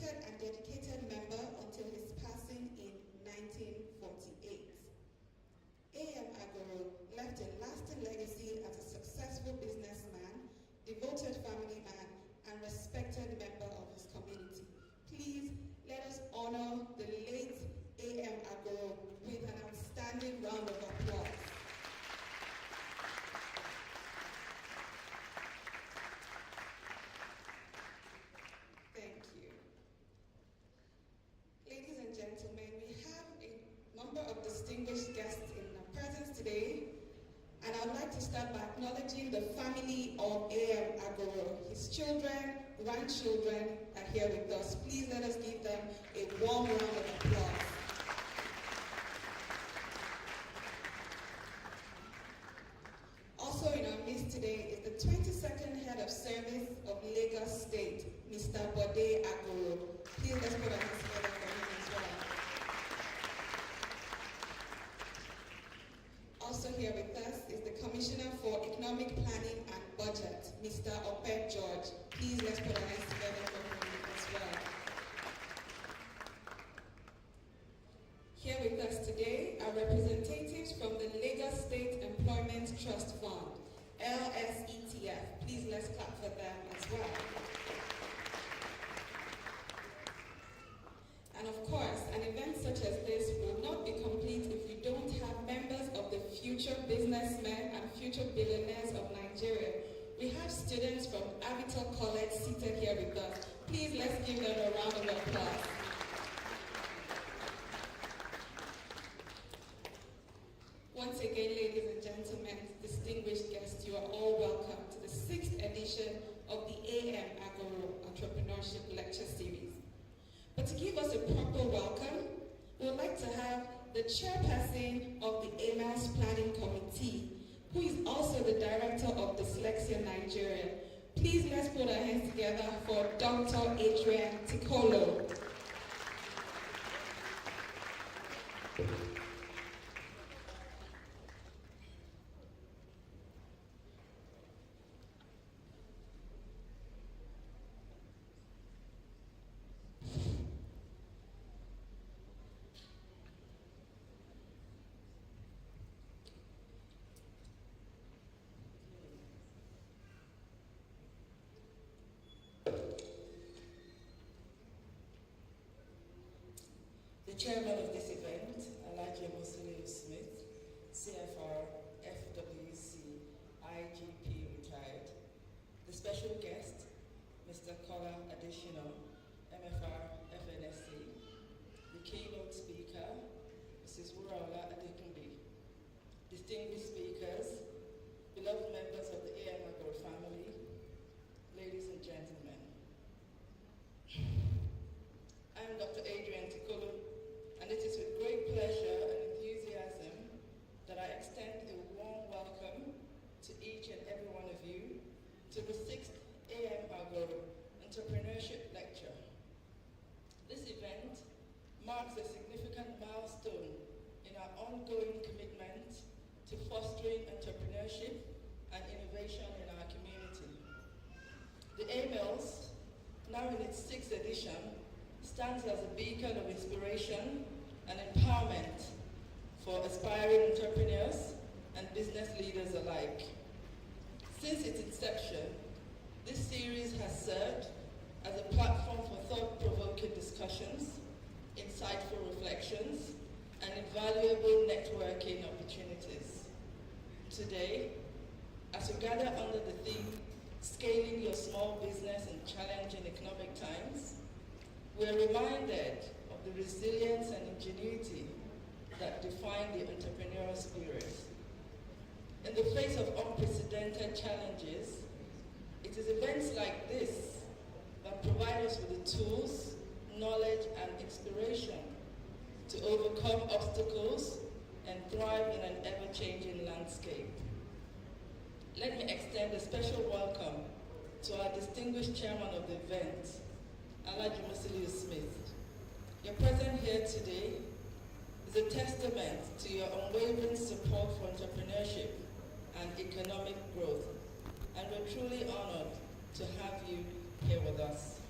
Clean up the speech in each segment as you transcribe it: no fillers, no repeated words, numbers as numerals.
committed and dedicated member until his passing in 1948. A.M. Agoro left a lasting legacy as a successful businessman, devoted family man, and respected member of his community. Please let us honor the late A.M. Agoro with an outstanding round of applause. Thank you. Ladies and gentlemen, we have a number of distinguished guests in our presence today, and I'd like to start by acknowledging the family of A.M. Agoro. His children, grandchildren are here with us. Please let us give them a warm round of applause. Also in our midst today is the 22nd Head of Service of Lagos State, Mr. Bode Agoro. Please let's put our hands together for him as well. Also here with us is the Commissioner for Economic Planning and Budget, Mr. Ope George. Please let's put our hands together for him as well. Here with us today are representatives from the Lagos State Employment Trust Fund, LSETF. Please let's clap for them as well. And of course, an event such as this will not be complete if you don't have members of the future businessmen and future billionaires of Nigeria. We have students from Avital College seated here with us. Please let's give them a round of applause. Once again, ladies and gentlemen, distinguished guests, you are all welcome to the 6th edition of the A.M. Agoro Entrepreneurship Lecture Series. But to give us a proper welcome, we would like to have the chairperson of the AMAS Planning Committee, who is also the director of Dyslexia Nigeria. Please let's put our hands together for Dr. Adrian Tikolo. The chairman of this event, Agoro Smith, CFR, FWC, IGP retired. The special guest, Mr. Kola Additional, MFR, FNSC. The keynote speaker, Mrs. Wuraola Adekunbi. Distinguished speakers, beloved members of the A.M. Agoro family, ladies and gentlemen. I am Dr. Adrian Tikolo, and it is with great pleasure and enthusiasm that I extend a warm welcome to each and every one of you to the 6th A.M. Agoro Entrepreneurship Lecture. This event marks a significant milestone in our ongoing commitment to fostering entrepreneurship and innovation in our community. The AMELS, now in its 6th edition, stands as a beacon of inspiration and empowerment for aspiring entrepreneurs and business leaders alike. Since its inception, this series has served as a platform for thought-provoking discussions, insightful reflections, and invaluable networking opportunities. Today, as we gather under the theme, Scaling Your Small Business in Challenging Economic Times, we are reminded of the resilience and ingenuity that define the entrepreneurial spirit. In the face of unprecedented challenges, it is events like this that provide us with the tools, knowledge, and inspiration to overcome obstacles and thrive in an ever-changing landscape. Let me extend a special welcome to our distinguished chairman of the event, Agoro Smith. Your presence here today is a testament to your unwavering support for entrepreneurship and economic growth, and we're truly honored to have you here with us.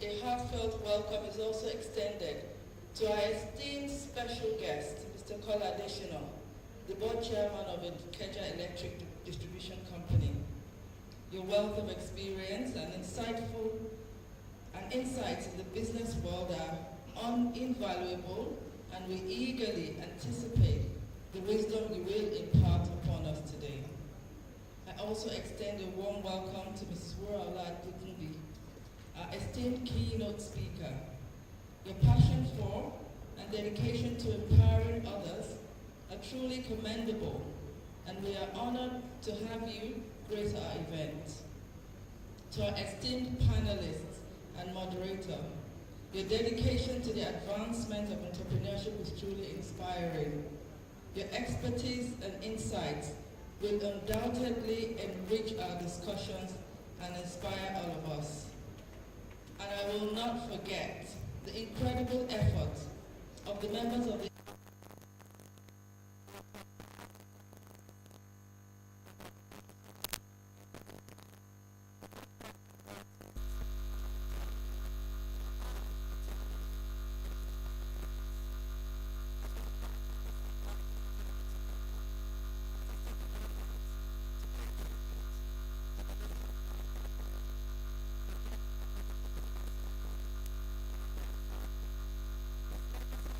A heartfelt welcome is also extended to our esteemed special guest, Mr. Kola Adeshino, the board chairman of Ikeja Electric Distribution Company. Your wealth of experience and insights in the business world are invaluable, and we eagerly anticipate the wisdom you will impart upon us today. I also extend a warm welcome to Mrs. Wuraola Adekunbi, our esteemed keynote speaker. Your passion for and dedication to empowering others are truly commendable, and we are honored to have you grace our event. To our esteemed panelists and moderator, your dedication to the advancement of entrepreneurship is truly inspiring. Your expertise and insights will undoubtedly enrich our discussions and inspire all of us. And I will not forget the incredible effort of the members of the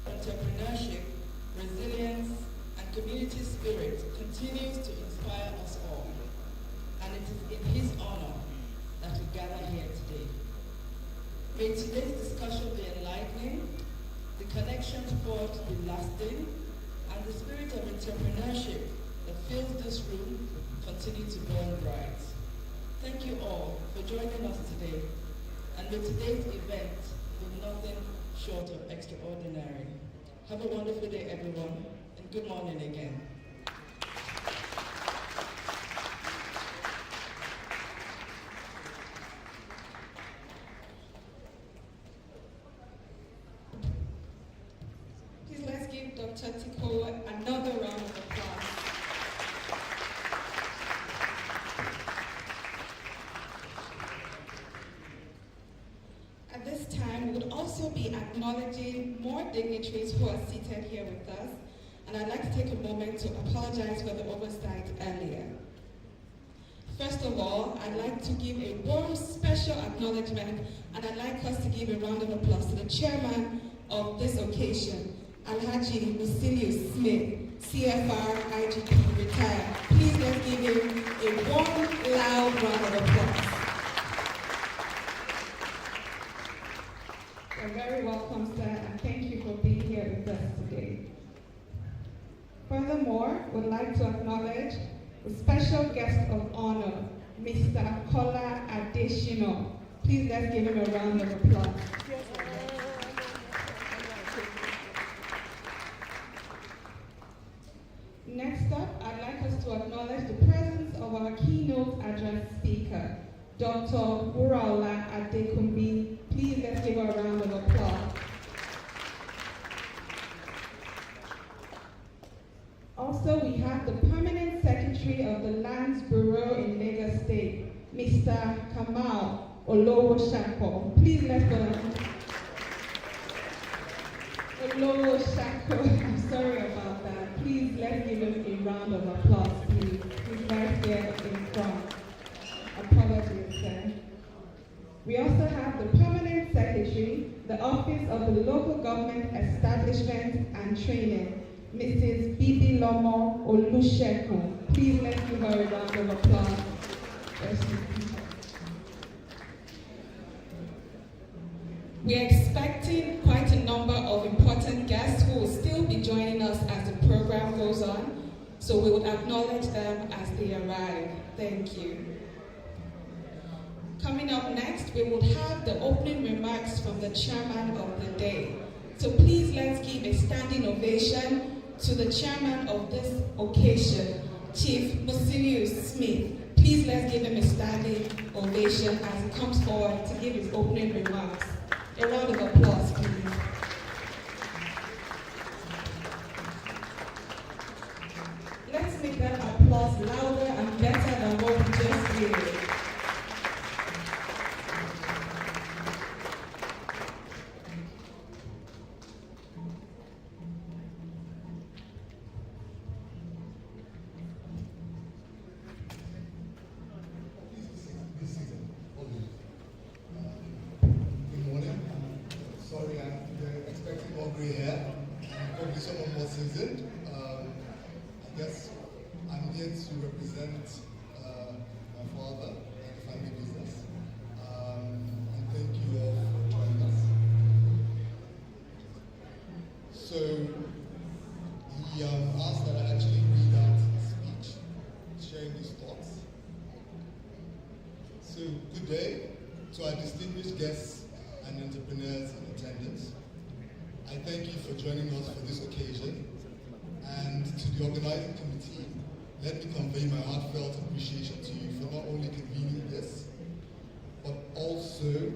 entrepreneurship, resilience, and community spirit continues to inspire us all. And it is in his honor that we gather here today. May today's discussion be enlightening, the connections forged be lasting, and the spirit of entrepreneurship that fills this room continue to burn bright. Thank you all for joining us today, and may today's event be nothing short of extraordinary. Have a wonderful day, everyone, and good morning again. Please let's give Dr. Tiko another round of applause. At this time, we would also be acknowledging more dignitaries who are seated here with us, and I'd like to take a moment to apologize for the oversight earlier. First of all, I'd like to give a warm special acknowledgement, and I'd like us to give a round of applause to the chairman of this occasion, Alhaji Musiliu Smith, CFR IGP retired. Please let's give him a warm, loud round of applause. You're very welcome, sir, and thank you for being here with us today. Furthermore, we'd like to acknowledge the special guest of honor, Mr. Kola Adeshino. Please let's give him a round of applause. Next up, I'd like us to acknowledge the presence of our keynote address speaker, Dr. Wuraola Adekunbi. Please let's give her a round of applause. Also, we have the Permanent Secretary of the Lands Bureau in Lagos State, Mr. Kamal Olowoshako. Please let's go on. Olowoshako, I'm sorry about that. Please let's give him a round of applause, please. He's right here in front. Apologies, sir. We also have the Permanent Secretary, the Office of the Local Government Establishment and Training, Mrs. Bibi Lomo Olusegun. Please let's give her a round of applause. We are expecting quite a number of important guests who will still be joining us as the program goes on, so we will acknowledge them as they arrive. Thank you. Coming up next, we will have the opening remarks from the chairman of the day. So please let's give a standing ovation to the chairman of this occasion, Chief Musiliu Smith. Please let's give him a standing ovation as he comes forward to give his opening remarks. A round of applause, please. Let's make that applause louder and better than what we just did. more seasoned. I guess I'm here to represent my father and the family business. And thank you all for joining us. So he asked that I actually read out his speech, sharing his thoughts. So good day to our distinguished guests and entrepreneurs in attendance. I thank you for joining us for this occasion, and to the organizing committee, let me convey my heartfelt appreciation to you for not only convening this, but also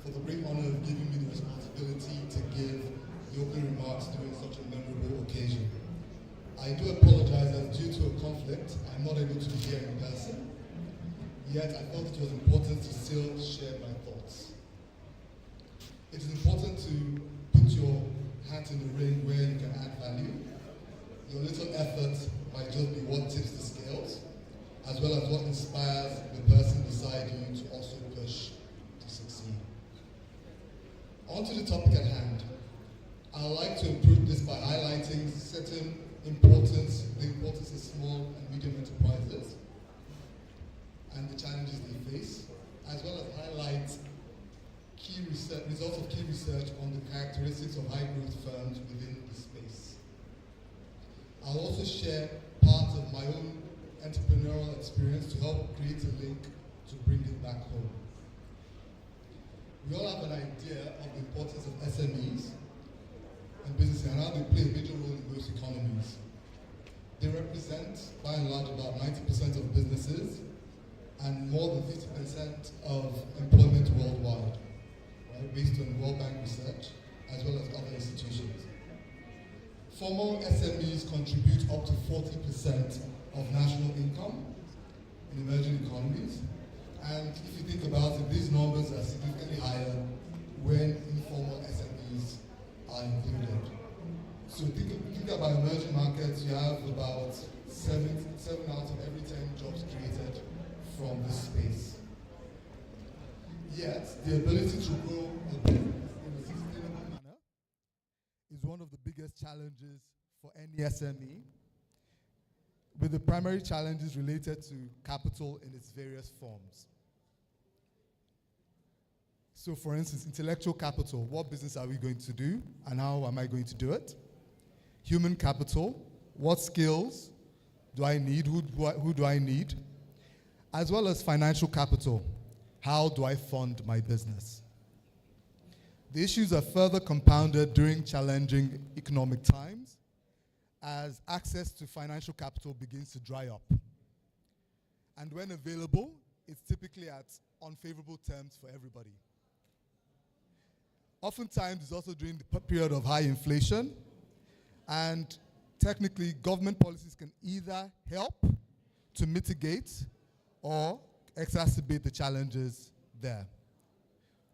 for the great honor of giving me the responsibility to give the opening remarks during such a memorable occasion. I do apologize that due to a conflict, I'm not able to be here in person, yet I felt it was important to still share my thoughts. It is important to put your hat in the ring where you can add value. Your little effort might just be what tips the scales, as well as what inspires the person beside you to also push to succeed. On to the topic at hand. I would like to approach this by highlighting certain the importance of small and medium enterprises and the challenges they face, as well as highlight results of key research on the characteristics of high-growth firms within the space. I'll also share parts of my own entrepreneurial experience to help create a link to bring it back home. We all have an idea of the importance of SMEs and businesses and how they play a major role in most economies. They represent, by and large, about 90% of businesses and more than 50% of employment worldwide, right, based on World Bank research, as well as other institutions. Formal SMEs contribute up to 40% of national income in emerging economies. And if you think about it, these numbers are significantly higher when informal SMEs are included. So think about emerging markets, you have about 7 out of every 10 jobs created from this space. Yet, the ability to grow a business in a sustainable manner is one of the biggest challenges for any SME, with the primary challenges related to capital in its various forms. So for instance, intellectual capital, what business are we going to do and how am I going to do it? Human capital, what skills do I need, who do I need? As well as financial capital, how do I fund my business? The issues are further compounded during challenging economic times as access to financial capital begins to dry up. And when available, it's typically at unfavorable terms for everybody. Oftentimes, it's also during the period of high inflation, and technically, government policies can either help to mitigate or exacerbate the challenges there,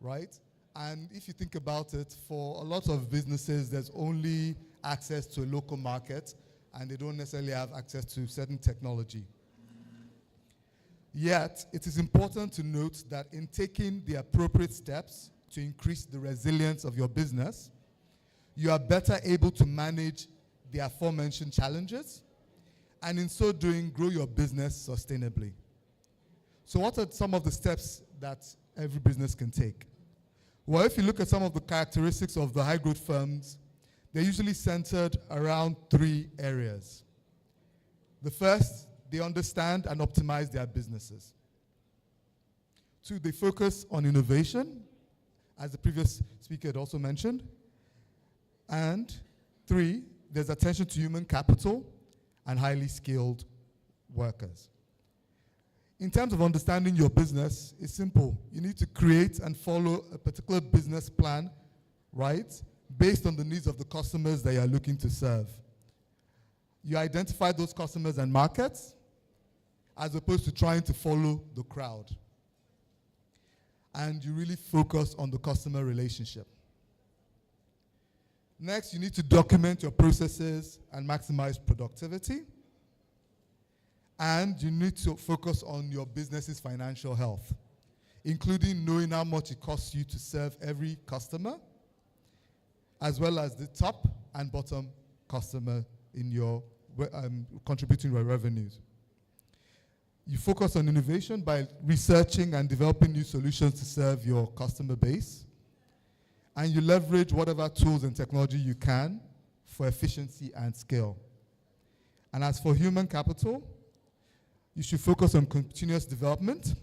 right? And if you think about it, for a lot of businesses, there's only access to a local market, and they don't necessarily have access to certain technology. Yet, it is important to note that in taking the appropriate steps to increase the resilience of your business, you are better able to manage the aforementioned challenges, and in so doing, grow your business sustainably. So what are some of the steps that every business can take? Well, if you look at some of the characteristics of the high-growth firms, they're usually centered around 3 areas. The first, they understand and optimize their businesses. 2, they focus on innovation, as the previous speaker had also mentioned. And 3, there's attention to human capital and highly skilled workers. In terms of understanding your business, it's simple. You need to create and follow a particular business plan, right, based on the needs of the customers that you're looking to serve. You identify those customers and markets, as opposed to trying to follow the crowd. And you really focus on the customer relationship. Next, you need to document your processes and maximize productivity. And you need to focus on your business's financial health, including knowing how much it costs you to serve every customer, as well as the top and bottom customer in your contributing to your revenues. You focus on innovation by researching and developing new solutions to serve your customer base. And you leverage whatever tools and technology you can for efficiency and scale. And as for human capital, you should focus on continuous development,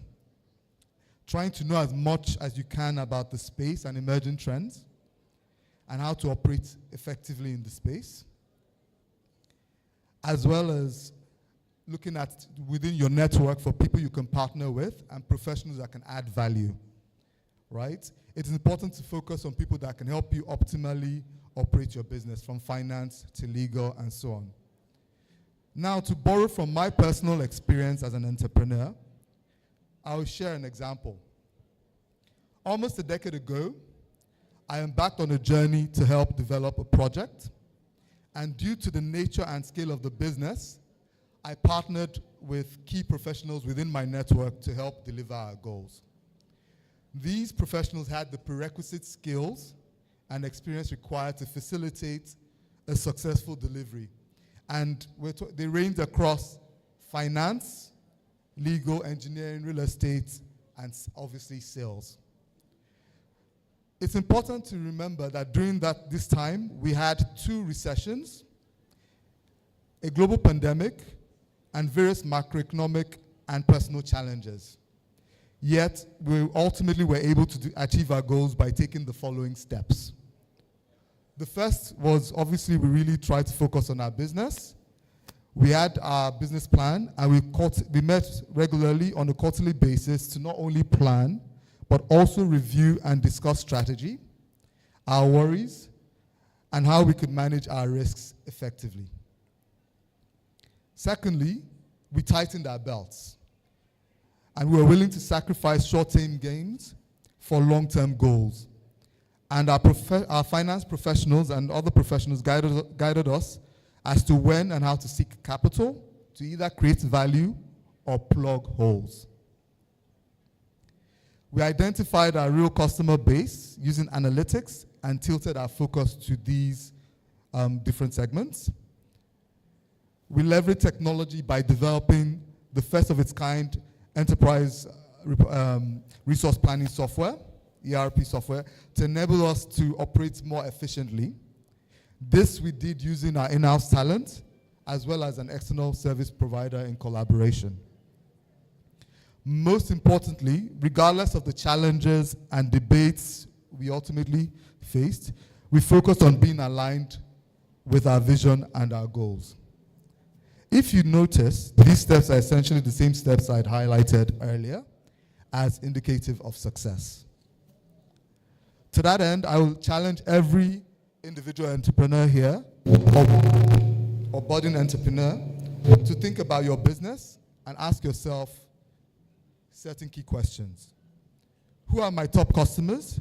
trying to know as much as you can about the space and emerging trends, and how to operate effectively in the space, as well as looking at within your network for people you can partner with and professionals that can add value, right? It's important to focus on people that can help you optimally operate your business, from finance to legal and so on. Now, to borrow from my personal experience as an entrepreneur, I'll share an example. Almost a decade ago, I embarked on a journey to help develop a project, and due to the nature and scale of the business, I partnered with key professionals within my network to help deliver our goals. These professionals had the prerequisite skills and experience required to facilitate a successful delivery. And they ranged across finance, legal, engineering, real estate, and obviously sales. It's important to remember that during this time, we had 2 recessions, a global pandemic, and various macroeconomic and personal challenges. Yet, we ultimately were able to achieve our goals by taking the following steps. The first was, obviously, we really tried to focus on our business. We had our business plan, and we met regularly on a quarterly basis to not only plan, but also review and discuss strategy, our worries, and how we could manage our risks effectively. Secondly, we tightened our belts, and we were willing to sacrifice short-term gains for long-term goals. And our finance professionals and other professionals guided us as to when and how to seek capital to either create value or plug holes. We identified our real customer base using analytics and tilted our focus to these different segments. We leveraged technology by developing the first of its kind enterprise resource planning software, ERP software, to enable us to operate more efficiently. This we did using our in-house talent as well as an external service provider in collaboration. Most importantly, regardless of the challenges and debates we ultimately faced, we focused on being aligned with our vision and our goals. If you notice, these steps are essentially the same steps I'd highlighted earlier as indicative of success. To that end, I will challenge every individual entrepreneur here, or budding entrepreneur, to think about your business and ask yourself certain key questions. Who are my top customers,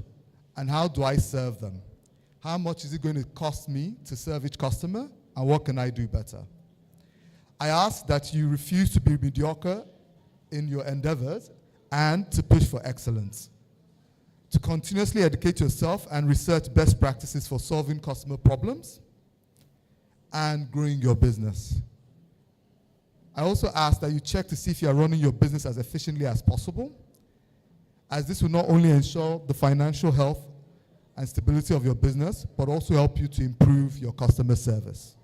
and how do I serve them? How much is it going to cost me to serve each customer, and what can I do better? I ask that you refuse to be mediocre in your endeavors and to push for excellence. To continuously educate yourself and research best practices for solving customer problems and growing your business. I also ask that you check to see if you are running your business as efficiently as possible, as this will not only ensure the financial health and stability of your business, but also help you to improve your customer service.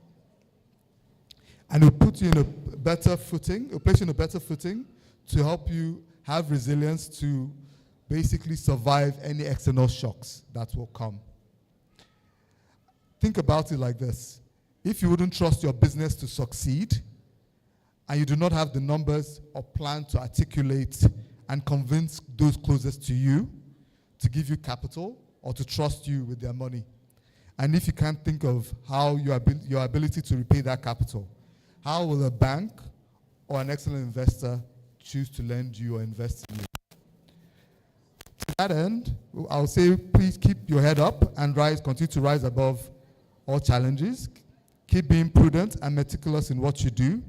And it will put you in a better footing, it will place you in a better footing to help you have resilience to basically survive any external shocks that will come. Think about it like this. If you wouldn't trust your business to succeed, and you do not have the numbers or plan to articulate and convince those closest to you to give you capital or to trust you with their money, and if you can't think of how your ability to repay that capital, how will a bank or an excellent investor choose to lend you or invest in you? To that end, I'll say please keep your head up and continue to rise above all challenges. Keep being prudent and meticulous in what you do,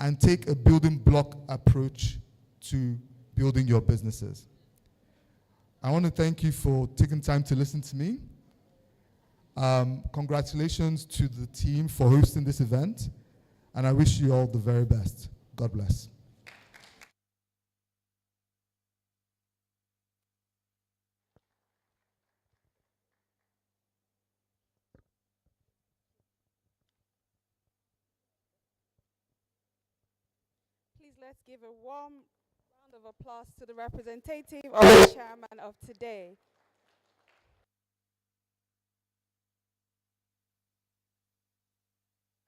and take a building block approach to building your businesses. I want to thank you for taking time to listen to me. Congratulations to the team for hosting this event, and I wish you all the very best. God bless. Please let's give a warm round of applause to the representative of the chairman of today.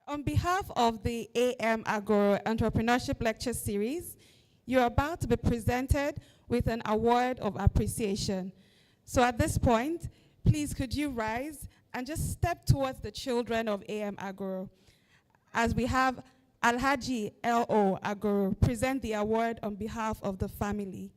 On behalf of the AM Agoro Entrepreneurship Lecture Series, you're about to be presented with an award of appreciation. So at this point, please could you rise and just step towards the children of AM Agoro as we have Alhaji L.O. Agoro present the award on behalf of the family.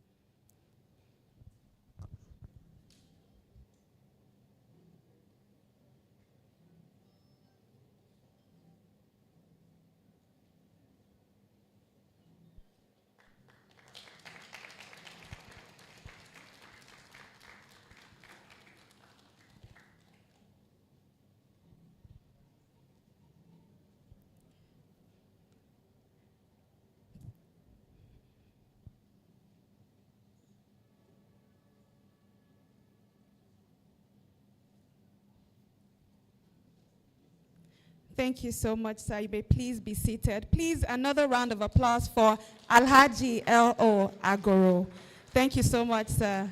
Thank you so much, sir. You may please be seated. Please, another round of applause for Alhaji L.O. Agoro. Thank you so much, sir.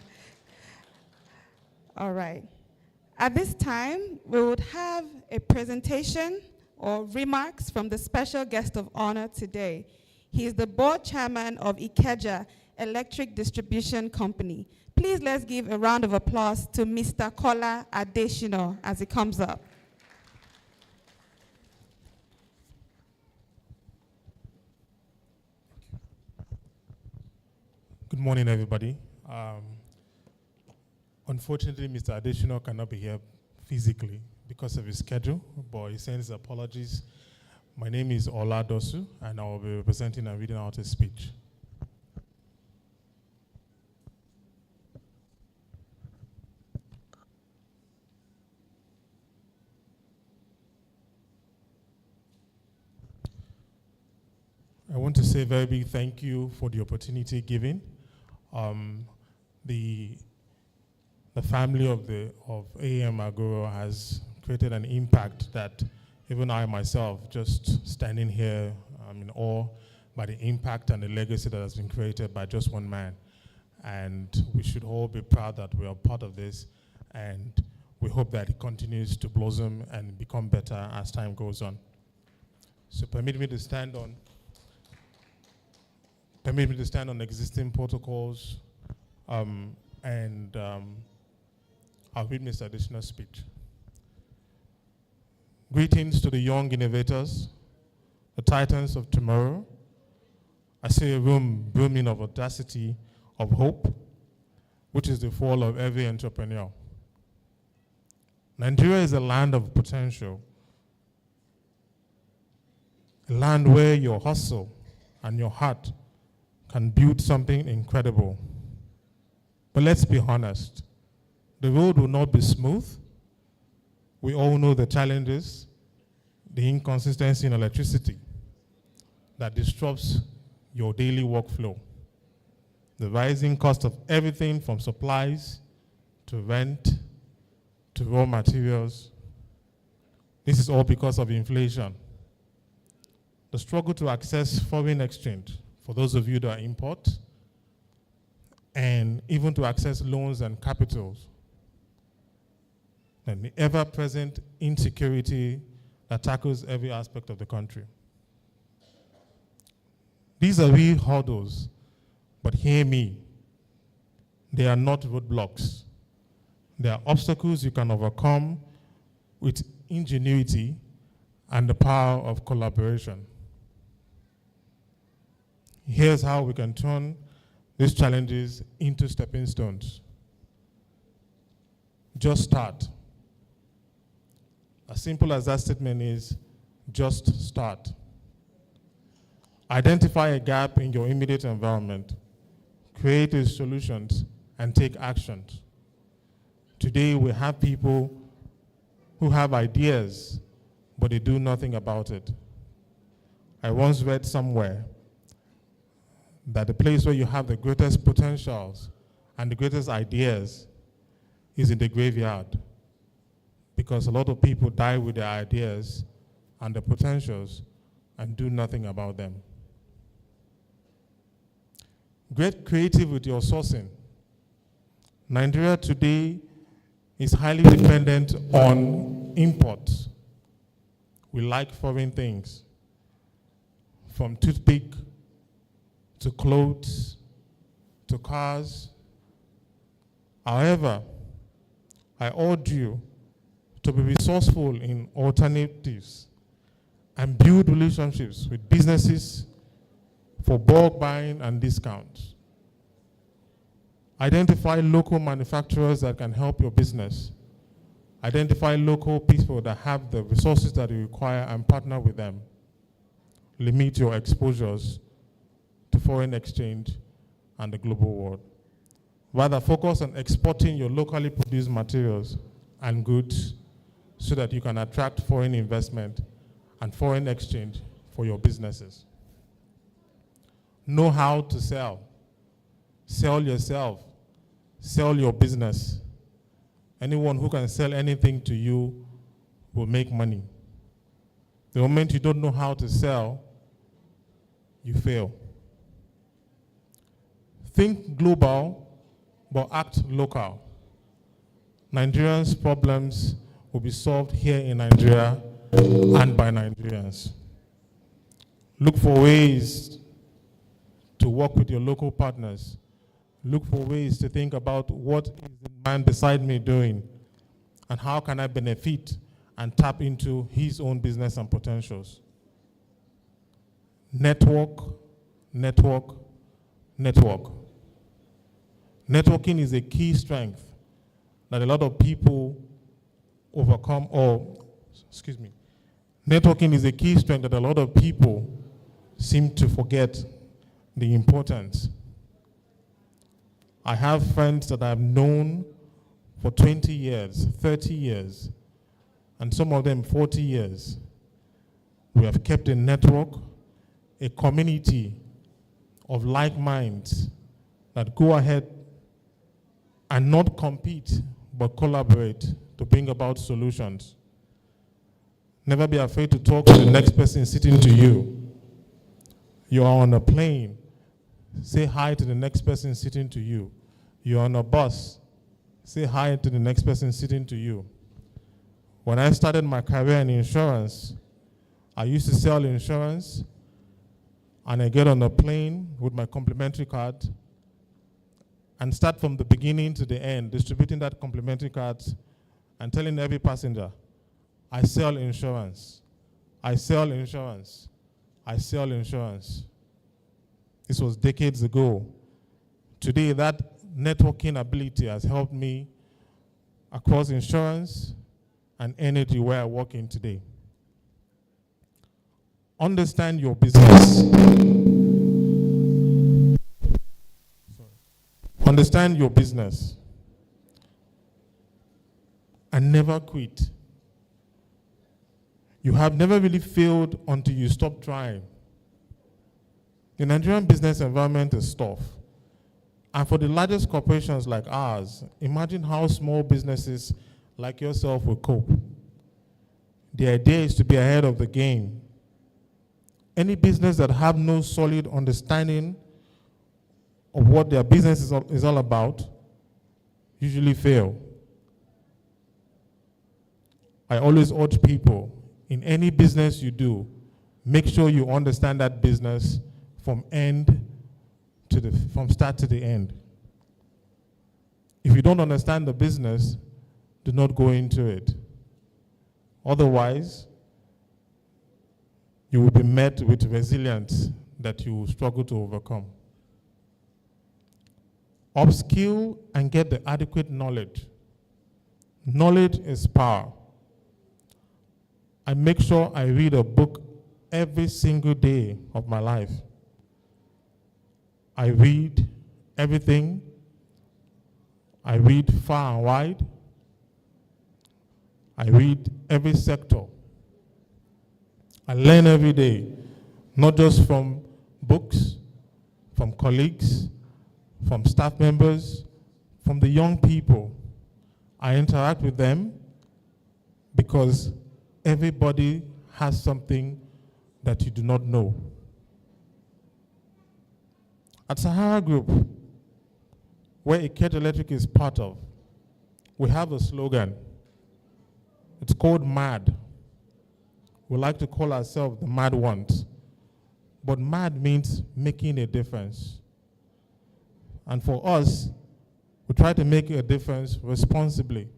All right. At this time, we would have a presentation or remarks from the special guest of honor today. He is the board chairman of Ikeja Electric Distribution Company. Please let's give a round of applause to Mr. Kola Adeshino as he comes up. Good morning, everybody. Unfortunately, Mr. Adeshino cannot be here physically because of his schedule, but he sends apologies. My name is Ola Dosu, and I will be representing and reading out his speech. I want to say a very big thank you for the opportunity given. The family of AM Agoro has created an impact that even I myself, just standing here, I'm in awe by the impact and the legacy that has been created by just one man. And we should all be proud that we are part of this, and we hope that it continues to blossom and become better as time goes on. So permit me to stand on existing protocols, and I'll read Mr. Adeshino's speech. Greetings to the young innovators, the titans of tomorrow. I see a room brimming of audacity, of hope, which is the fall of every entrepreneur. Nigeria is a land of potential, a land where your hustle and your heart can build something incredible. But let's be honest, the road will not be smooth. We all know the challenges, the inconsistency in electricity that disrupts your daily workflow, the rising cost of everything from supplies to rent to raw materials. This is all because of inflation. The struggle to access foreign exchange for those of you that import, and even to access loans and capitals, and the ever-present insecurity that tackles every aspect of the country. These are real hurdles, but hear me, they are not roadblocks. They are obstacles you can overcome with ingenuity and the power of collaboration. Here's how we can turn these challenges into stepping stones. Just start. As simple as that statement is, just start. Identify a gap in your immediate environment, create solutions, and take actions. Today we have people who have ideas, but they do nothing about it. I once read somewhere that the place where you have the greatest potentials and the greatest ideas is in the graveyard, because a lot of people die with their ideas and their potentials and do nothing about them. Get creative with your sourcing. Nigeria today is highly dependent on imports. We like foreign things, from toothpick to clothes to cars. However, I urge you to be resourceful in alternatives and build relationships with businesses for bulk buying and discounts. Identify local manufacturers that can help your business. Identify local people that have the resources that you require and partner with them. Limit your exposures to foreign exchange and the global world. Rather, focus on exporting your locally produced materials and goods so that you can attract foreign investment and foreign exchange for your businesses. Know how to sell. Sell yourself. Sell your business. Anyone who can sell anything to you will make money. The moment you don't know how to sell, you fail. Think global, but act local. Nigerians' problems will be solved here in Nigeria and by Nigerians. Look for ways to work with your local partners. Look for ways to think about what is the man beside me doing and how can I benefit and tap into his own business and potentials. Network, network, network. Networking is a key strength that a lot of people overcome, networking is a key strength that a lot of people seem to forget the importance. I have friends that I've known for 20 years, 30 years, and some of them 40 years. We have kept a network, a community of like minds that go ahead and not compete, but collaborate to bring about solutions. Never be afraid to talk to the next person sitting to you. You are on a plane, say hi to the next person sitting to you. You're on a bus, say hi to the next person sitting to you. When I started my career in insurance, I used to sell insurance, and I get on a plane with my complimentary card and start from the beginning to the end, distributing that complimentary card and telling every passenger, I sell insurance, I sell insurance, I sell insurance. This was decades ago. Today, that networking ability has helped me across insurance and energy where I work in today. Understand your business. Understand your business and never quit. You have never really failed until you stop trying. The Nigerian business environment is tough. And for the largest corporations like ours, imagine how small businesses like yourself will cope. The idea is to be ahead of the game. Any business that have no solid understanding of what their business is all about usually fail. I always urge people, in any business you do, make sure you understand that business from start to the end. If you don't understand the business, do not go into it. Otherwise, you will be met with resilience that you will struggle to overcome. Upskill and get the adequate knowledge. Knowledge is power. I make sure I read a book every single day of my life. I read everything. I read far and wide. I read every sector. I learn every day, not just from books, from colleagues, from staff members, from the young people. I interact with them because everybody has something that you do not know. At Sahara Group, where Eket Electric is part of, we have a slogan. It's called MAD. We like to call ourselves the Mad Ones. But MAD means making a difference. And for us, we try to make a difference responsibly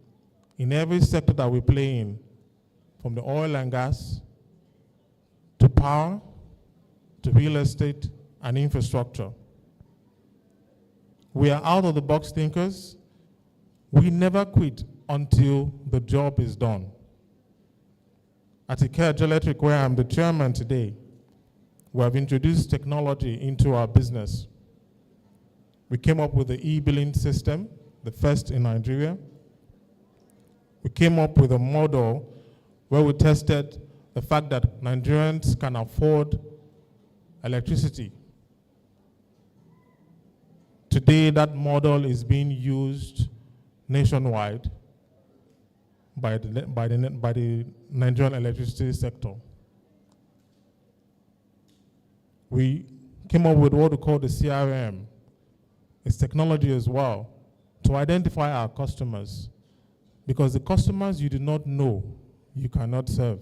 in every sector that we play in, from the oil and gas, to power, to real estate and infrastructure. We are out-of-the-box thinkers. We never quit until the job is done. At Eket Electric, where I'm the chairman today, we have introduced technology into our business. We came up with the e-billing system, the first in Nigeria. We came up with a model where we tested the fact that Nigerians can afford electricity. Today, that model is being used nationwide by the Nigerian electricity sector. We came up with what we call the CRM. It's technology as well to identify our customers, because the customers you do not know, you cannot serve.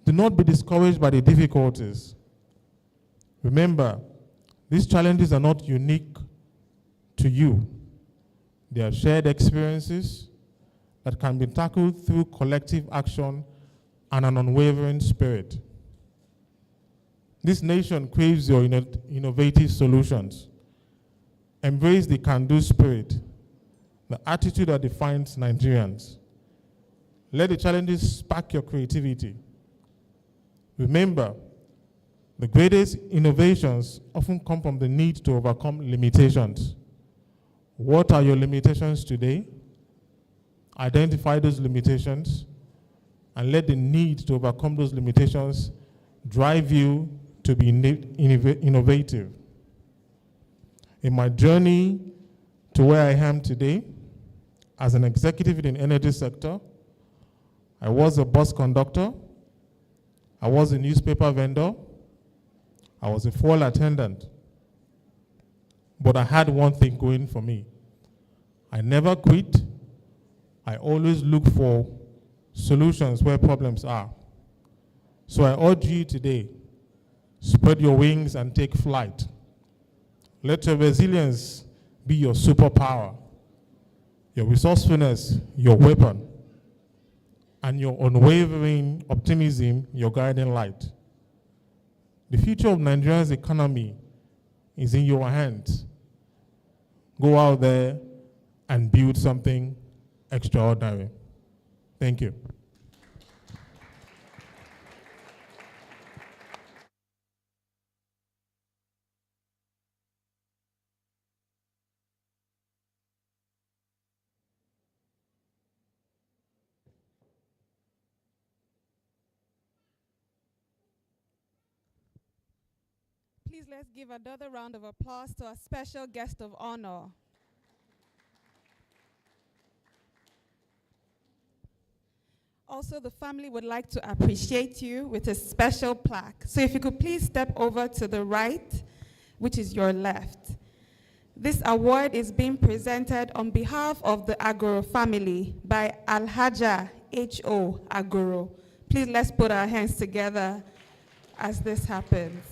Do not be discouraged by the difficulties. Remember, these challenges are not unique to you. They are shared experiences that can be tackled through collective action and an unwavering spirit. This nation craves your innovative solutions. Embrace the can-do spirit, the attitude that defines Nigerians. Let the challenges spark your creativity. Remember, the greatest innovations often come from the need to overcome limitations. What are your limitations today? Identify those limitations and let the need to overcome those limitations drive you to be innovative. In my journey to where I am today, as an executive in the energy sector, I was a bus conductor, I was a newspaper vendor, I was a fuel attendant. But I had one thing going for me. I never quit. I always look for solutions where problems are. So I urge you today, spread your wings and take flight. Let your resilience be your superpower, your resourcefulness, your weapon, and your unwavering optimism, your guiding light. The future of Nigeria's economy is in your hands. Go out there and build something extraordinary. Thank you. Please let's give another round of applause to our special guest of honor. Also, the family would like to appreciate you with a special plaque. So if you could please step over to the right, which is your left. This award is being presented on behalf of the Agoro family by Alhaja H.O. Agoro. Please let's put our hands together as this happens.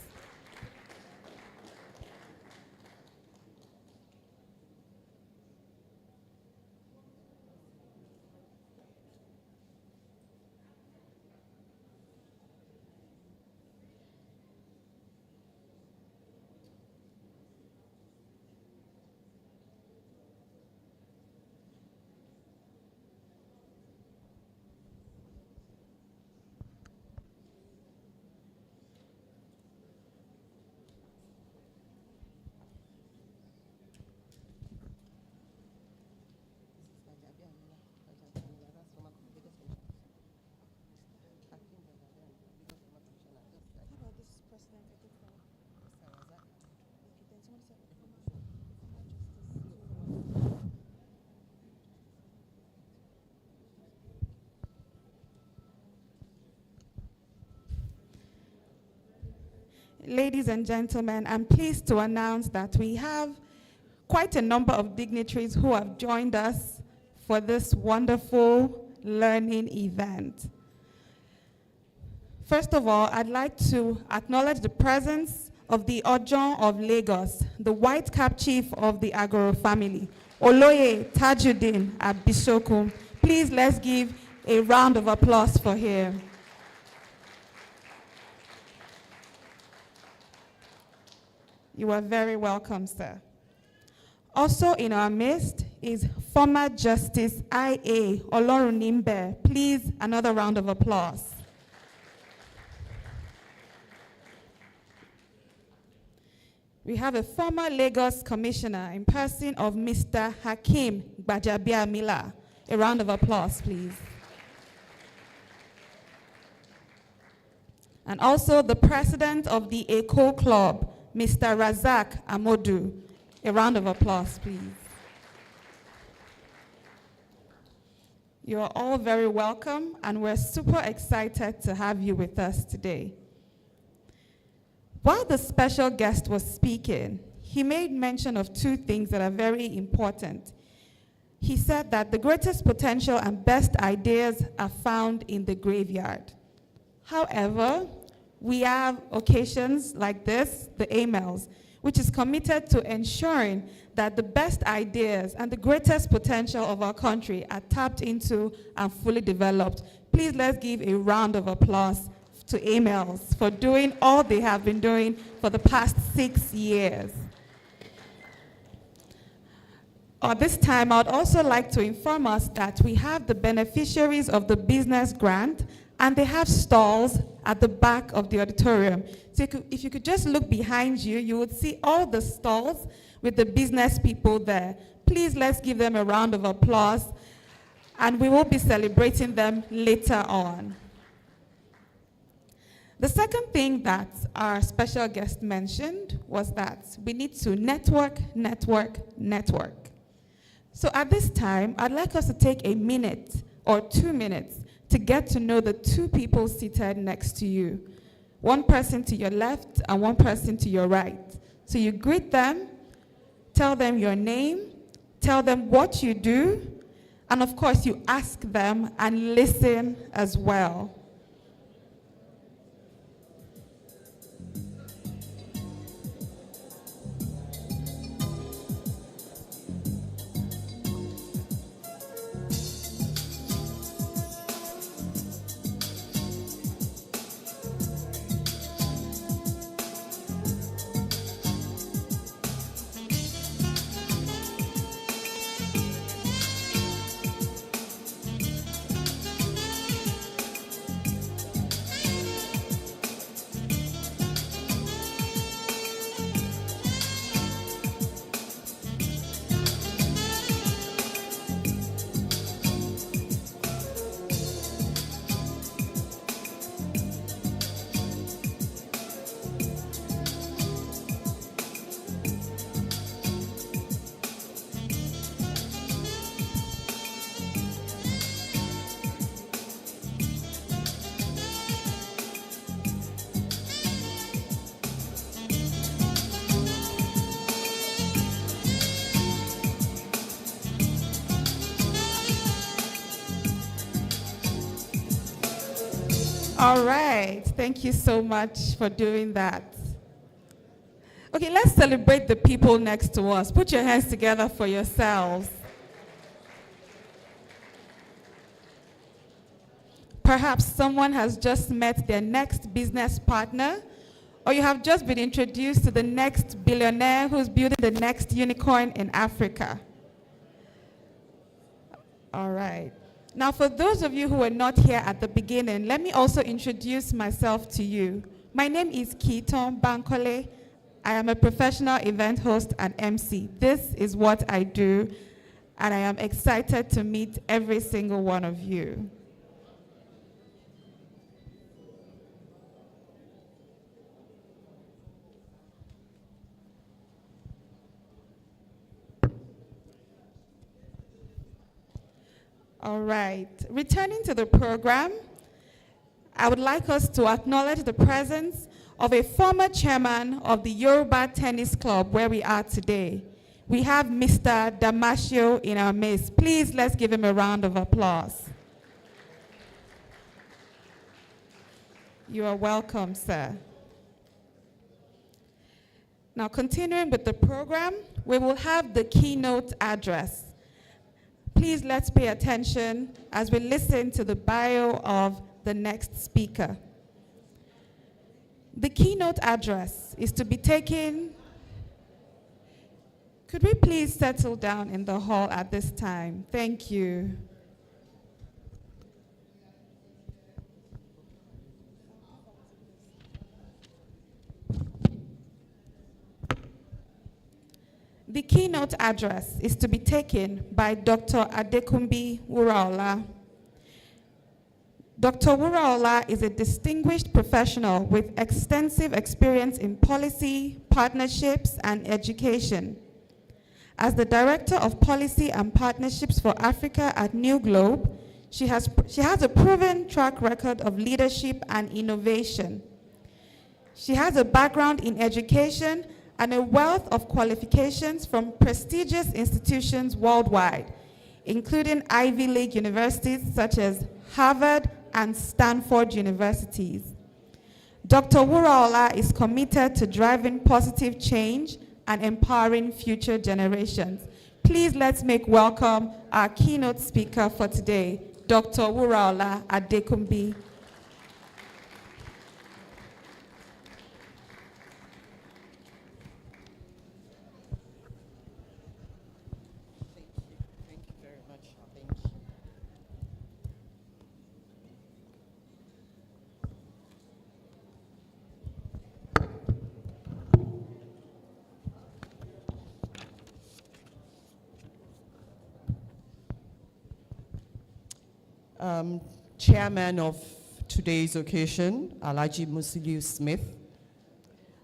Ladies and gentlemen, I'm pleased to announce that we have quite a number of dignitaries who have joined us for this wonderful learning event. First of all, I'd like to acknowledge the presence of the Ojon of Lagos, the white cap chief of the Agoro family, Oloye Tajuddin Abisoku. Please let's give a round of applause for him. You are very welcome, sir. Also in our midst is former Justice I.A. Olorunimbe. Please, another round of applause. We have a former Lagos commissioner in person of Mr. Hakeem Gbajabiamila. A round of applause, please. And also the president of the Eco Club, Mr. Razak Amodu. A round of applause, please. You are all very welcome, and we're super excited to have you with us today. While the special guest was speaking, he made mention of two things that are very important. He said that the greatest potential and best ideas are found in the graveyard. However, we have occasions like this, the AMLs, which is committed to ensuring that the best ideas and the greatest potential of our country are tapped into and fully developed. Please let's give a round of applause to AMLs for doing all they have been doing for the past 6 years. At this time, I would also like to inform us that we have the beneficiaries of the business grant, and they have stalls at the back of the auditorium. So if you could just look behind you, you would see all the stalls with the business people there. Please let's give them a round of applause, and we will be celebrating them later on. The second thing that our special guest mentioned was that we need to network. So at this time, I'd like us to take a minute or 2 minutes to get to know the two people seated next to you. One person to your left and one person to your right. So you greet them, tell them your name, tell them what you do, and of course you ask them and listen as well. All right, thank you so much for doing that. Okay, let's celebrate the people next to us. Put your hands together for yourselves. Perhaps someone has just met their next business partner, or you have just been introduced to the next billionaire who's building the next unicorn in Africa. All right. Now, for those of you who were not here at the beginning, let me also introduce myself to you. My name is Keaton Bankole. I am a professional event host and MC. This is what I do, and I am excited to meet every single one of you. All right, returning to the program, I would like us to acknowledge the presence of a former chairman of the Yoruba Tennis Club where we are today. We have Mr. Damasio in our midst. Please, let's give him a round of applause. You are welcome, sir. Now, continuing with the program, we will have the keynote address. Please let's pay attention as we listen to the bio of the next speaker. The keynote address is to be taken. Could we please settle down in the hall at this time? Thank you. The keynote address is to be taken by Dr. Adekunbi Wuraola. Dr. Wuraola is a distinguished professional with extensive experience in policy, partnerships, and education. As the Director of Policy and Partnerships for Africa at New Globe, she has a proven track record of leadership and innovation. She has a background in education and a wealth of qualifications from prestigious institutions worldwide, including Ivy League universities such as Harvard and Stanford universities. Dr. Wuraola is committed to driving positive change and empowering future generations. Please let's make welcome our keynote speaker for today, Dr. Wuraola Adekunbi. Chairman of today's occasion, Alhaji Musiliu Smith,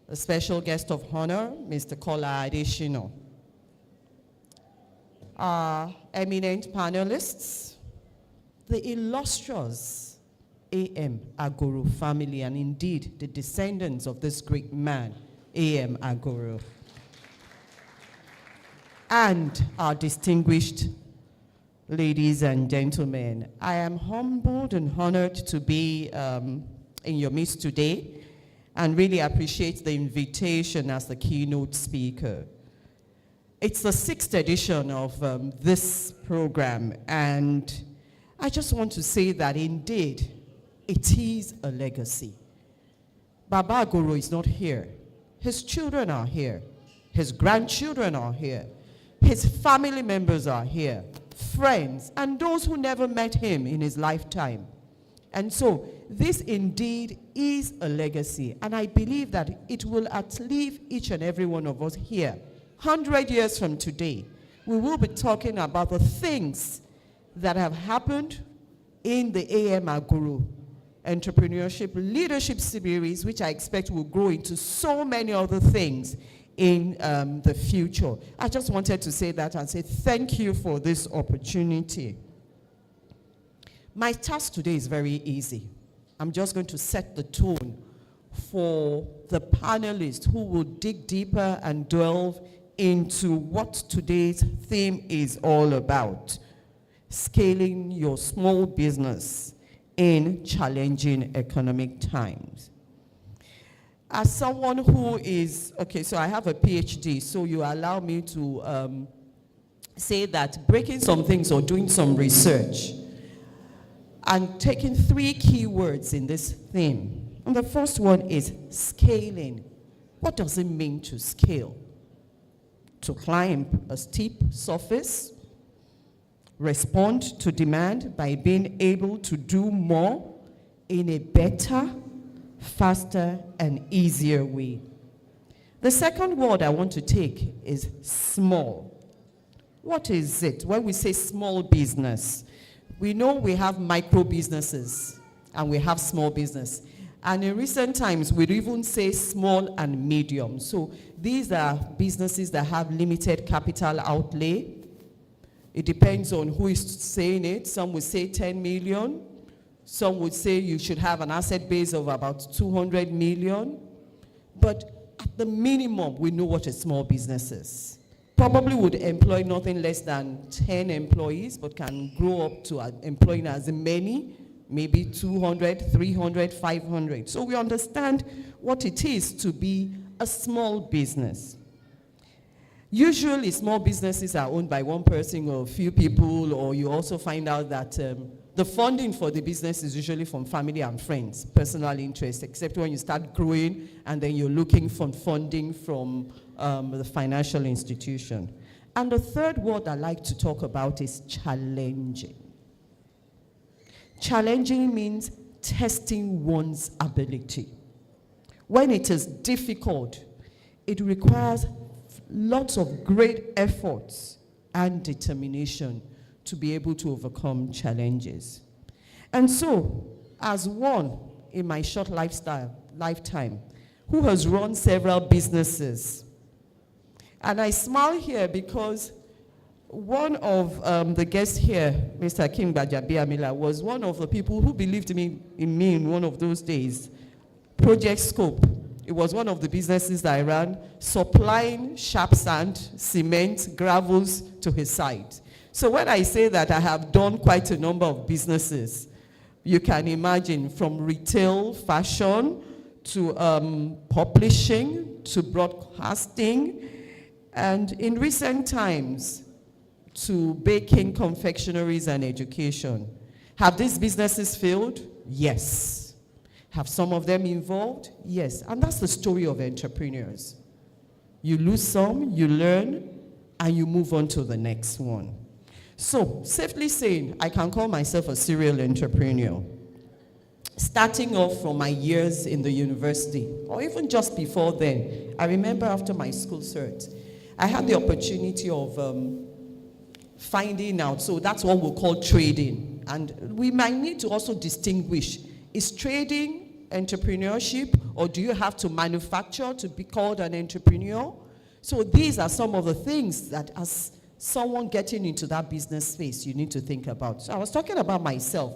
a special guest of honor, Mr. Kola Adeshino. Our eminent panelists, the illustrious A.M. Agoro family, and indeed the descendants of this great man, A.M. Agoro, and our distinguished ladies and gentlemen, I am humbled and honored to be in your midst today and really appreciate the invitation as the keynote speaker. It's the 6th edition of this program, and I just want to say that indeed it is a legacy. Baba Agoro is not here. His children are here. His grandchildren are here. His family members are here. Friends, and those who never met him in his lifetime. And so this indeed is a legacy, and I believe that it will outlive each and every one of us here. 100 years from today, we will be talking about the things that have happened in the A.M. Agoro Entrepreneurship Leadership Series, which I expect will grow into so many other things in the future. I just wanted to say that and say thank you for this opportunity. My task today is very easy. I'm just going to set the tone for the panelists who will dig deeper and delve into what today's theme is all about: scaling your small business in challenging economic times. As someone who is, okay, so I have a PhD, so you allow me to say that breaking some things or doing some research and taking 3 keywords in this theme. And the first one is scaling. What does it mean to scale? To climb a steep surface, respond to demand by being able to do more in a better, faster, and easier way. The second word I want to take is small. What is it? When we say small business, we know we have micro businesses and we have small business. And in recent times, we'd even say small and medium. So these are businesses that have limited capital outlay. It depends on who is saying it. Some would say 10 million. Some would say you should have an asset base of about 200 million. but at the minimum, we know what a small business is. Probably would employ nothing less than 10 employees, but can grow up to employing as many, maybe 200, 300, 500. So we understand what it is to be a small business. Usually, small businesses are owned by one person or a few people, or you also find out that the funding for the business is usually from family and friends, personal interest, except when you start growing and then you're looking for funding from the financial institution. And the third word I like to talk about is challenging. Challenging means testing one's ability. When it is difficult, it requires lots of great efforts and determination to be able to overcome challenges. And so, as one in my short lifetime, who has run several businesses, and I smile here because one of the guests here, Mr. King Bajabiamila, was one of the people who believed in me in one of those days. Project Scope. It was one of the businesses that I ran, supplying sharp sand, cement, gravels to his site. So when I say that I have done quite a number of businesses, you can imagine from retail, fashion, to publishing, to broadcasting, and in recent times, to baking, confectionaries, and education. Have these businesses failed? Yes. Have some of them involved? Yes. And that's the story of entrepreneurs. You lose some, you learn, and you move on to the next one. So, safely saying, I can call myself a serial entrepreneur. Starting off from my years in the university, or even just before then, I remember after my school cert, I had the opportunity of finding out, so that's what we'll call trading. And we might need to also distinguish, is trading entrepreneurship, or do you have to manufacture to be called an entrepreneur? So these are some of the things that as someone getting into that business space, you need to think about. So I was talking about myself.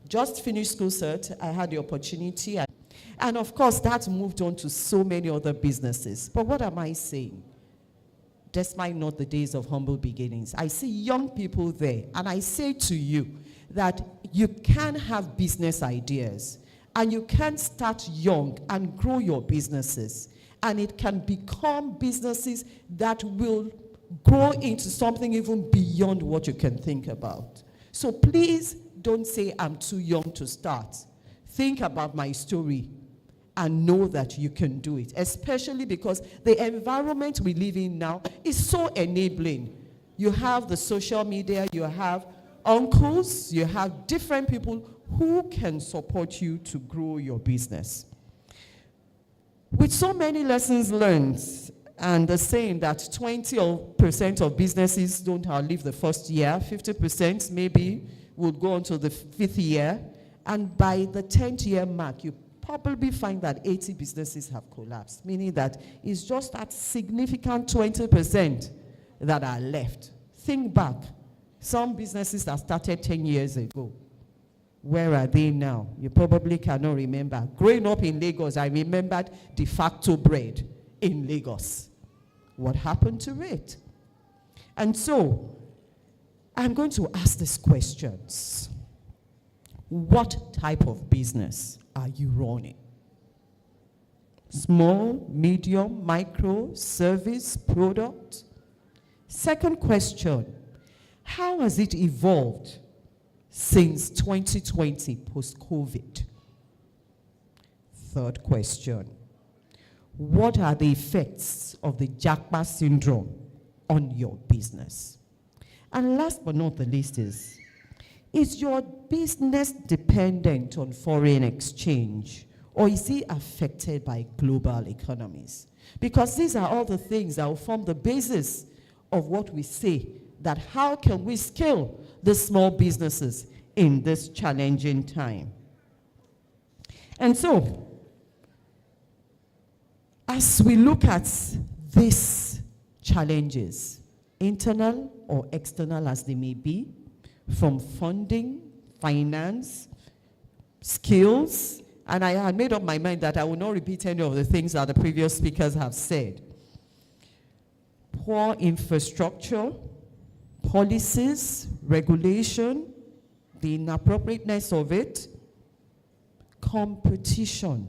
Just finished school cert, I had the opportunity, and of course that moved on to so many other businesses. But what am I saying? Despite not the days of humble beginnings, I see young people there, and I say to you that you can have business ideas, and you can start young and grow your businesses, and it can become businesses that will grow into something even beyond what you can think about. So please don't say I'm too young to start. Think about my story and know that you can do it, especially because the environment we live in now is so enabling. You have the social media, you have uncles, you have different people who can support you to grow your business. With so many lessons learned, and the saying that 20% of businesses don't outlive the first year, 50% maybe would go on to the 5th year, and by the 10th year mark, you probably find that 80 businesses have collapsed, meaning that it's just that significant 20% that are left. Think back. Some businesses that started 10 years ago, where are they now? You probably cannot remember. Growing up in Lagos, I remembered de facto bread in Lagos. What happened to it? And so, I'm going to ask these questions. What type of business are you running? Small, medium, micro, service, product? Second question, how has it evolved since 2020 post-COVID? Third question, what are the effects of the Japa syndrome on your business? And last but not the least is your business dependent on foreign exchange, or is it affected by global economies? Because these are all the things that will form the basis of what we say, that how can we scale the small businesses in this challenging time? And so, as we look at these challenges, internal or external as they may be, from funding, finance, skills, And I had made up my mind that I will not repeat any of the things that the previous speakers have said. Poor infrastructure, policies, regulation, the inappropriateness of it, competition,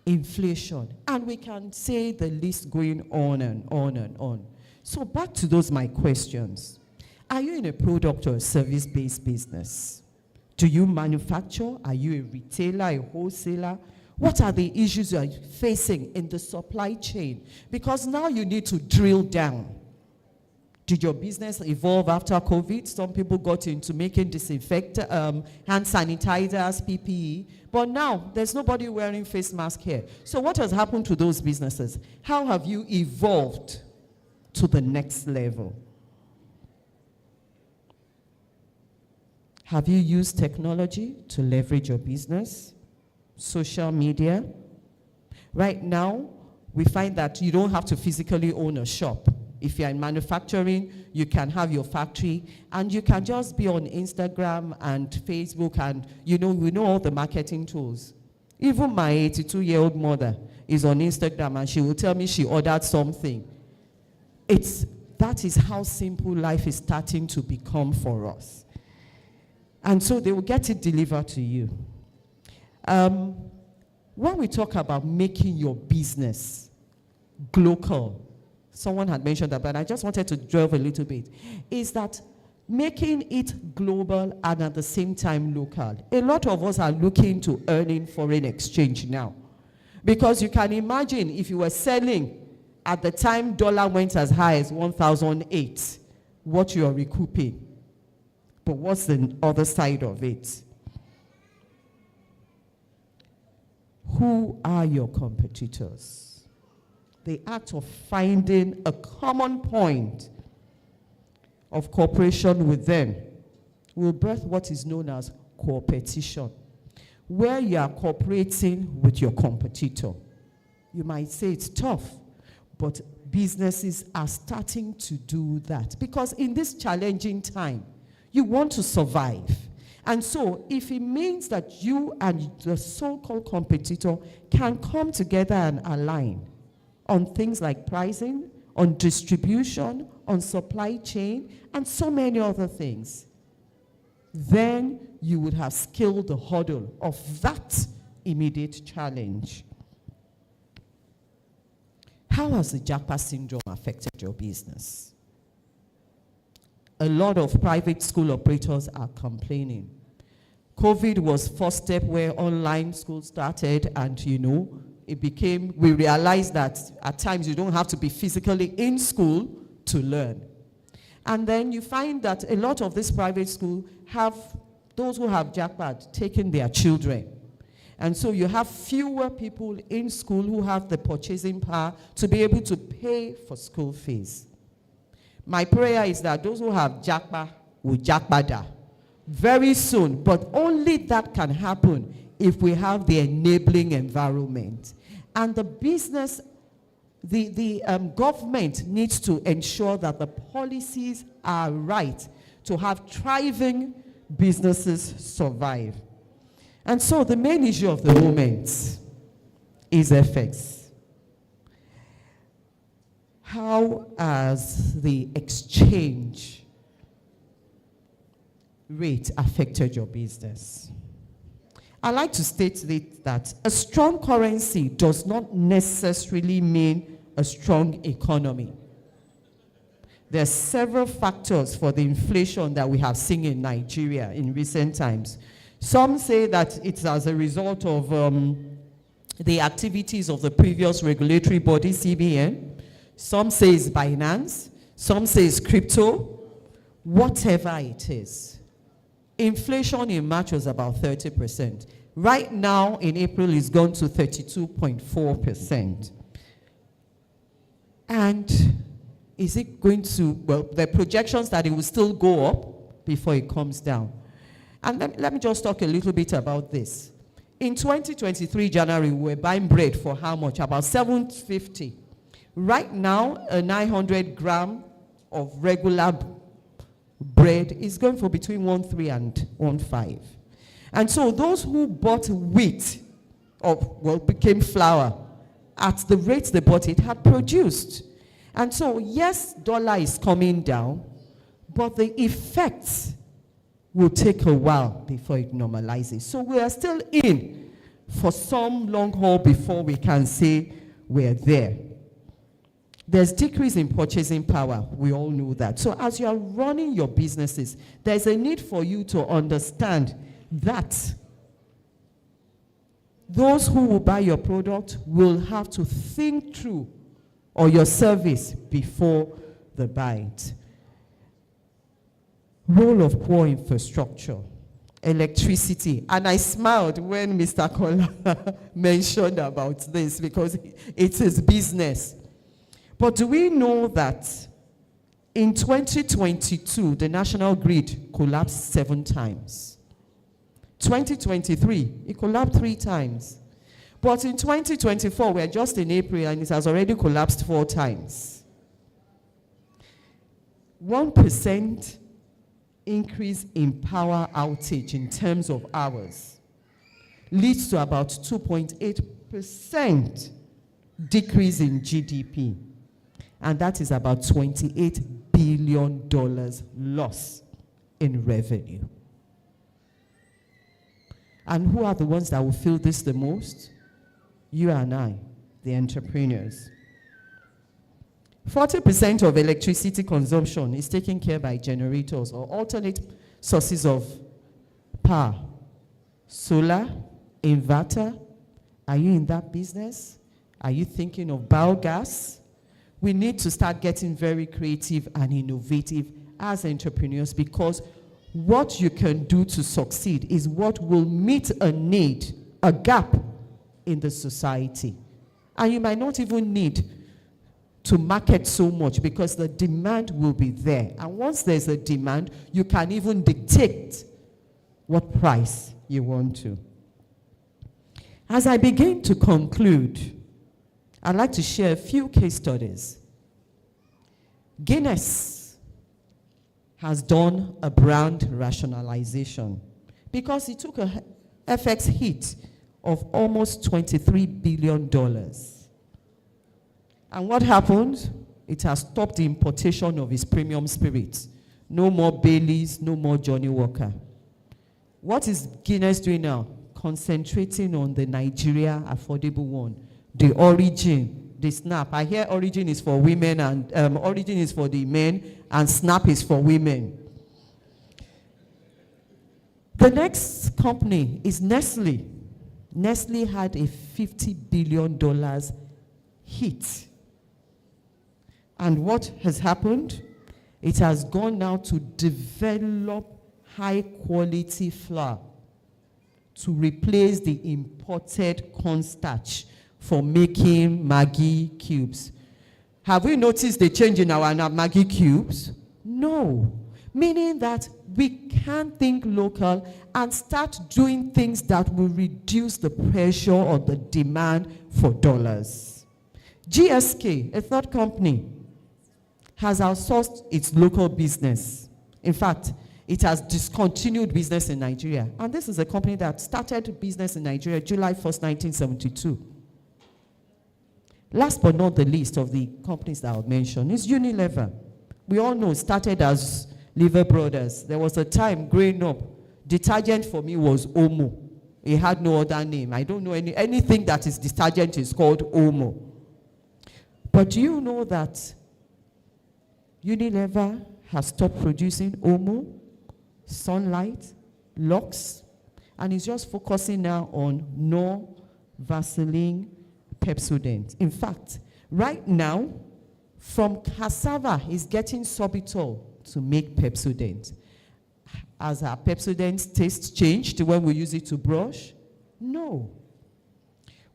inflation, and we can say the list going on and on and on. So back to those my questions. Are you in a product or a service-based business? Do you manufacture? Are you a retailer, a wholesaler? What are the issues you are facing in the supply chain? Because now you need to drill down. Did your business evolve after COVID? Some people got into making disinfectant, hand sanitizers, PPE. But now, there's nobody wearing face mask here. So what has happened to those businesses? How have you evolved to the next level? Have you used technology to leverage your business? Social media? Right now, we find that you don't have to physically own a shop. If you're in manufacturing, you can have your factory, and you can just be on Instagram and Facebook, and we know all the marketing tools. Even my 82-year-old mother is on Instagram, and she will tell me she ordered something. That is how simple life is starting to become for us. And so they will get it delivered to you. When we talk about making your business global, someone had mentioned that, but I just wanted to delve a little bit, is that making it global and at the same time local. A lot of us are looking to earning foreign exchange now. Because you can imagine if you were selling at the time dollar went as high as 1,008, what you are recouping. But what's the other side of it? Who are your competitors? The act of finding a common point of cooperation with them will birth what is known as co-opetition, where you are cooperating with your competitor. You might say it's tough, but businesses are starting to do that because in this challenging time, you want to survive. And so, if it means that you and the so-called competitor can come together and align on things like pricing, on distribution, on supply chain, and so many other things, then you would have scaled the hurdle of that immediate challenge. How has the Japa syndrome affected your business? A lot of private school operators are complaining. COVID was first step where online school started, and we realized that at times you don't have to be physically in school to learn. And then you find that a lot of this private school have those who have jackpot taking their children. And so you have fewer people in school who have the purchasing power to be able to pay for school fees. My prayer is that those who have jackpot will jackpada very soon, but only that can happen if we have the enabling environment. And the business, the government needs to ensure that the policies are right to have thriving businesses survive. And so the main issue of the moment is FX. How has the exchange rate affected your business? I like to state that a strong currency does not necessarily mean a strong economy. There are several factors for the inflation that we have seen in Nigeria in recent times. Some say that it's as a result of the activities of the previous regulatory body, CBN. Some say it's Binance. Some say it's crypto. Whatever it is. Inflation in March was about 30%. Right now, in April, it's gone to 32.4%. And is it going to, well, the projections that it will still go up before it comes down. And let me just talk a little bit about this. In 2023, January, we were buying bread for how much? About $7.50. Right now, a 900 gram of regular bread is going for between 1.3 and 1.5. And so those who bought wheat, became flour, at the rate they bought it, had produced. And so, yes, dollar is coming down, but the effects will take a while before it normalizes. So we are still in for some long haul before we can say we're there. There's decrease in purchasing power. We all know that. So as you are running your businesses, there's a need for you to understand that those who will buy your product will have to think through or your service before they buy it. Role of poor infrastructure, electricity. And I smiled when Mr. Kola mentioned about this because it's his business. But do we know that in 2022, the national grid collapsed 7 times? 2023, it collapsed 3 times. But in 2024, we're just in April and it has already collapsed 4 times. 1% increase in power outage in terms of hours leads to about 2.8% decrease in GDP. And that is about $28 billion loss in revenue. And who are the ones that will feel this the most? You and I, the entrepreneurs. 40% of electricity consumption is taken care by generators or alternate sources of power. Solar, inverter. Are you in that business? Are you thinking of biogas? We need to start getting very creative and innovative as entrepreneurs, because what you can do to succeed is what will meet a need, a gap in the society. And you might not even need to market so much because the demand will be there. And once there's a demand, you can even dictate what price you want to. As I begin to conclude, I'd like to share a few case studies. Guinness has done a brand rationalization because it took a FX hit of almost $23 billion. And what happened? It has stopped the importation of its premium spirits. No more Baileys, no more Johnny Walker. What is Guinness doing now? Concentrating on the Nigeria affordable one, the Origin, the Snap. I hear Origin is for women and Origin is for the men and Snap is for women. The next company is Nestle. Nestle had a $50 billion hit. And what has happened? It has gone now to develop high quality flour to replace the imported cornstarch for making Maggi cubes. Have we noticed the change in our Maggi cubes? No. Meaning that we can think local and start doing things that will reduce the pressure or the demand for dollars. GSK, a third company, has outsourced its local business. In fact, it has discontinued business in Nigeria. And this is a company that started business in Nigeria July 1st, 1972. Last but not the least of the companies that I'll mention is Unilever. We all know it started as Lever Brothers. There was a time growing up, detergent for me was Omo. It had no other name. I don't know anything that is detergent is called Omo. But do you know that Unilever has stopped producing Omo, Sunlight, Lux, and is just focusing now on Knorr, Vaseline, Pepsodent. In fact, right now, from cassava, is getting sorbitol to make Pepsodent. Has our Pepsodent taste changed when we use it to brush? No.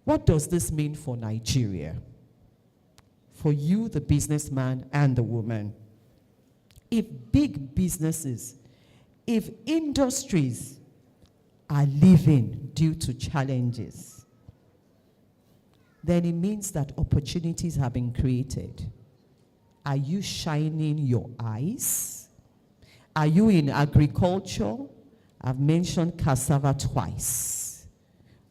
What does this mean for Nigeria? For you, the businessman and the woman. If big businesses, if industries are living due to challenges, then it means that opportunities have been created. Are you shining your eyes? Are you in agriculture? I've mentioned cassava twice.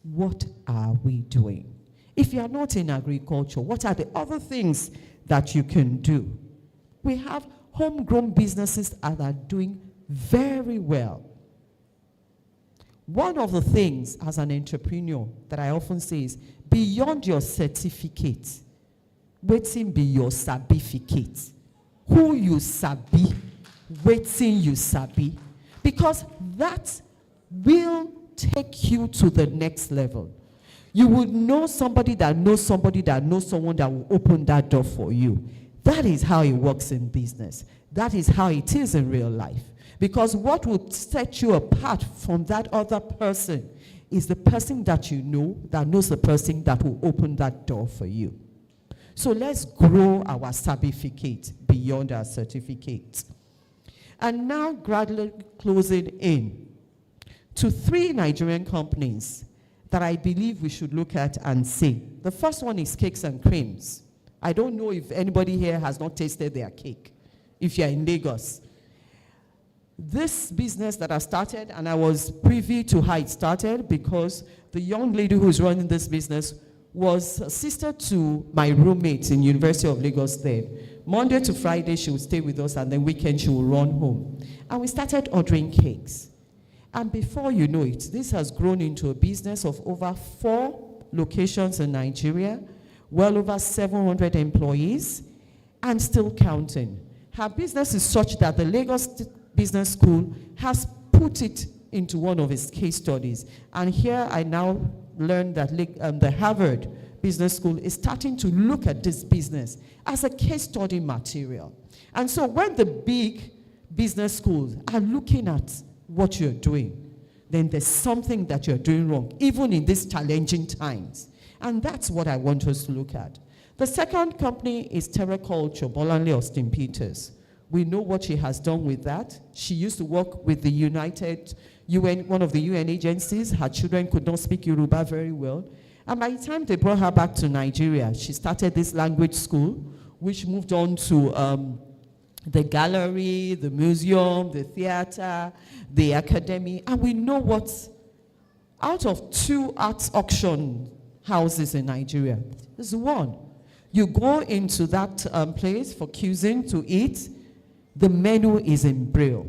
What are we doing? If you are not in agriculture, what are the other things that you can do? We have homegrown businesses that are doing very well. One of the things as an entrepreneur that I often say is, beyond your certificate, waiting be your certificate. Who you sabi, waiting you sabi. Because that will take you to the next level. You would know somebody that knows somebody that knows someone that will open that door for you. That is how it works in business. That is how it is in real life. Because what will set you apart from that other person is the person that you know that knows the person that will open that door for you. So let's grow our certificate beyond our certificate. And now gradually closing in to 3 Nigerian companies that I believe we should look at and see. The first one is Cakes and Creams. I don't know if anybody here has not tasted their cake, if you're in Lagos. This business that I started, and I was privy to how it started because the young lady who's running this business was a sister to my roommate in University of Lagos then. Monday to Friday, she would stay with us, and then weekend she would run home. And we started ordering cakes. And before you know it, this has grown into a business of over 4 locations in Nigeria, well over 700 employees, and still counting. Her business is such that the Lagos Business School has put it into one of its case studies. And here I now learned that the Harvard Business School is starting to look at this business as a case study material. And so when the big business schools are looking at what you're doing, then there's something that you're doing wrong, even in these challenging times. And that's what I want us to look at. The second company is Terraculture, Bolanle Austin Peters. We know what she has done with that. She used to work with the one of the UN agencies. Her children could not speak Yoruba very well. And by the time they brought her back to Nigeria, she started this language school, which moved on to the gallery, the museum, the theater, the academy. And we know what, out of 2 arts auction houses in Nigeria, there's one. You go into that place for cuisine to eat, the menu is in Braille.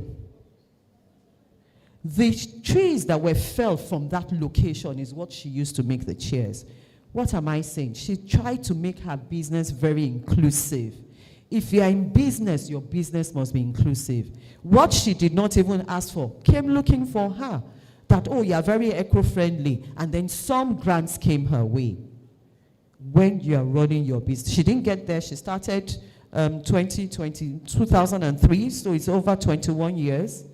The trees that were felled from that location is what she used to make the chairs. What am I saying? She tried to make her business very inclusive. If you are in business, your business must be inclusive. What she did not even ask for came looking for her. That, oh, you are very eco-friendly. And then some grants came her way. When you are running your business. She didn't get there. She started 2003, so it's over 21 years.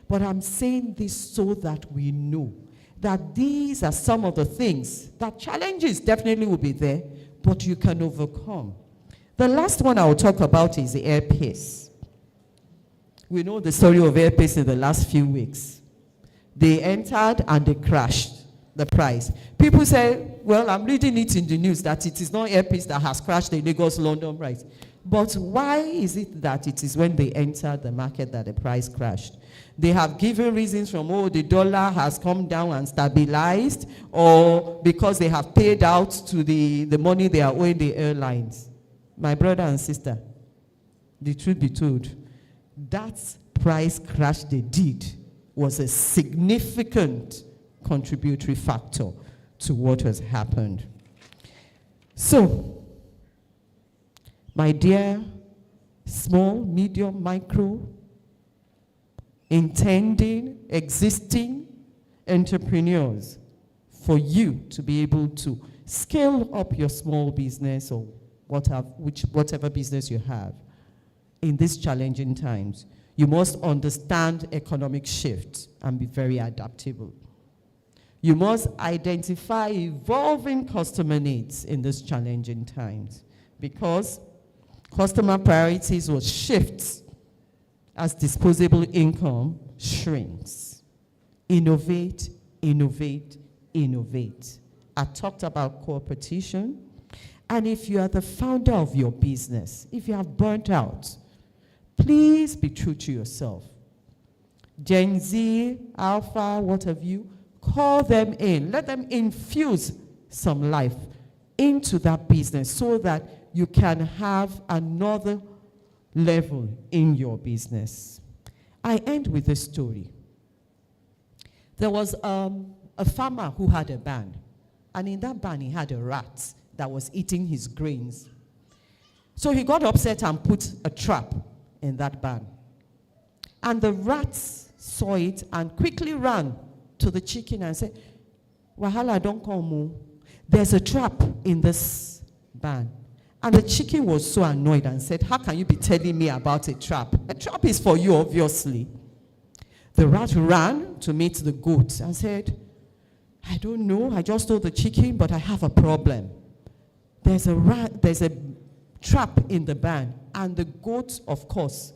But I'm saying this so that we know that these are some of the things that challenges definitely will be there, but you can overcome. The last one I will talk about is the Airpace. We know the story of Airpace in the last few weeks. They entered and they crashed the price. People say, well, I'm reading it in the news that it is not Airpace that has crashed the Lagos-London price. But why is it that it is when they entered the market that the price crashed? They have given reasons from, oh, the dollar has come down and stabilized, or because they have paid out to the money they are owing the airlines. My brother and sister, the truth be told, that price crash they did was a significant contributory factor to what has happened. So, my dear small, medium, micro, intending, existing entrepreneurs, for you to be able to scale up your small business or whatever business you have in these challenging times, you must understand economic shifts and be very adaptable. You must identify evolving customer needs in these challenging times, because customer priorities will shift as disposable income shrinks. Innovate, innovate, innovate. I talked about competition. And if you are the founder of your business, if you have burnt out, please be true to yourself. Gen Z, Alpha, what have you, call them in. Let them infuse some life into that business so that you can have another level in your business. I end with a story. There was a farmer who had a barn, and in that barn he had a rat that was eating his grains. So he got upset and put a trap in that barn. And the rats saw it and quickly ran to the chicken and said, "Wahala, don't come. Oh. There's a trap in this barn." And the chicken was so annoyed and said, "How can you be telling me about a trap? A trap is for you, obviously." The rat ran to meet the goat and said, "I don't know, I just told the chicken, but I have a problem. There's a trap in the barn." And the goat, of course,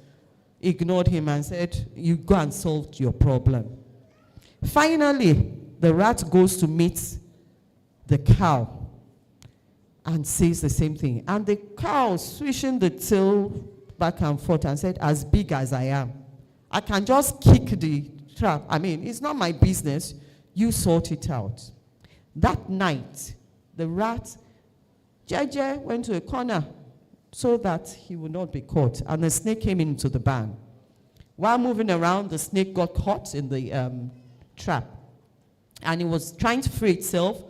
ignored him and said, "You go and solve your problem." Finally, the rat goes to meet the cow and says the same thing. And the cow swishing the tail back and forth and said, "As big as I am, I can just kick the trap. I mean, it's not my business. You sort it out." That night, the rat, Jeje, went to a corner so that he would not be caught. And the snake came into the barn. While moving around, the snake got caught in the trap. And it was trying to free itself.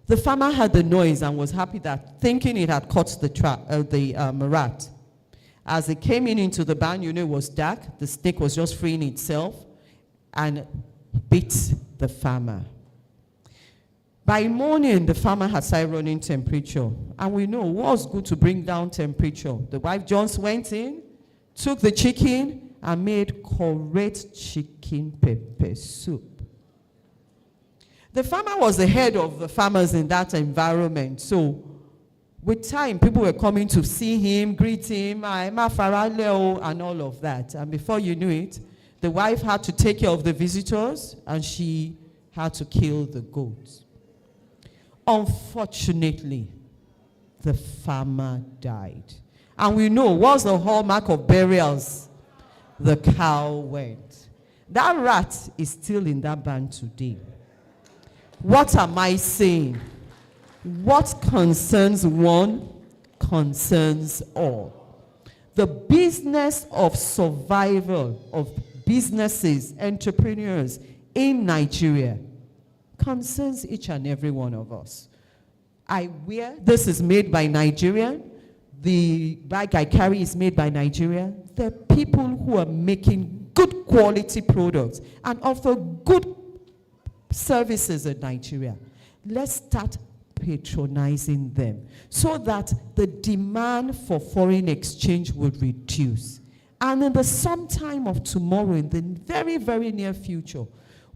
The farmer heard the noise and was happy that, thinking it had caught the rat. As it came into the barn, it was dark. The snake was just freeing itself and bit the farmer. By morning, the farmer had started running temperature. And we know what's good to bring down temperature. The wife Jones went in, took the chicken, and made correct chicken pepper soup. The farmer was the head of the farmers in that environment. So with time, people were coming to see him, greet him, and all of that. And before you knew it, the wife had to take care of the visitors, and she had to kill the goats. Unfortunately, the farmer died. And we know what's the hallmark of burials? The cow went. That rat is still in that barn today. What am I saying? What concerns one concerns all. The business of survival of businesses, entrepreneurs in Nigeria concerns each and every one of us. This is made by Nigerian. The bag I carry is made by Nigeria. The people who are making good quality products and offer good services in Nigeria. Let's start patronizing them so that the demand for foreign exchange would reduce. And in the sometime of tomorrow, in the very, very near future,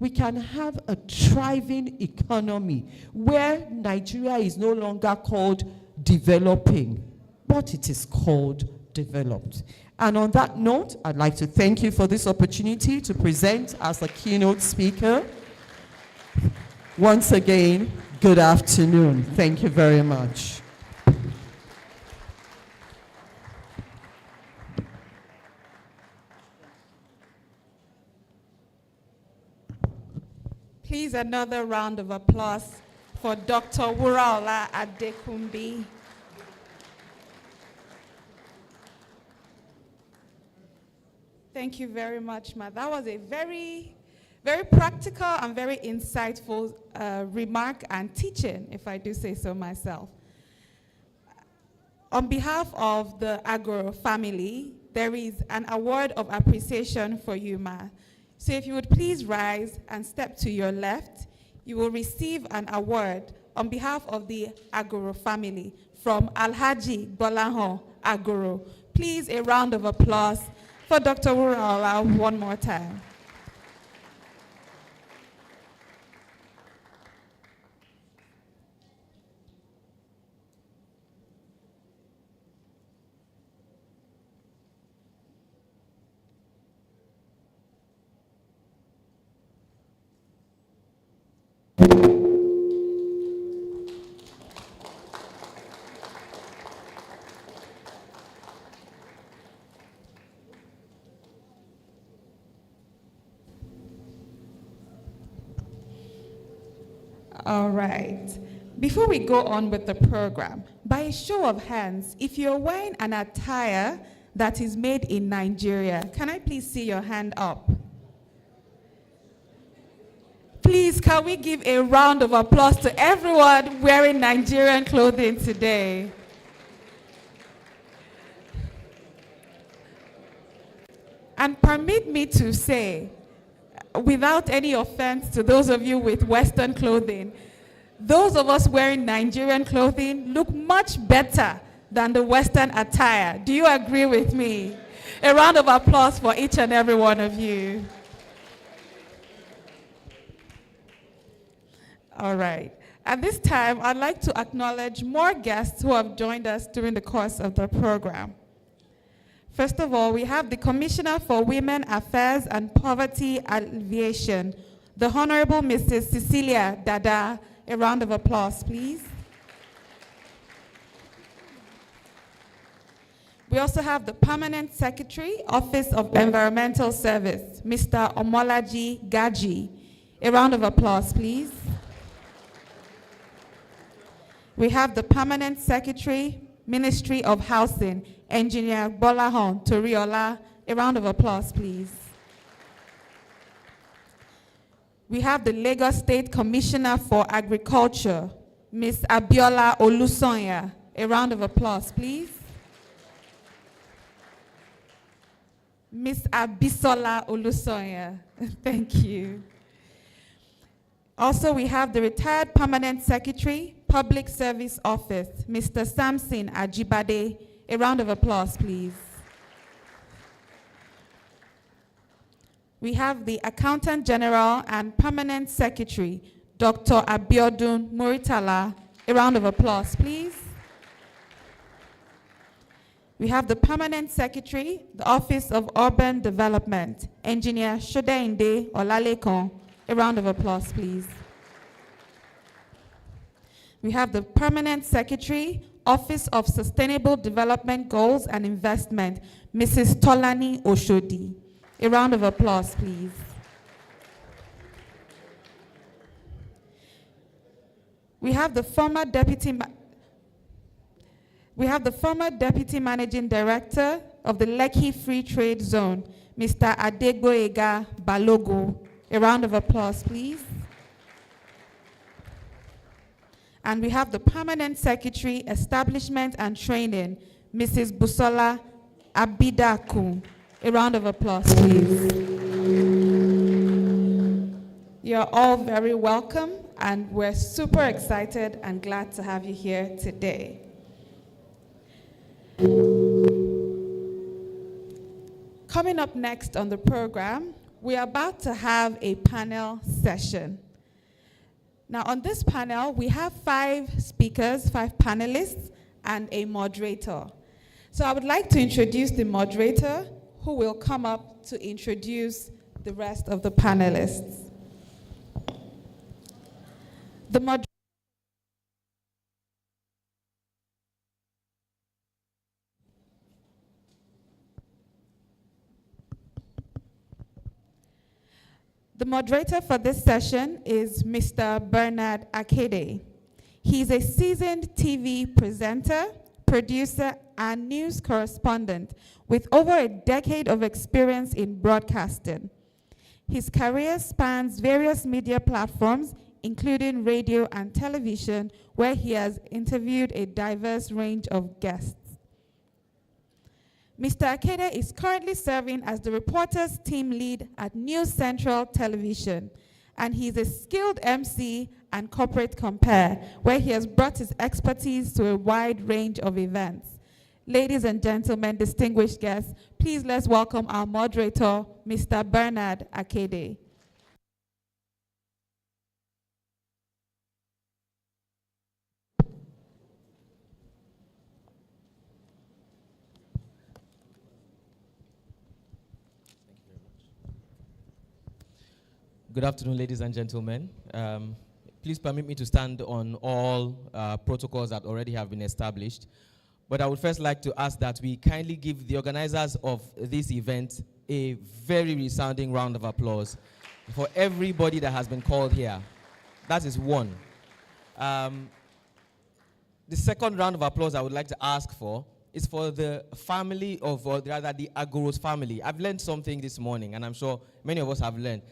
we can have a thriving economy where Nigeria is no longer called developing, but it is called developed. And on that note, I'd like to thank you for this opportunity to present as a keynote speaker. Once again, good afternoon. Thank you very much. Please, another round of applause for Dr. Wuraola Adekunbi. Thank you very much, Ma. That was a very, very practical and very insightful remark and teaching, if I do say so myself. On behalf of the Agoro family, there is an award of appreciation for you, Ma. So if you would please rise and step to your left, you will receive an award on behalf of the Agoro family from Alhaji Bolaho Agoro. Please, a round of applause for Dr. Wuraola one more time. All right. Before we go on with the program, by a show of hands, if you're wearing an attire that is made in Nigeria, can I please see your hand up? Please, can we give a round of applause to everyone wearing Nigerian clothing today? And permit me to say, without any offense to those of you with Western clothing, those of us wearing Nigerian clothing look much better than the Western attire. Do you agree with me? A round of applause for each and every one of you. All right. At this time, I'd like to acknowledge more guests who have joined us during the course of the program. First of all, we have the Commissioner for Women Affairs and Poverty Alleviation, the Honorable Mrs. Cecilia Dada. A round of applause, please. We also have the Permanent Secretary, Office of Environmental Service, Mr. Omolaji Gaji. A round of applause, please. We have the Permanent Secretary, Ministry of Housing, Engineer Bolahon Toriola. A round of applause, please. We have the Lagos State Commissioner for Agriculture, Ms. Abiola Olusonya. A round of applause, please. Ms. Abisola Olusonya. Thank you. Also, we have the retired Permanent Secretary, Public Service Office, Mr. Samson Ajibade. A round of applause, please. We have the Accountant General and Permanent Secretary, Dr. Abiodun Muritala. A round of applause, please. We have the Permanent Secretary, the Office of Urban Development, Engineer Shodeinde Olalekon. A round of applause, please. We have the Permanent Secretary, Office of Sustainable Development Goals and Investment, Mrs. Tolani Oshodi. A round of applause, please. We have the former Deputy Managing Director of the Lekki Free Trade Zone, Mr. Adegboyega Balogo. A round of applause, please. And we have the Permanent Secretary, Establishment and Training, Mrs. Busola Abidaku. A round of applause, please. You're all very welcome, and we're super excited and glad to have you here today. Coming up next on the program, we're about to have a panel session. Now, on this panel, we have 5 speakers, 5 panelists, and a moderator. So I would like to introduce the moderator, who will come up to introduce the rest of the panelists. The moderator for this session is Mr. Bernard Akede. He's a seasoned TV presenter, producer, and news correspondent with over a decade of experience in broadcasting. His career spans various media platforms, including radio and television, where he has interviewed a diverse range of guests. Mr. Akede is currently serving as the reporters team lead at News Central Television, and he's a skilled MC and corporate compere, where he has brought his expertise to a wide range of events. Ladies and gentlemen, distinguished guests, please let's welcome our moderator, Mr. Bernard Akede. Good afternoon, ladies and gentlemen. Please permit me to stand on all protocols that already have been established. But I would first like to ask that we kindly give the organizers of this event a very resounding round of applause for everybody that has been called here. That is one. The second round of applause I would like to ask for is for the family of, or rather the Agoro's family. I've learned something this morning, and I'm sure many of us have learned.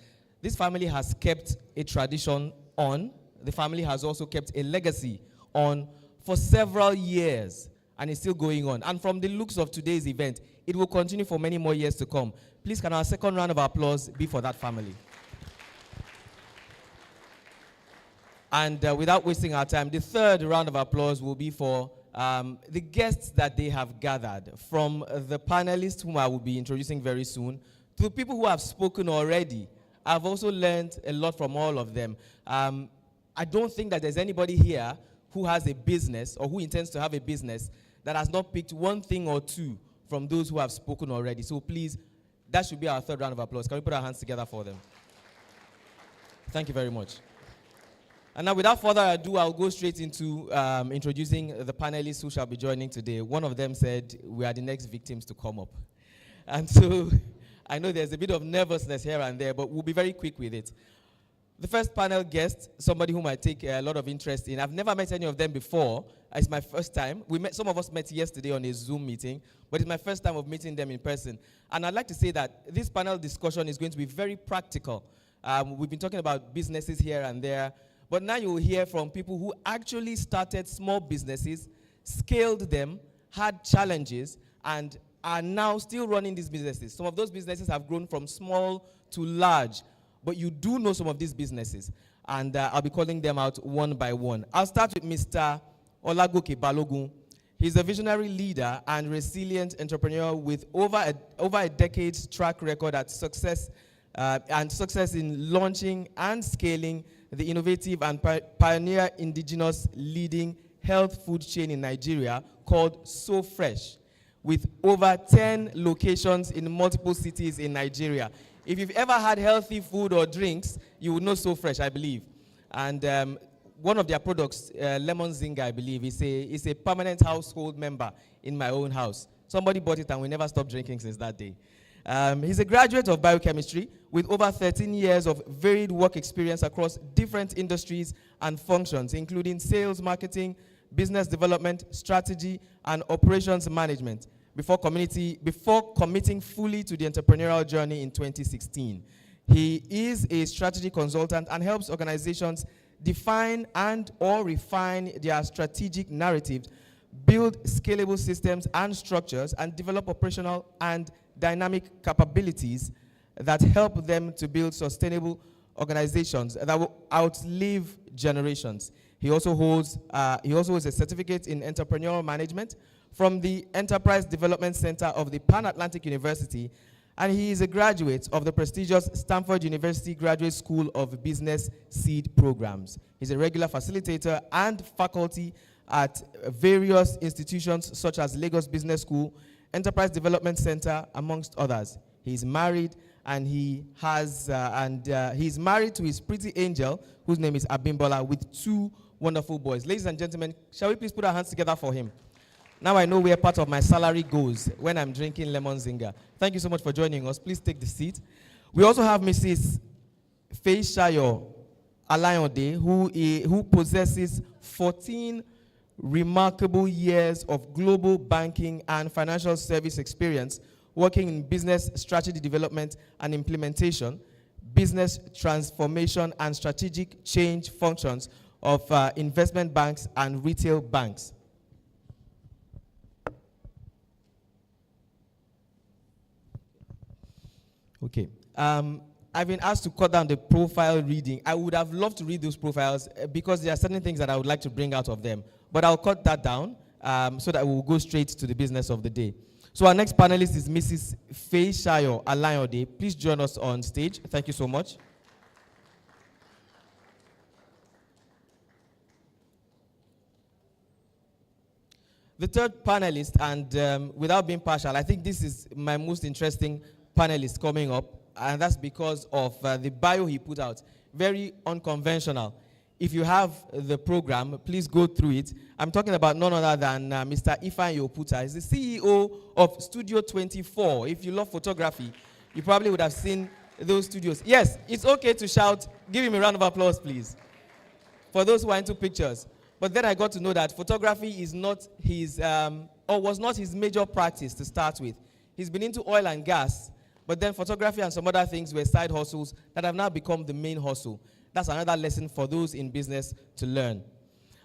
This family has kept a tradition on. The family has also kept a legacy on for several years, and it's still going on. And from the looks of today's event, it will continue for many more years to come. Please, can our second round of applause be for that family? And without wasting our time, the third round of applause will be for the guests that they have gathered, from the panelists whom I will be introducing very soon, to the people who have spoken already. I've also learned a lot from all of them. I don't think that there's anybody here who has a business or who intends to have a business that has not picked one thing or two from those who have spoken already. So please, that should be our third round of applause. Can we put our hands together for them? Thank you very much. And now, without further ado, I'll go straight into introducing the panelists who shall be joining today. One of them said, we are the next victims to come up. And so, I know there's a bit of nervousness here and there, but we'll be very quick with it. The first panel guest, somebody whom I take a lot of interest in. I've never met any of them before. It's my first time. Some of us met yesterday on a Zoom meeting, but it's my first time of meeting them in person. And I'd like to say that this panel discussion is going to be very practical. We've been talking about businesses here and there, but now you will hear from people who actually started small businesses, scaled them, had challenges, and are now still running these businesses. Some of those businesses have grown from small to large, but you do know some of these businesses, and I'll be calling them out one by one. I'll start with Mr. Olagoke Balogun. He's a visionary leader and resilient entrepreneur with over a decade's track record at success in launching and scaling the innovative and pioneer indigenous leading health food chain in Nigeria called So Fresh, with over 10 locations in multiple cities in Nigeria. If you've ever had healthy food or drinks, you would know So Fresh, I believe. And one of their products, Lemon Zinga, I believe, is a permanent household member in my own house. Somebody bought it and we never stopped drinking since that day. He's a graduate of biochemistry with over 13 years of varied work experience across different industries and functions, including sales, marketing, business development, strategy, and operations management, before committing fully to the entrepreneurial journey in 2016. He is a strategy consultant and helps organizations define and/or refine their strategic narratives, build scalable systems and structures, and develop operational and dynamic capabilities that help them to build sustainable organizations that will outlive generations. He also has a certificate in entrepreneurial management from the Enterprise Development Center of the Pan-Atlantic University, and he is a graduate of the prestigious Stanford University Graduate School of Business Seed Programs. He's a regular facilitator and faculty at various institutions such as Lagos Business School, Enterprise Development Center, amongst others. He's married, and he's married to his pretty angel, whose name is Abimbola, with 2 wonderful boys. Ladies and gentlemen, shall we please put our hands together for him? Now I know where part of my salary goes when I'm drinking Lemon Zinga. Thank you so much for joining us. Please take the seat. We also have Mrs. Feishayo Alayonde, who possesses 14 remarkable years of global banking and financial service experience, working in business strategy development and implementation, business transformation and strategic change functions of investment banks and retail banks. Okay. I've been asked to cut down the profile reading. I would have loved to read those profiles because there are certain things that I would like to bring out of them. But I'll cut that down so that we'll go straight to the business of the day. So our next panelist is Mrs. Feishayo Alayonde. Please join us on stage. Thank you so much. The third panelist, and without being partial, I think this is my most interesting panelist coming up, and that's because of the bio he put out. Very unconventional. If you have the program, please go through it. I'm talking about none other than Mr. Ifeanyi Oputa. He's the CEO of Studio 24. If you love photography, you probably would have seen those studios. Yes, it's okay to shout. Give him a round of applause, please. for those who are into pictures. But then I got to know that photography is not his, or was not his major practice to start with. He's been into oil and gas, but then photography and some other things were side hustles that have now become the main hustle. That's another lesson for those in business to learn.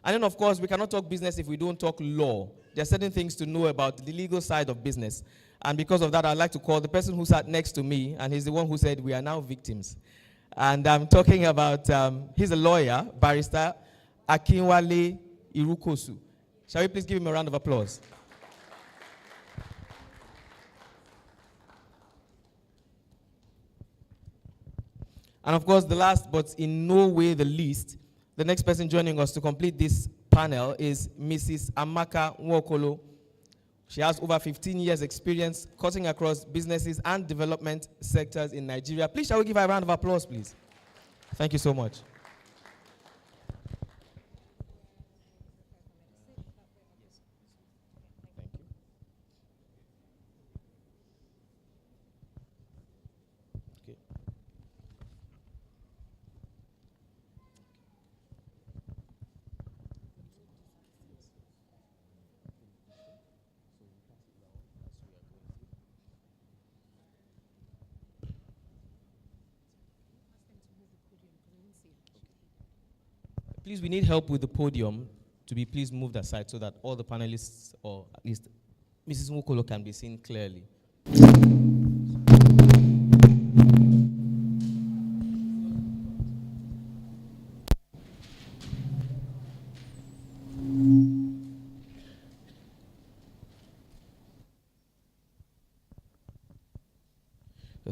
And then, of course, we cannot talk business if we don't talk law. There are certain things to know about the legal side of business. And because of that, I'd like to call the person who sat next to me, and he's the one who said, we are now victims. And I'm talking about, he's a lawyer, barrister, Akinwale Irukosu. Shall we please give him a round of applause? And of course, the last, but in no way the least, the next person joining us to complete this panel is Mrs. Amaka Nwokolo. She has over 15 years experience cutting across businesses and development sectors in Nigeria. Please, shall we give her a round of applause, please? Thank you so much. Please, we need help with the podium to be please moved aside so that all the panelists, or at least Mrs. Nwokolo, can be seen clearly.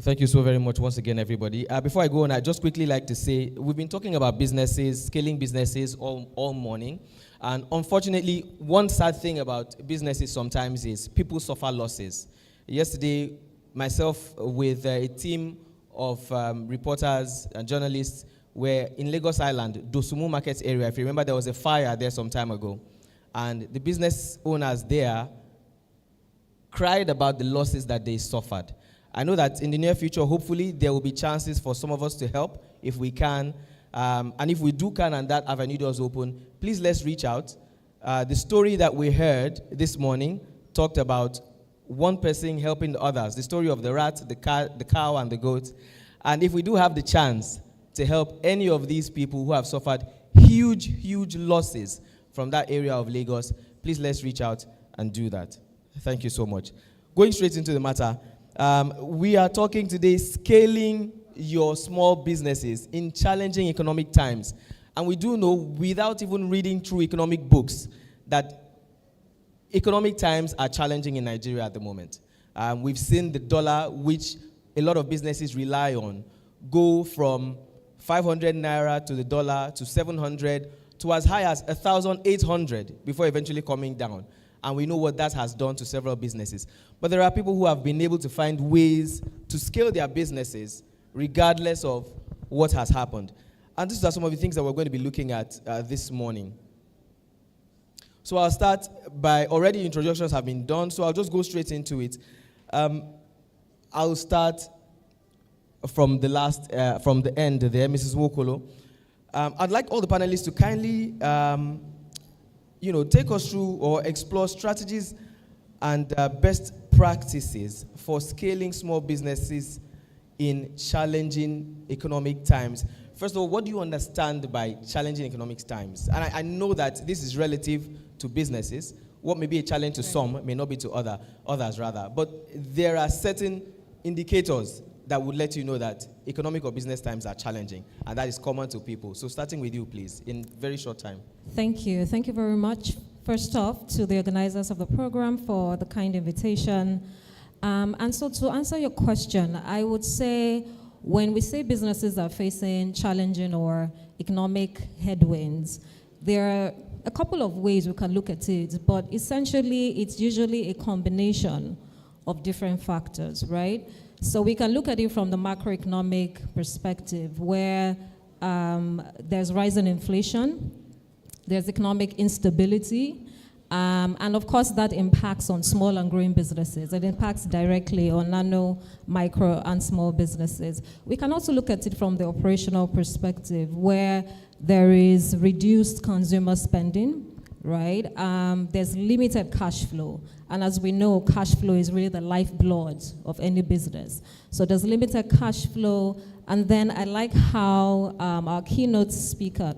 Thank you so very much once again, everybody. Before I go on, I'd just quickly like to say, we've been talking about businesses, scaling businesses all morning. And unfortunately, one sad thing about businesses sometimes is people suffer losses. Yesterday, myself with a team of reporters and journalists were in Lagos Island, Dosumu Market area. If you remember, there was a fire there some time ago. And the business owners there cried about the losses that they suffered. I know that in the near future, hopefully, there will be chances for some of us to help if we can. And if we do can and that avenue does open, please let's reach out. The story that we heard this morning talked about one person helping the others. The story of the rat, the cow, and the goat. And if we do have the chance to help any of these people who have suffered huge, huge losses from that area of Lagos, please let's reach out and do that. Thank you so much. Going straight into the matter. We are talking today scaling your small businesses in challenging economic times. And we do know, without even reading through economic books, that economic times are challenging in Nigeria at the moment. We've seen the dollar, which a lot of businesses rely on, go from 500 naira to the dollar to 700 to as high as 1,800 before eventually coming down. And we know what that has done to several businesses. But there are people who have been able to find ways to scale their businesses regardless of what has happened. And these are some of the things that we're going to be looking at this morning. So I'll start by, already introductions have been done, so I'll just go straight into it. I'll start from the end there, Mrs. Nwokolo. I'd like all the panelists to kindly take us through or explore strategies and best practices for scaling small businesses in challenging economic times. First of all, what do you understand by challenging economic times? And I know that this is relative to businesses. What may be a challenge to some may not be to others rather. But there are certain indicators that would let you know that economic or business times are challenging, and that is common to people. So starting with you, please, in very short time. Thank you. Thank you very much. First off, to the organizers of the program for the kind invitation. And so to answer your question, I would say when we say businesses are facing challenging or economic headwinds, there are a couple of ways we can look at it, but essentially it's usually a combination of different factors, right? So we can look at it from the macroeconomic perspective where there's rising inflation, there's economic instability, And of course, that impacts on small and growing businesses. It impacts directly on nano, micro, and small businesses. We can also look at it from the operational perspective, where there is reduced consumer spending, right? There's limited cash flow. And as we know, cash flow is really the lifeblood of any business. So there's limited cash flow. And then I like how our keynote speaker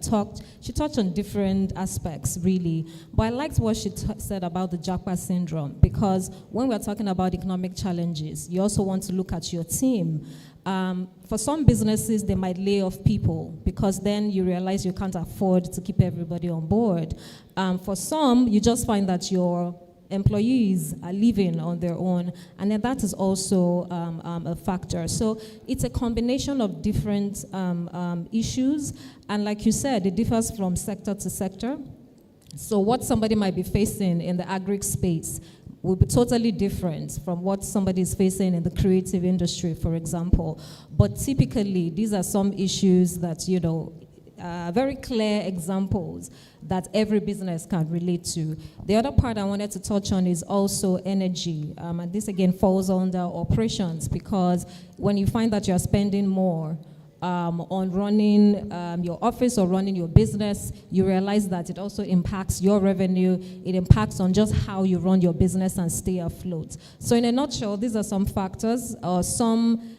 she touched on different aspects, really. But I liked what she said about the Japa syndrome, because when we're talking about economic challenges, you also want to look at your team. For some businesses, they might lay off people because then you realize you can't afford to keep everybody on board. For some, you just find that your employees are living on their own, and then that is also a factor. So it's a combination of different issues, and like you said, it differs from sector to sector. So what somebody might be facing in the agri space will be totally different from what somebody is facing in the creative industry, for example. But typically, these are some issues that, very clear examples that every business can relate to. The other part I wanted to touch on is also energy. And this again falls under operations, because when you find that you're spending more on running your office or running your business, you realize that it also impacts your revenue. It impacts on just how you run your business and stay afloat. So in a nutshell, these are some factors, or some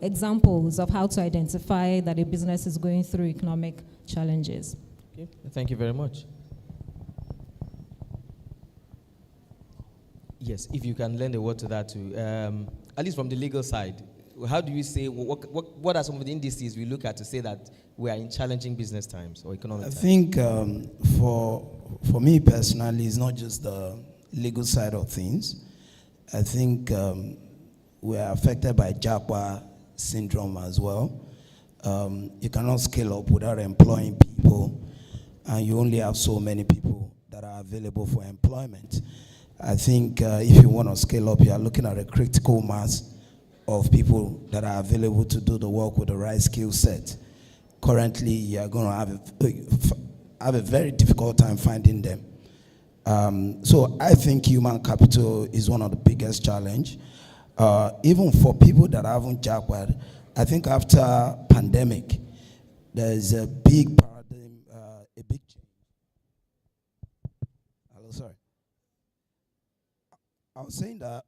examples of how to identify that a business is going through economic challenges. Okay. Thank you very much. Yes, if you can lend a word to that too. At least from the legal side, how do you say, what are some of the indices we look at to say that we are in challenging business times or economic times? I think for me personally, it's not just the legal side of things. I think we are affected by Japa syndrome as well. You cannot scale up without employing people, and you only have so many people that are available for employment. I think if you want to scale up, you are looking at a critical mass of people that are available to do the work with the right skill set. Currently, you are going to have a very difficult time finding them. So I think human capital is one of the biggest challenge. Even for people that haven't jackpot, I think after pandemic, there's a big paradigm, a big change. Hello, sorry. I was saying that,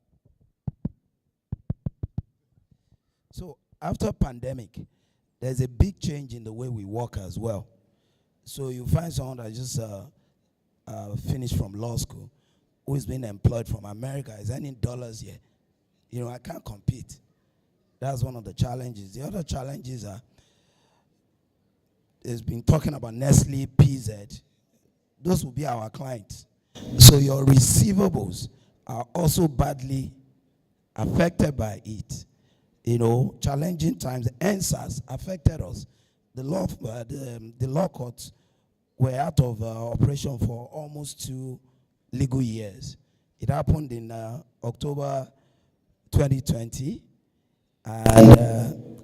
so after pandemic, there's a big change in the way we work as well. So you find someone that just finished from law school, who is being employed from America, is earning dollars here. I can't compete. That's one of the challenges. The other challenges are, it's been talking about Nestle, PZ. Those will be our clients. So your receivables are also badly affected by it. Challenging times. NSAS affected us. The law courts were out of operation for almost 2 legal years. It happened in October 2020, and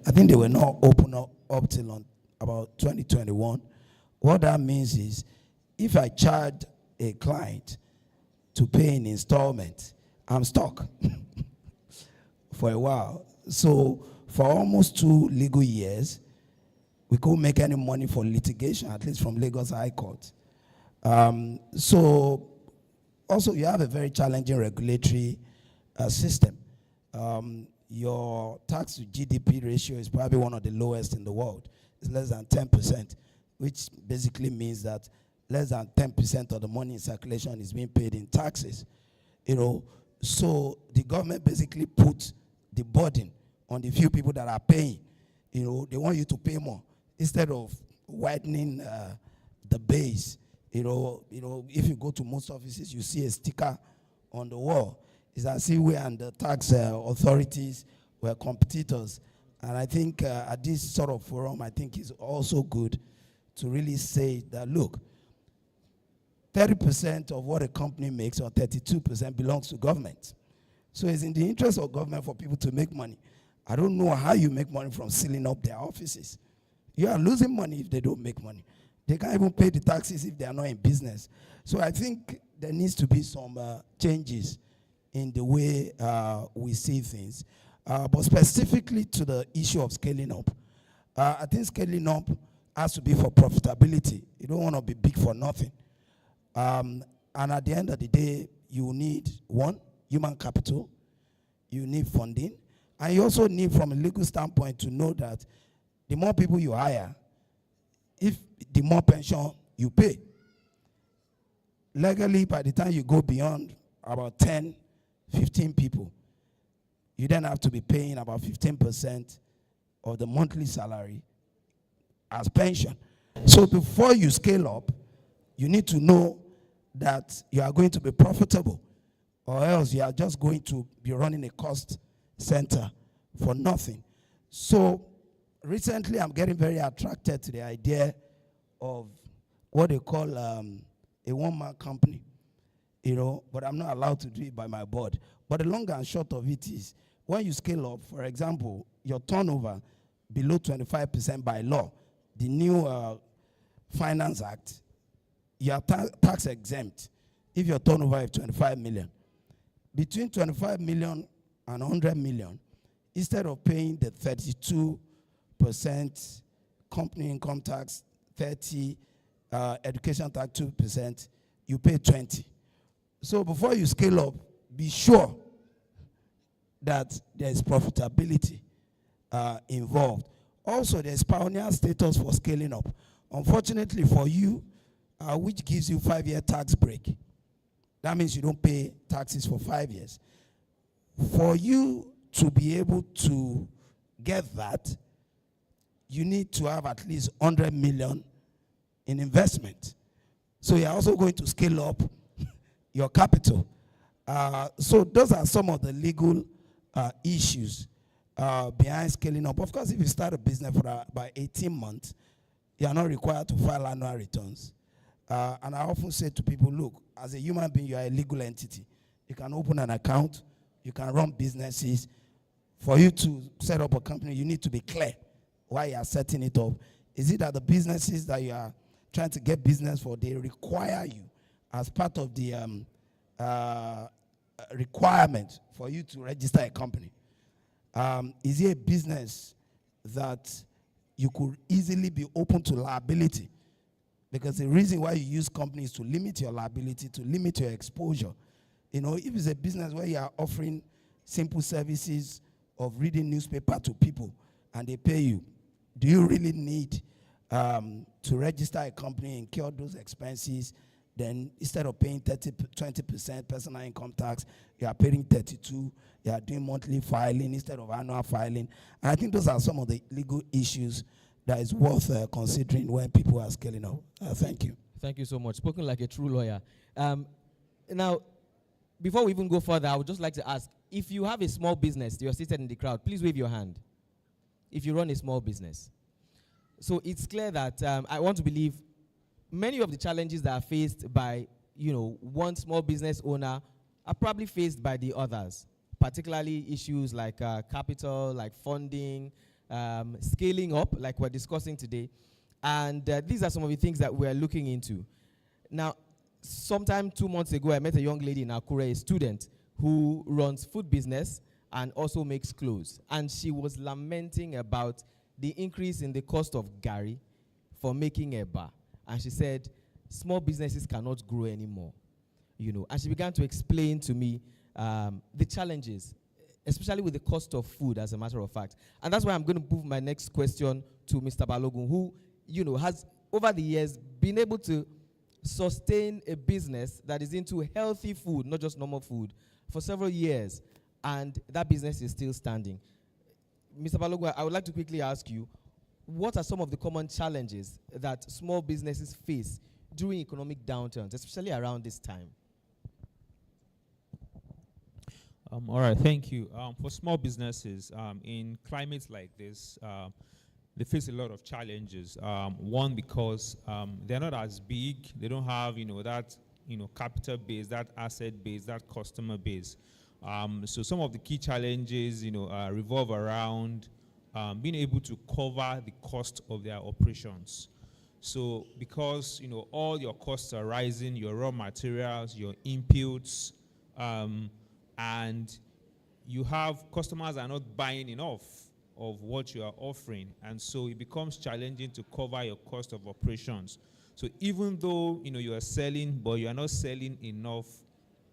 I think they were not open up till about 2021. What that means is, if I charge a client to pay in installment, I'm stuck for a while. So for almost 2 legal years, we couldn't make any money for litigation, at least from Lagos High Court. So also you have a very challenging regulatory system. Your tax to GDP ratio is probably one of the lowest in the world. It's less than 10%, which basically means that less than 10% of the money in circulation is being paid in taxes. So the government basically puts the burden on the few people that are paying. They want you to pay more instead of widening the base. If you go to most offices, you see a sticker on the wall. It's as if we and the tax authorities were competitors. And I think at this sort of forum, I think it's also good to really say that, look, 30% of what a company makes, or 32%, belongs to government. So it's in the interest of government for people to make money. I don't know how you make money from sealing up their offices. You are losing money if they don't make money. They can't even pay the taxes if they are not in business. So I think there needs to be some changes in the way we see things. But specifically to the issue of scaling up, I think scaling up has to be for profitability. You don't want to be big for nothing. And at the end of the day, you need, one, human capital. You need funding. And you also need, from a legal standpoint, to know that the more people you hire, if the more pension you pay. Legally, by the time you go beyond about 10, 15 people, you then have to be paying about 15% of the monthly salary as pension. So before you scale up, you need to know that you are going to be profitable, or else you are just going to be running a cost center for nothing. So recently I'm getting very attracted to the idea of what they call a one-man company, but I'm not allowed to do it by my board. But the long and short of it is, when you scale up, for example, your turnover below 25% by law, the new Finance Act, you are tax exempt if your turnover is 25 million. Between 25 million and 100 million, instead of paying the 32% company income tax, 30 education tax 2%, you pay 20. So before you scale up, be sure that there is profitability involved. Also, there's pioneer status for scaling up. Unfortunately for you, which gives you 5-year tax break. That means you don't pay taxes for 5 years. For you to be able to get that, you need to have at least 100 million in investment. So you're also going to scale up your capital. So those are some of the legal issues behind scaling up. Of course, if you start a business for about 18 months, you are not required to file annual returns. And I often say to people, look, as a human being, you are a legal entity. You can open an account. You can run businesses. For you to set up a company, you need to be clear why you are setting it up. Is it that the businesses that you are trying to get business for, they require you as part of the requirement for you to register a company? Is it a business that you could easily be open to liability? Because the reason why you use companies is to limit your liability, to limit your exposure. If it's a business where you are offering simple services of reading newspaper to people and they pay you, do you really need to register a company, incur those expenses? Then instead of paying 20% personal income tax, you are paying 32%. You are doing monthly filing instead of annual filing. And I think those are some of the legal issues that is worth considering when people are scaling up. Thank you. Thank you so much. Spoken like a true lawyer. Now, before we even go further, I would just like to ask, if you have a small business, you're seated in the crowd, please wave your hand. If you run a small business. So it's clear that I want to believe many of the challenges that are faced by, one small business owner are probably faced by the others, particularly issues like capital, like funding, scaling up, like we're discussing today. And these are some of the things that we're looking into. Now, sometime 2 months ago, I met a young lady in Akure, a student who runs food business and also makes clothes. And she was lamenting about the increase in the cost of gari for making a bar. And she said, small businesses cannot grow anymore. And she began to explain to me the challenges, especially with the cost of food, as a matter of fact. And that's why I'm going to move my next question to Mr. Balogun, who, has over the years been able to sustain a business that is into healthy food, not just normal food, for several years, and that business is still standing. Mr. Balogun, I would like to quickly ask you, what are some of the common challenges that small businesses face during economic downturns, especially around this time? All right, thank you. For small businesses, in climates like this, they face a lot of challenges. One, because they're not as big. They don't have, that, capital base, that asset base, that customer base. So some of the key challenges, revolve around being able to cover the cost of their operations. So because all your costs are rising, your raw materials, your inputs, and you have customers are not buying enough of what you are offering, and so it becomes challenging to cover your cost of operations. So even though you are selling, but you are not selling enough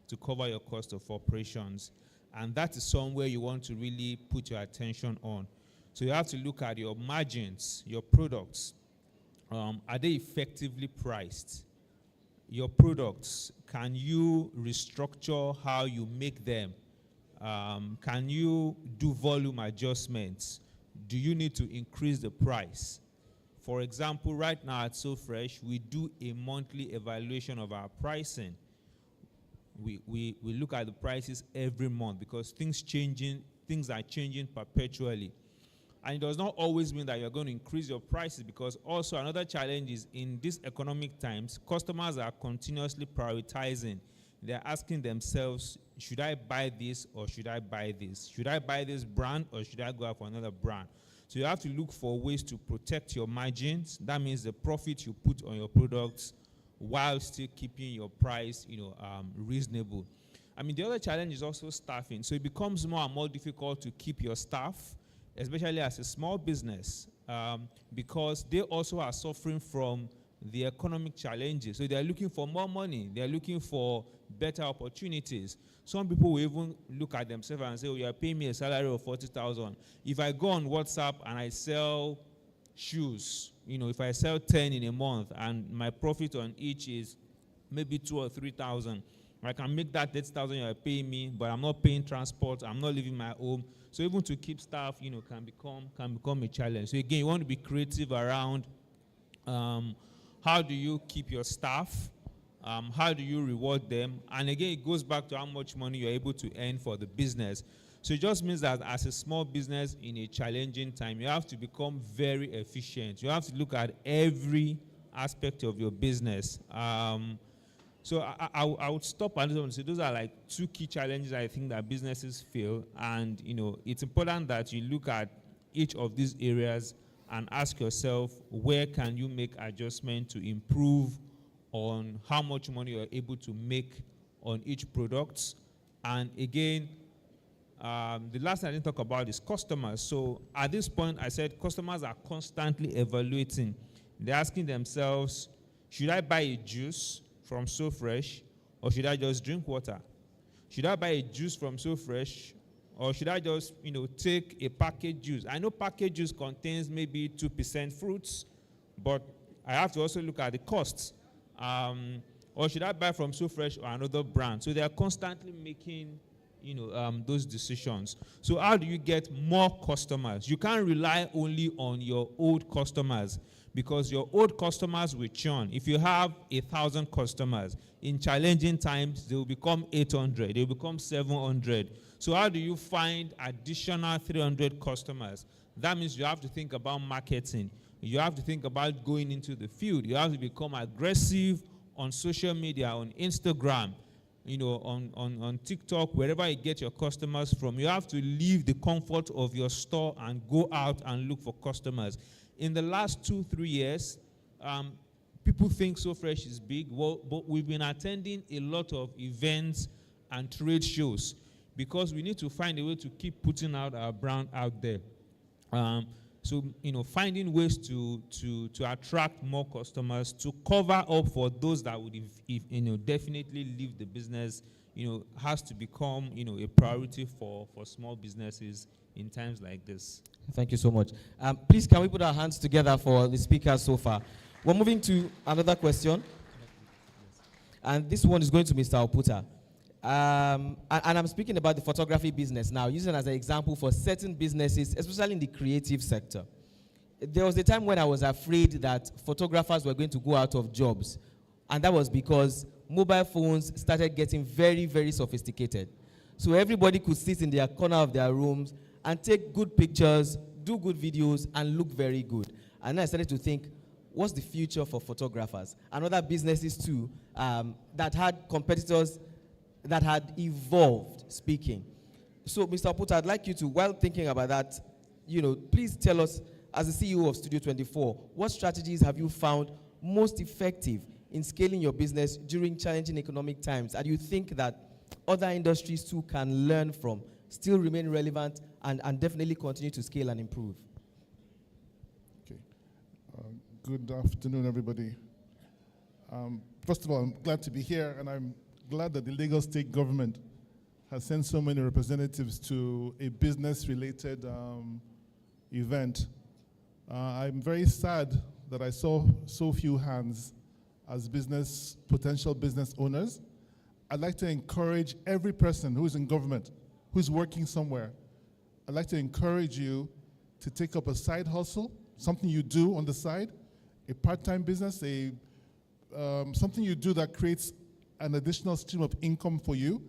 to cover your cost of operations, and that is somewhere you want to really put your attention on. So you have to look at your margins, your products. Are they effectively priced? Your products, can you restructure how you make them? Can you do volume adjustments? Do you need to increase the price? For example, right now at SoFresh, we do a monthly evaluation of our pricing. We look at the prices every month because things are changing perpetually. And it does not always mean that you're going to increase your prices, because also another challenge is in these economic times, customers are continuously prioritizing. They're asking themselves, should I buy this or should I buy this? Should I buy this brand or should I go out for another brand? So you have to look for ways to protect your margins. That means the profit you put on your products while still keeping your price, reasonable. I mean, the other challenge is also staffing. So it becomes more and more difficult to keep your staff, especially as a small business, because they also are suffering from the economic challenges. So they are looking for more money. They are looking for better opportunities. Some people will even look at themselves and say, oh, you are paying me a salary of 40,000. If I go on WhatsApp and I sell shoes, if I sell 10 in a month and my profit on each is maybe 2,000 or 3,000, I can make that 30,000 you are paying me, but I'm not paying transport, I'm not leaving my home. So even to keep staff, can become a challenge. So again, you want to be creative around how do you keep your staff? How do you reward them? And again, it goes back to how much money you're able to earn for the business. So it just means that as a small business in a challenging time, you have to become very efficient. You have to look at every aspect of your business. So I would stop at this one and say those are like two key challenges I think that businesses feel. And it's important that you look at each of these areas and ask yourself, where can you make adjustment to improve on how much money you're able to make on each product. And again, the last thing I didn't talk about is customers. So at this point, I said customers are constantly evaluating. They're asking themselves, should I buy a juice from SoFresh, or should I just drink water? Should I buy a juice from SoFresh, or should I just, take a packaged juice? I know packaged juice contains maybe 2% fruits, but I have to also look at the costs. Or should I buy from SoFresh or another brand? So they are constantly making, those decisions. So how do you get more customers? You can't rely only on your old customers, because your old customers will churn. If you have 1,000 customers, in challenging times, they will become 800, they will become 700. So how do you find additional 300 customers? That means you have to think about marketing. You have to think about going into the field. You have to become aggressive on social media, on Instagram, on TikTok, wherever you get your customers from. You have to leave the comfort of your store and go out and look for customers. In the last 2-3 years, people think SoFresh is big, but we've been attending a lot of events and trade shows because we need to find a way to keep putting out our brand out there. So, finding ways to attract more customers, to cover up for those that would, definitely leave the business, has to become, a priority for small businesses in times like this. Thank you so much. Please, can we put our hands together for the speakers so far? We're moving to another question. And this one is going to Mr. Oputa. And I'm speaking about the photography business now, using as an example for certain businesses, especially in the creative sector. There was a time when I was afraid that photographers were going to go out of jobs. And that was because mobile phones started getting very, very sophisticated. So everybody could sit in their corner of their rooms and take good pictures, do good videos, and look very good. And then I started to think, what's the future for photographers? And other businesses too, that had competitors that had evolved speaking. So, Mr. Oputa, I'd like you to, while thinking about that, please tell us as the CEO of Studio 24, what strategies have you found most effective in scaling your business during challenging economic times? And you think that other industries too can learn from, still remain relevant, and definitely continue to scale and improve? Okay. Good afternoon, everybody. First of all, I'm glad to be here, and I'm glad that the Lagos State government has sent so many representatives to a business-related event. I'm very sad that I saw so few hands as potential business owners. I'd like to encourage every person who is in government, who's working somewhere. I'd like to encourage you to take up a side hustle, something you do on the side, a part-time business, something you do that creates an additional stream of income for you,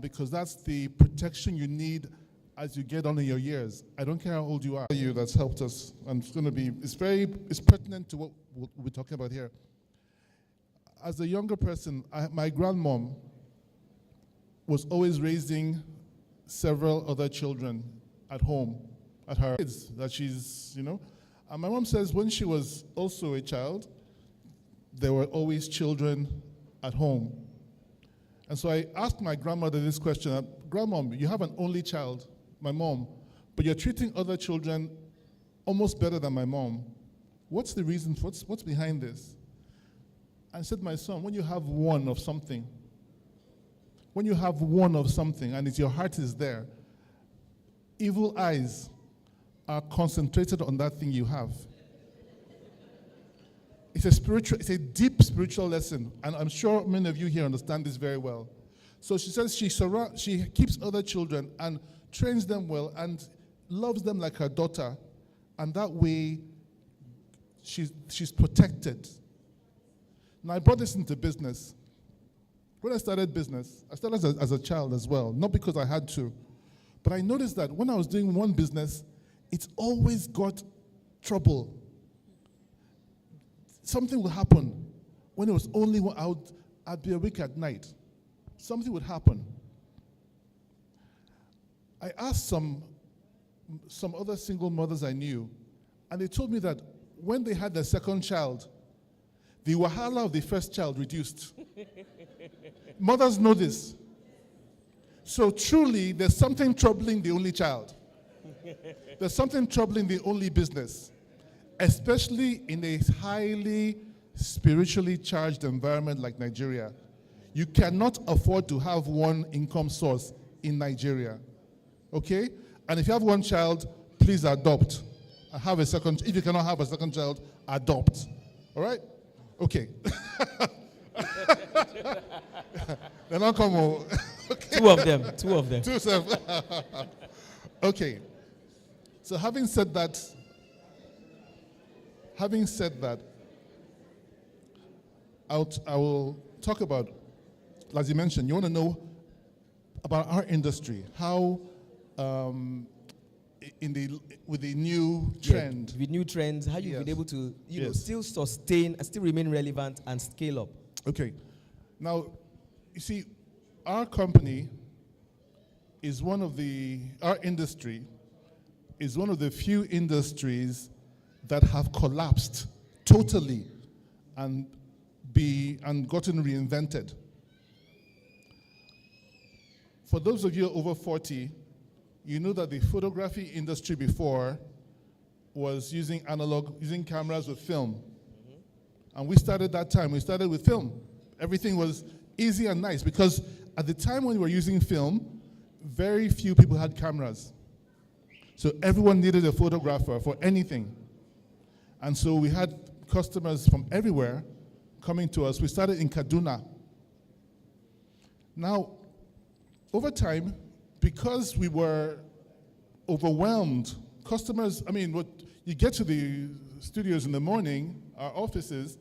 because that's the protection you need as you get on in your years. I don't care how old you are. That's helped us, and it's pertinent to what we're talking about here. As a younger person, my grandmom was always raising several other children at home, at her kids that she's, and my mom says when she was also a child, there were always children at home. And so I asked my grandmother this question: Grandmom, you have an only child, my mom, but you're treating other children almost better than my mom. What's the reason? What's behind this? I said, my son, when you have one of something, and your heart is there, evil eyes are concentrated on that thing you have. It's a deep spiritual lesson, and I'm sure many of you here understand this very well. So she says she keeps other children and trains them well and loves them like her daughter, and that way she's protected. Now, I brought this into business. When I started business, I started as a child as well, not because I had to, but I noticed that when I was doing one business, it's always got trouble. Something would happen. When it was only out, I'd be awake at night. Something would happen. I asked some other single mothers I knew, and they told me that when they had their second child, the wahala of the first child reduced. Mothers know this. So truly, there's something troubling the only child. There's something troubling the only business, especially in a highly spiritually charged environment like Nigeria. You cannot afford to have one income source in Nigeria, okay? And if you have one child, please adopt. Have a second. If you cannot have a second child, adopt. All right? Okay. They're not coming. Okay. Two of them. Two of them. Okay. So having said that, I will talk about, as you mentioned, you want to know about our industry, how with the new trend. With new trends, how you've been able to still sustain and still remain relevant and scale up. Okay. Now, you see, our company is our industry is one of the few industries that have collapsed totally and gotten reinvented. For those of you over 40, you know that the photography industry before was using cameras with film. Mm-hmm. And we started with film. Everything was easy and nice because at the time when we were using film, very few people had cameras. So everyone needed a photographer for anything. And so we had customers from everywhere coming to us. We started in Kaduna. Now, over time, because we were overwhelmed, you get to the studios in the morning, our offices,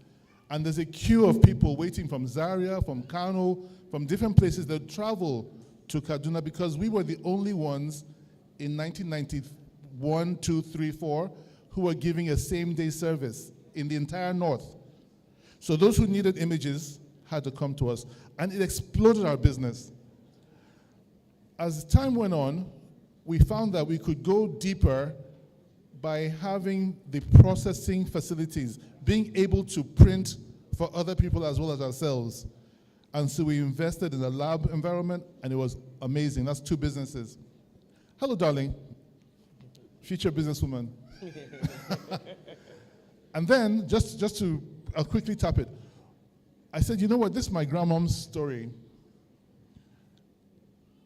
and there's a queue of people waiting from Zaria, from Kano, from different places that travel to Kaduna because we were the only ones in 1991, 2, 3, 4 who were giving a same-day service in the entire north. So those who needed images had to come to us, and it exploded our business. As time went on, we found that we could go deeper by having the processing facilities, being able to print for other people as well as ourselves. And so we invested in a lab environment, and it was amazing. That's 2 businesses. Hello, darling. Future businesswoman. And then, I'll quickly tap it. I said, you know what, this is my grandmom's story.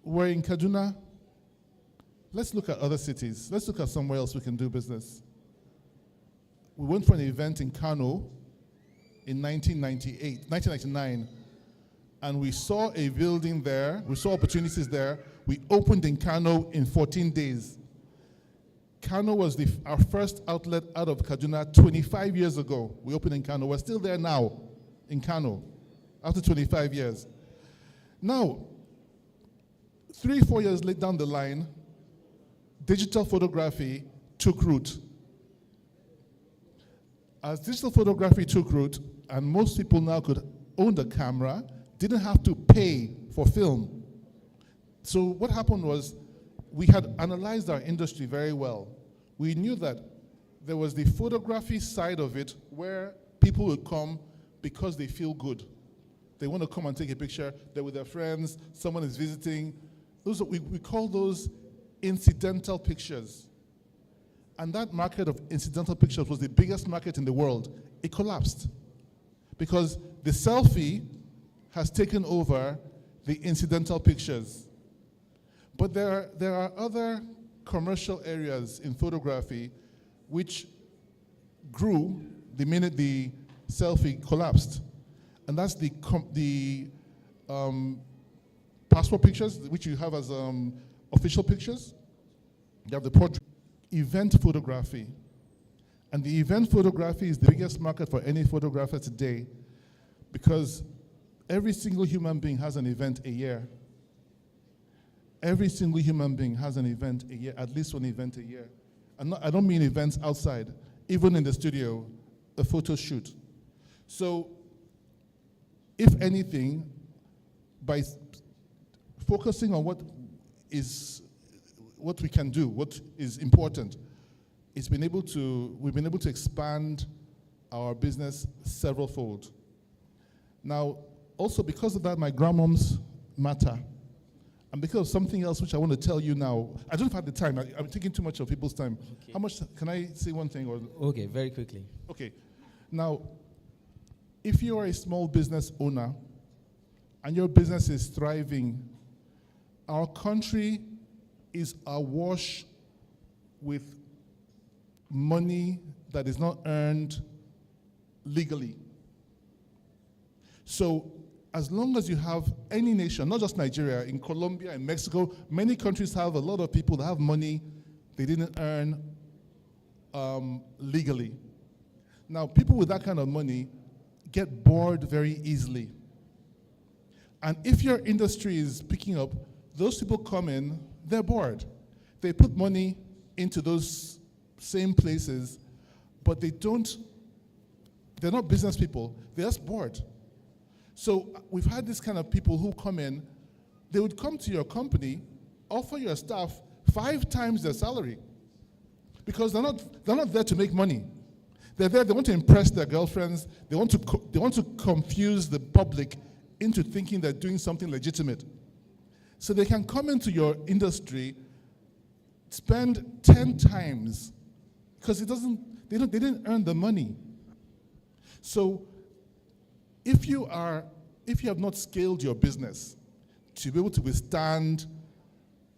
We're in Kaduna. Let's look at other cities. Let's look at somewhere else we can do business. We went for an event in Kano in 1999, and we saw a building there. We saw opportunities there. We opened in Kano in 14 days. Kano was our first outlet out of Kaduna 25 years ago. We opened in Kano. We're still there now in Kano after 25 years. Now, 3-4 years down the line, digital photography took root. As digital photography took root, and most people now could own the camera, didn't have to pay for film. So what happened was, we had analyzed our industry very well. We knew that there was the photography side of it where people would come because they feel good. They want to come and take a picture. They're with their friends. Someone is visiting. We call those incidental pictures. And that market of incidental pictures was the biggest market in the world. It collapsed because the selfie has taken over the incidental pictures. But there are other commercial areas in photography which grew the minute the selfie collapsed. And that's the passport pictures, which you have as official pictures. You have the portrait. Event photography. And the event photography is the biggest market for any photographer today because every single human being has an event a year. Every single human being has an event a year, at least one event a year. I don't mean events outside, even in the studio, a photo shoot. So, if anything, by focusing on what we can do, what is important, we've been able to expand our business several-fold. Now, also because of that, my grandmoms matter. And because of something else which I want to tell you now, I don't have the time. I'm taking too much of people's time. Okay. How much, can I say one thing? Okay, very quickly. Okay. Now, if you are a small business owner and your business is thriving, our country is awash with money that is not earned legally. So, as long as you have any nation, not just Nigeria, in Colombia, in Mexico, many countries have a lot of people that have money they didn't earn legally. Now, people with that kind of money get bored very easily. And if your industry is picking up, those people come in, they're bored. They put money into those same places, but they're not business people, they're just bored. So we've had this kind of people who come in, they would come to your company, offer your staff 5 times their salary because they're not there to make money. They're there, they want to impress their girlfriends, they want to confuse the public into thinking they're doing something legitimate. So they can come into your industry, spend 10 times because they didn't earn the money. So if you have not scaled your business to be able to withstand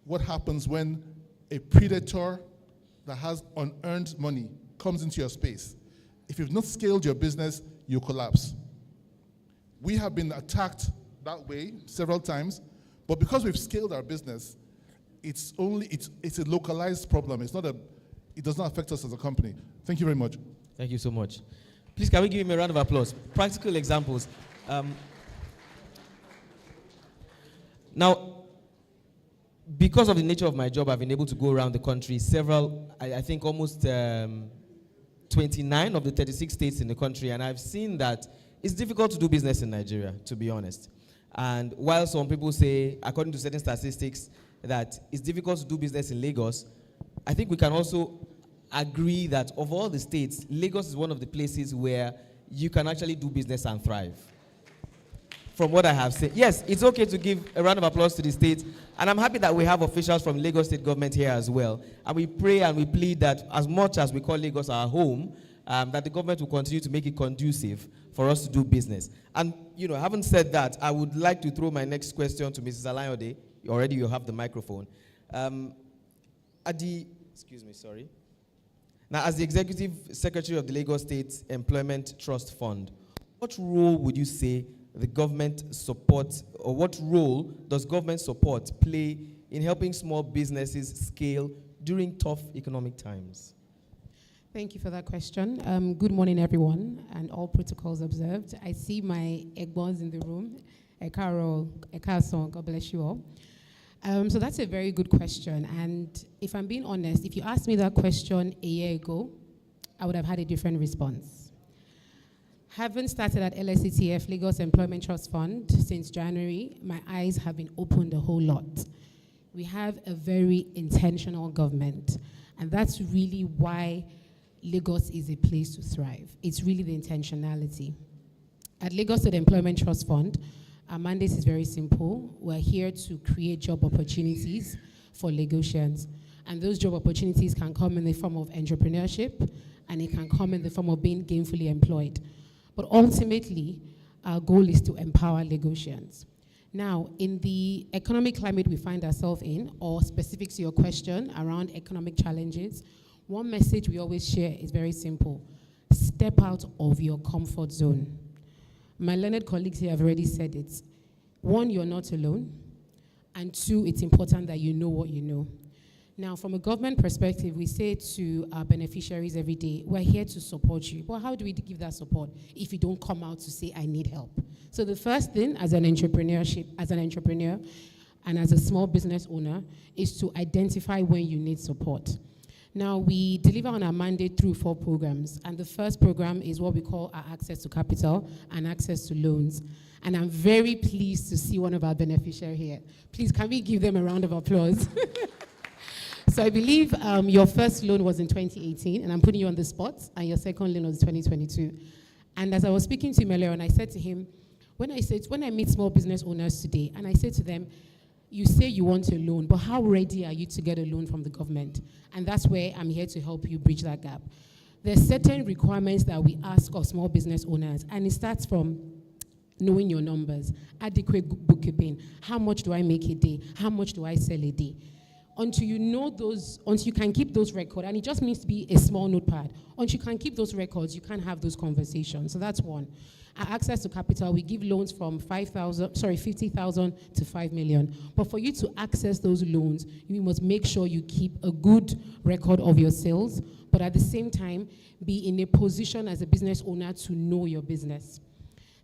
what happens when a predator that has unearned money comes into your space, if you've not scaled your business, you collapse. We have been attacked that way several times, but because we've scaled our business, it's a localized problem. It does not affect us as a company. Thank you very much. Thank you so much. Please, can we give him a round of applause? Practical examples. Now, because of the nature of my job, I've been able to go around the country I think almost 29 of the 36 states in the country, and I've seen that it's difficult to do business in Nigeria, to be honest. And while some people say, according to certain statistics, that it's difficult to do business in Lagos, I think we can also agree that of all the states, Lagos is one of the places where you can actually do business and thrive. From what I have seen. Yes, it's okay to give a round of applause to the state. And I'm happy that we have officials from Lagos State government here as well. And we pray and we plead that as much as we call Lagos our home, that the government will continue to make it conducive for us to do business. And, having said that, I would like to throw my next question to Mrs. Alayode. Already you have the microphone. Now, as the Executive Secretary of the Lagos State Employment Trust Fund, what role would you say the government support, or what role does government support play in helping small businesses scale during tough economic times? Thank you for that question. Good morning, everyone, and all protocols observed. I see my Egbons in the room. Ekaro, Ekason, God bless you all. So that's a very good question. And if I'm being honest, if you asked me that question a year ago, I would have had a different response. Having started at LSETF, Lagos Employment Trust Fund, since January, my eyes have been opened a whole lot. We have a very intentional government, and that's really why Lagos is a place to thrive. It's really the intentionality. At Lagos State Employment Trust Fund, our mandate is very simple. We're here to create job opportunities for Lagosians, and those job opportunities can come in the form of entrepreneurship, and it can come in the form of being gainfully employed. But ultimately, our goal is to empower Lagosians. Now, in the economic climate we find ourselves in, or specific to your question around economic challenges, one message we always share is very simple. Step out of your comfort zone. My learned colleagues here have already said it. One, you're not alone. And two, it's important that you know what you know. Now, from a government perspective, we say to our beneficiaries every day, we're here to support you. But how do we give that support if you don't come out to say, I need help? So the first thing as an entrepreneur and as a small business owner is to identify when you need support. Now, we deliver on our mandate through 4 programs. And the first program is what we call our access to capital and access to loans. And I'm very pleased to see one of our beneficiaries here. Please, can we give them a round of applause? So I believe your first loan was in 2018, and I'm putting you on the spot, and your second loan was 2022. And as I was speaking to him earlier, and I said to him, when I meet small business owners today, and I say to them, you say you want a loan, but how ready are you to get a loan from the government? And that's where I'm here to help you bridge that gap. There's certain requirements that we ask of small business owners, and it starts from knowing your numbers, adequate bookkeeping, how much do I make a day, how much do I sell a day? Until you know those, until you can keep those records, and it just needs to be a small notepad. Until you can keep those records, you can't have those conversations. So that's one. Our access to capital, we give loans from 50,000 to 5 million. But for you to access those loans, you must make sure you keep a good record of your sales, but at the same time, be in a position as a business owner to know your business.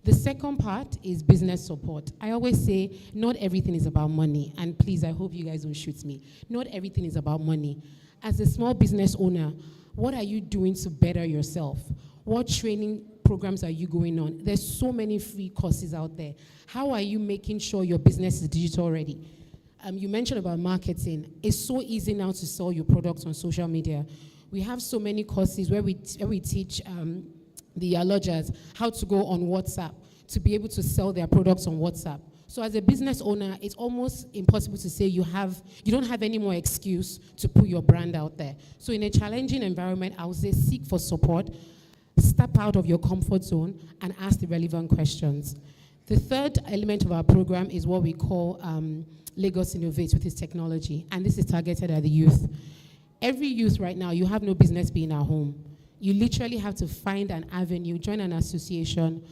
The second part is business support. I always say, not everything is about money. And please, I hope you guys don't shoot me. Not everything is about money. As a small business owner, what are you doing to better yourself? What training programs are you going on? There's so many free courses out there. How are you making sure your business is digital ready? You mentioned about marketing. It's so easy now to sell your products on social media. We have so many courses where we teach the lodgers how to go on WhatsApp to be able to sell their products on WhatsApp. So as a business owner, it's almost impossible to say you don't have any more excuse to put your brand out there. So in a challenging environment, I would say seek for support, step out of your comfort zone, and ask the relevant questions. The third element of our program is what we call Lagos Innovates, with its technology, and this is targeted at the youth. Every youth right now, you have no business being at home. You literally have to find an avenue, join an association,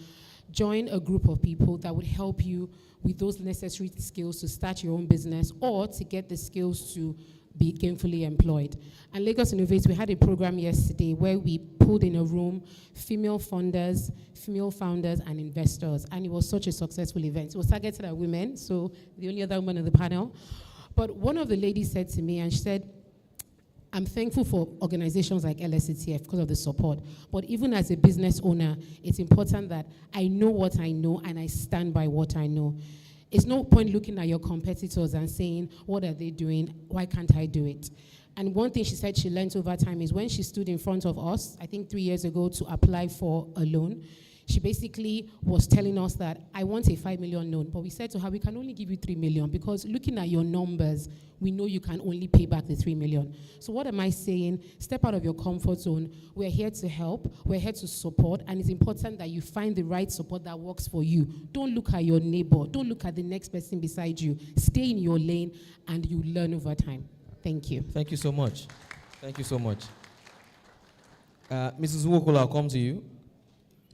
join a group of people that would help you with those necessary skills to start your own business or to get the skills to be gainfully employed. And Lagos Innovates, we had a program yesterday where we pulled in a room female funders, female founders, and investors. And it was such a successful event. It was targeted at women, so the only other woman on the panel. But one of the ladies said to me, and she said, I'm thankful for organizations like LSETF because of the support. But even as a business owner, it's important that I know what I know and I stand by what I know. It's no point looking at your competitors and saying, what are they doing? Why can't I do it? And one thing she said she learned over time is when she stood in front of us, I think 3 years ago, to apply for a loan, she basically was telling us that I want a 5 million loan. But we said to her, we can only give you 3 million because looking at your numbers, we know you can only pay back the 3 million. So what am I saying? Step out of your comfort zone. We're here to help. We're here to support. And it's important that you find the right support that works for you. Don't look at your neighbor. Don't look at the next person beside you. Stay in your lane and you learn over time. Thank you. Thank you so much. Thank you so much. Mrs. Wokola, I'll come to you.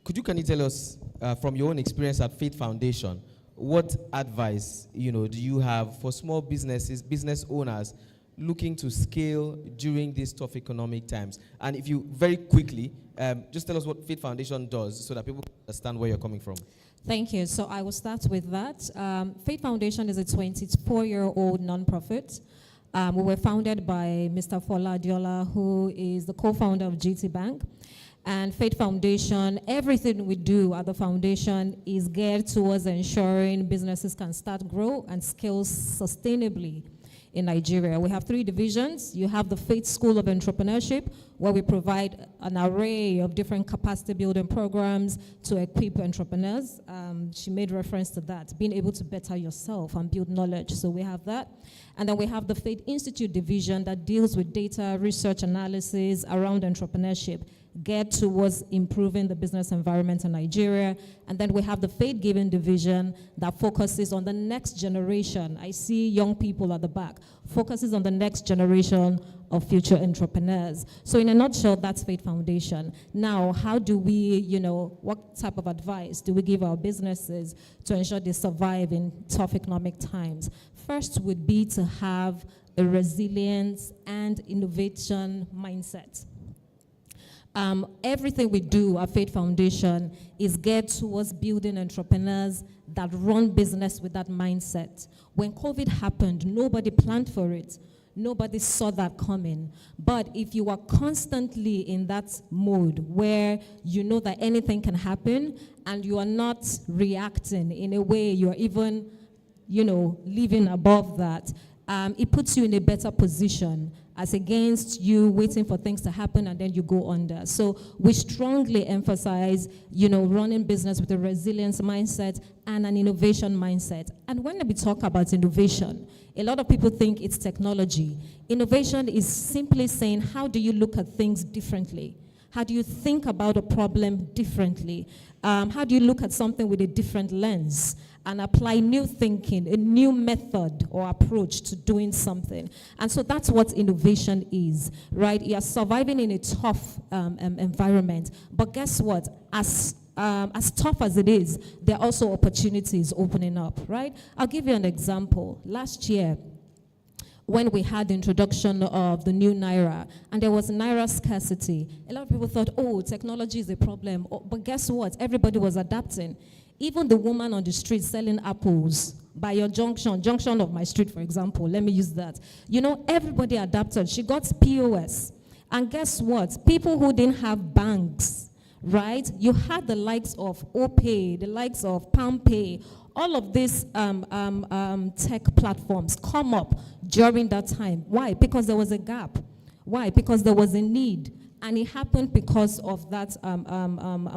Could you kindly tell us, from your own experience at Faith Foundation, what advice, do you have for small businesses, business owners looking to scale during these tough economic times? And if you very quickly, just tell us what Faith Foundation does so that people can understand where you're coming from. Thank you. So I will start with that. Faith Foundation is a 24-year-old nonprofit. We were founded by Mr. Fola Adiola, who is the co-founder of GT Bank. And Faith Foundation, everything we do at the foundation is geared towards ensuring businesses can start, grow, and scale sustainably in Nigeria. We have 3 divisions. You have the Faith School of Entrepreneurship, where we provide an array of different capacity building programs to equip entrepreneurs. She made reference to that, being able to better yourself and build knowledge. So we have that. And then we have the Faith Institute division that deals with data, research, analysis around entrepreneurship, geared towards improving the business environment in Nigeria. And then we have the Faith Giving division that focuses on the next generation. I see young people at the back, focuses on the next generation of future entrepreneurs. So in a nutshell, that's Faith Foundation. Now, how do we, what type of advice do we give our businesses to ensure they survive in tough economic times? First would be to have a resilience and innovation mindset. Everything we do at Faith Foundation is geared towards building entrepreneurs that run business with that mindset. When COVID happened, nobody planned for it. Nobody saw that coming. But if you are constantly in that mode where you know that anything can happen and you are not reacting in a way you're even, living above that, it puts you in a better position as against you waiting for things to happen and then you go under. So we strongly emphasize, running business with a resilience mindset and an innovation mindset. And when we talk about innovation, a lot of people think it's technology. Innovation is simply saying, how do you look at things differently? How do you think about a problem differently? How do you look at something with a different lens and apply new thinking, a new method or approach to doing something? And so that's what innovation is, right? You're surviving in a tough environment. But guess what? As tough as it is, there are also opportunities opening up, right? I'll give you an example. Last year, when we had the introduction of the new Naira, and there was Naira scarcity, a lot of people thought, technology is a problem. But guess what? Everybody was adapting. Even the woman on the street selling apples by your junction of my street, for example, let me use that. Everybody adapted. She got POS. And guess what? People who didn't have banks, right? You had the likes of OPay, the likes of PalmPay, all of these tech platforms come up during that time. Why? Because there was a gap. Why? Because there was a need. And it happened because of that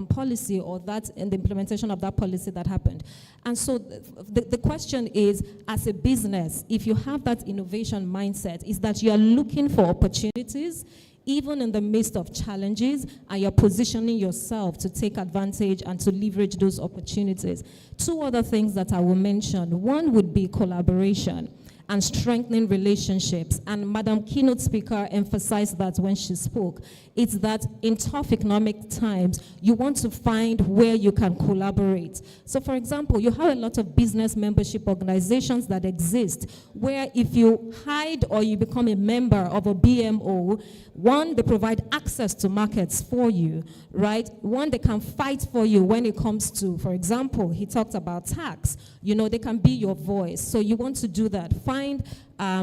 policy or that and the implementation of that policy that happened. And so the question is, as a business, if you have that innovation mindset, is that you are looking for opportunities even in the midst of challenges, and you're positioning yourself to take advantage and to leverage those opportunities. 2 other things that I will mention. One would be collaboration and strengthening relationships. And Madam Keynote Speaker emphasized that when she spoke. It's that in tough economic times, you want to find where you can collaborate. So for example, you have a lot of business membership organizations that exist where if you hide or you become a member of a BMO, one, they provide access to markets for you, right? One, they can fight for you when it comes to, for example, he talked about tax. They can be your voice. So you want to do that. Find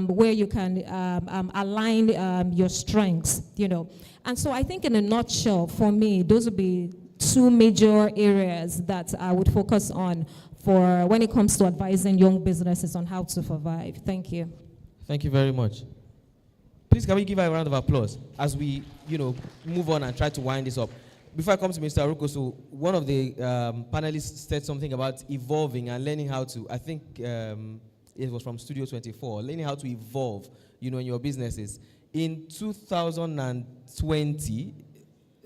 where you can align your strengths, And so I think in a nutshell, for me, those would be 2 major areas that I would focus on for when it comes to advising young businesses on how to survive. Thank you. Thank you very much. Please, can we give her a round of applause as we, move on and try to wind this up? Before I come to Mr. Aruko, so one of the panelists said something about evolving and learning how to, I think it was from Studio 24, learning how to evolve, in your businesses. In 2020,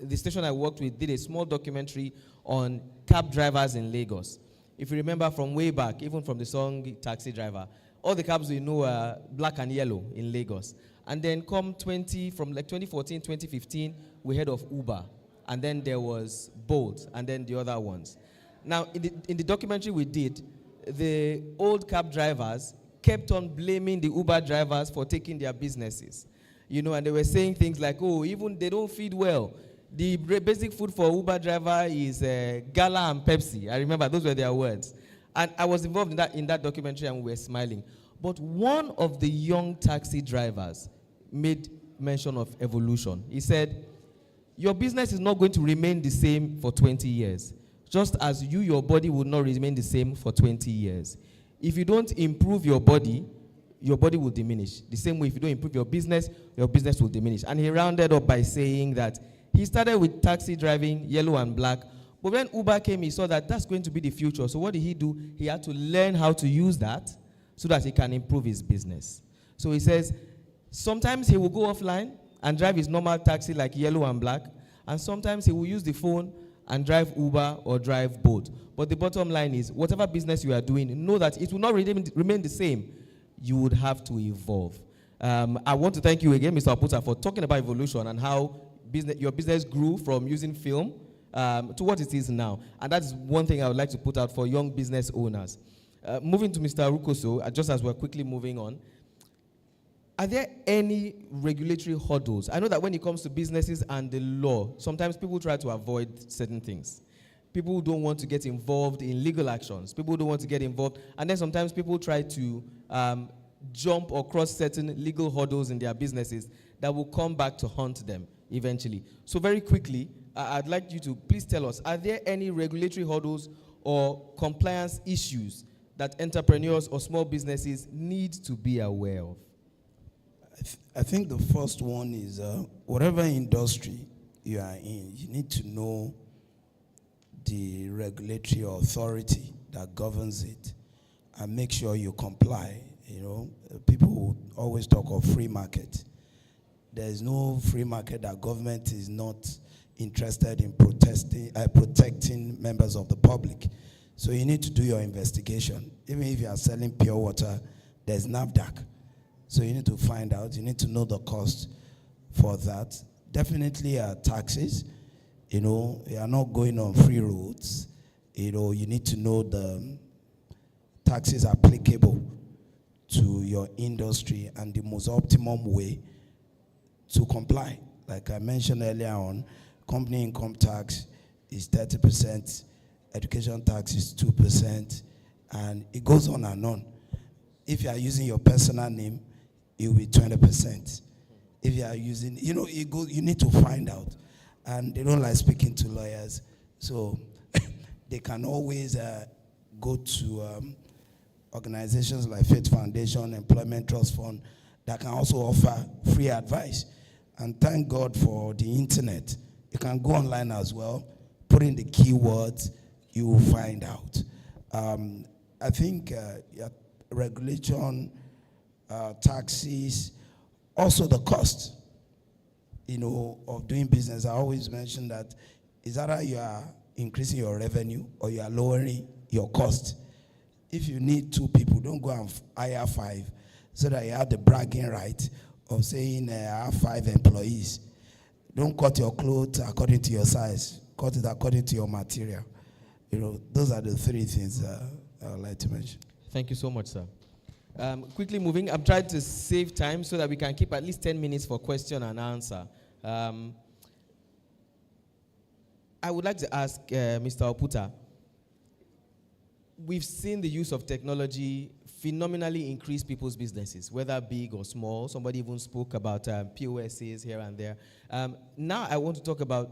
the station I worked with did a small documentary on cab drivers in Lagos. If you remember from way back, even from the song Taxi Driver, all the cabs we know are black and yellow in Lagos. And then from 2014, 2015, we heard of Uber. And then there was Bolt, and then the other ones. Now, in the documentary we did, the old cab drivers kept on blaming the Uber drivers for taking their businesses. And they were saying things like, oh, even they don't feed well. The basic food for Uber driver is Gala and Pepsi. I remember those were their words. And I was involved in that documentary, and we were smiling. But one of the young taxi drivers made mention of evolution. He said, your business is not going to remain the same for 20 years, just as your body will not remain the same for 20 years. If you don't improve your body will diminish. The same way, if you don't improve your business will diminish. And he rounded up by saying that he started with taxi driving, yellow and black, but when Uber came, he saw that that's going to be the future. So what did he do? He had to learn how to use that so that he can improve his business. So he says, sometimes he will go offline and drive his normal taxi like yellow and black, and sometimes he will use the phone and drive Uber or drive Bolt. But the bottom line is, whatever business you are doing, know that it will not remain the same. You would have to evolve. I want to thank you again, Mr. Oputa, for talking about evolution and how your business grew from using film to what it is now. And that's one thing I would like to put out for young business owners. Moving to Mr. Arukoso, just as we're quickly moving on, are there any regulatory hurdles? I know that when it comes to businesses and the law, sometimes people try to avoid certain things. People don't want to get involved in legal actions. People don't want to get involved. And then sometimes people try to jump or cross certain legal hurdles in their businesses that will come back to haunt them eventually. So very quickly, I'd like you to please tell us, are there any regulatory hurdles or compliance issues that entrepreneurs or small businesses need to be aware of? I think the first one is whatever industry you are in, you need to know the regulatory authority that governs it and make sure you comply. People always talk of free market. There is no free market that government is not interested in protecting members of the public. So you need to do your investigation. Even if you are selling pure water, there's NAFDAC. So you need to find out, you need to know the cost for that. Definitely taxes. You are not going on free roads. You need to know the taxes applicable to your industry and the most optimum way to comply. Like I mentioned earlier on, company income tax is 30%, education tax is 2%, and it goes on and on. If you are using your personal name, it will be 20%. If you are using, you need to find out. And they don't like speaking to lawyers, so they can always go to organizations like Faith Foundation, Employment Trust Fund, that can also offer free advice. And thank God for the internet. You can go online as well, put in the keywords, you will find out. I think regulation, taxes, also the cost, of doing business. I always mention that is either you are increasing your revenue or you are lowering your cost. If you need 2 people, don't go and hire 5 so that you have the bragging right of saying I have 5 employees. Don't cut your clothes according to your size. Cut it according to your material. Those are the 3 things I would like to mention. Thank you so much, sir. Quickly moving, I'm trying to save time so that we can keep at least 10 minutes for question and answer. I would like to ask Mr. Oputa, we've seen the use of technology phenomenally increase people's businesses, whether big or small. Somebody even spoke about POSs here and there. Now I want to talk about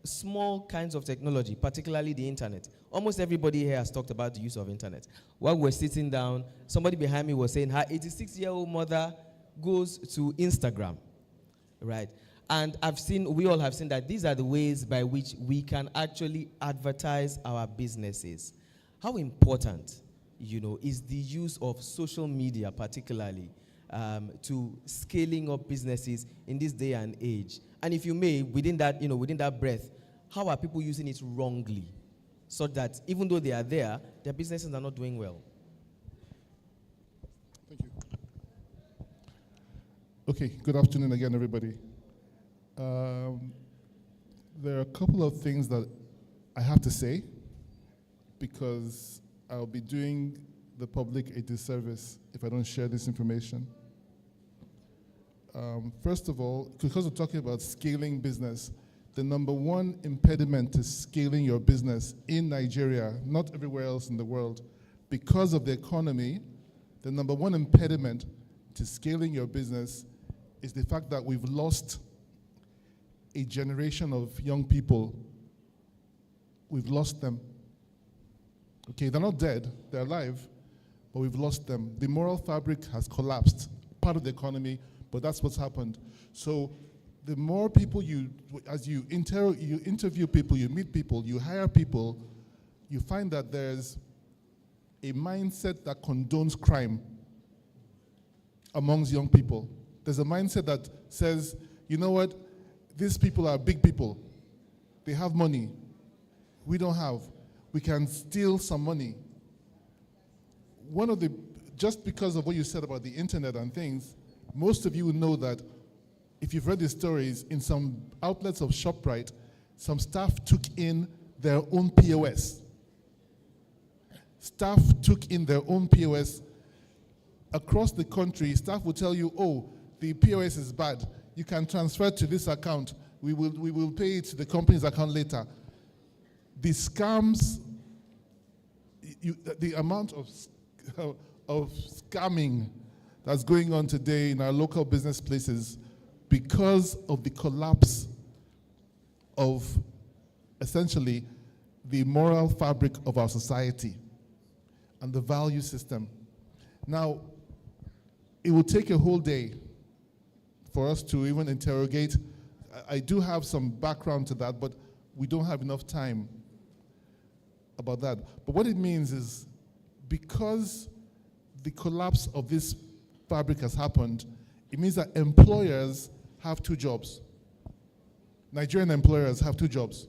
small kinds of technology, particularly the internet. Almost everybody here has talked about the use of internet. While we're sitting down, somebody behind me was saying her 86-year-old mother goes to Instagram, right? And we all have seen that these are the ways by which we can actually advertise our businesses. How important, is the use of social media, particularly, to scaling up businesses in this day and age? And if you may, within that breath, how are people using it wrongly, so that even though they are there, their businesses are not doing well? Thank you. Okay, good afternoon again, everybody. There are a couple of things that I have to say, because I'll be doing the public a disservice if I don't share this information. First of all, because we're talking about scaling business, the number one impediment to scaling your business in Nigeria, not everywhere else in the world, because of the economy, the number one impediment to scaling your business is the fact that we've lost a generation of young people. We've lost them. Okay, they're not dead, they're alive, but we've lost them. The moral fabric has collapsed, part of the economy, but that's what's happened. So the more people as you interview people, you meet people, you hire people, you find that there's a mindset that condones crime amongst young people. There's a mindset that says, you know what, these people are big people. They have money. We don't have. We can steal some money. Just because of what you said about the internet and things, most of you know that if you've read the stories, in some outlets of ShopRite, some staff took in their own POS. Staff took in their own POS. Across the country, staff will tell you, oh, the POS is bad. You can transfer to this account. We will pay it to the company's account later. The scams, the amount of scamming that's going on today in our local business places because of the collapse of essentially the moral fabric of our society and the value system. Now, it will take a whole day for us to even interrogate. I do have some background to that, but we don't have enough time about that. But what it means is, because the collapse of this fabric has happened, it means that employers have two jobs. Nigerian employers have two jobs.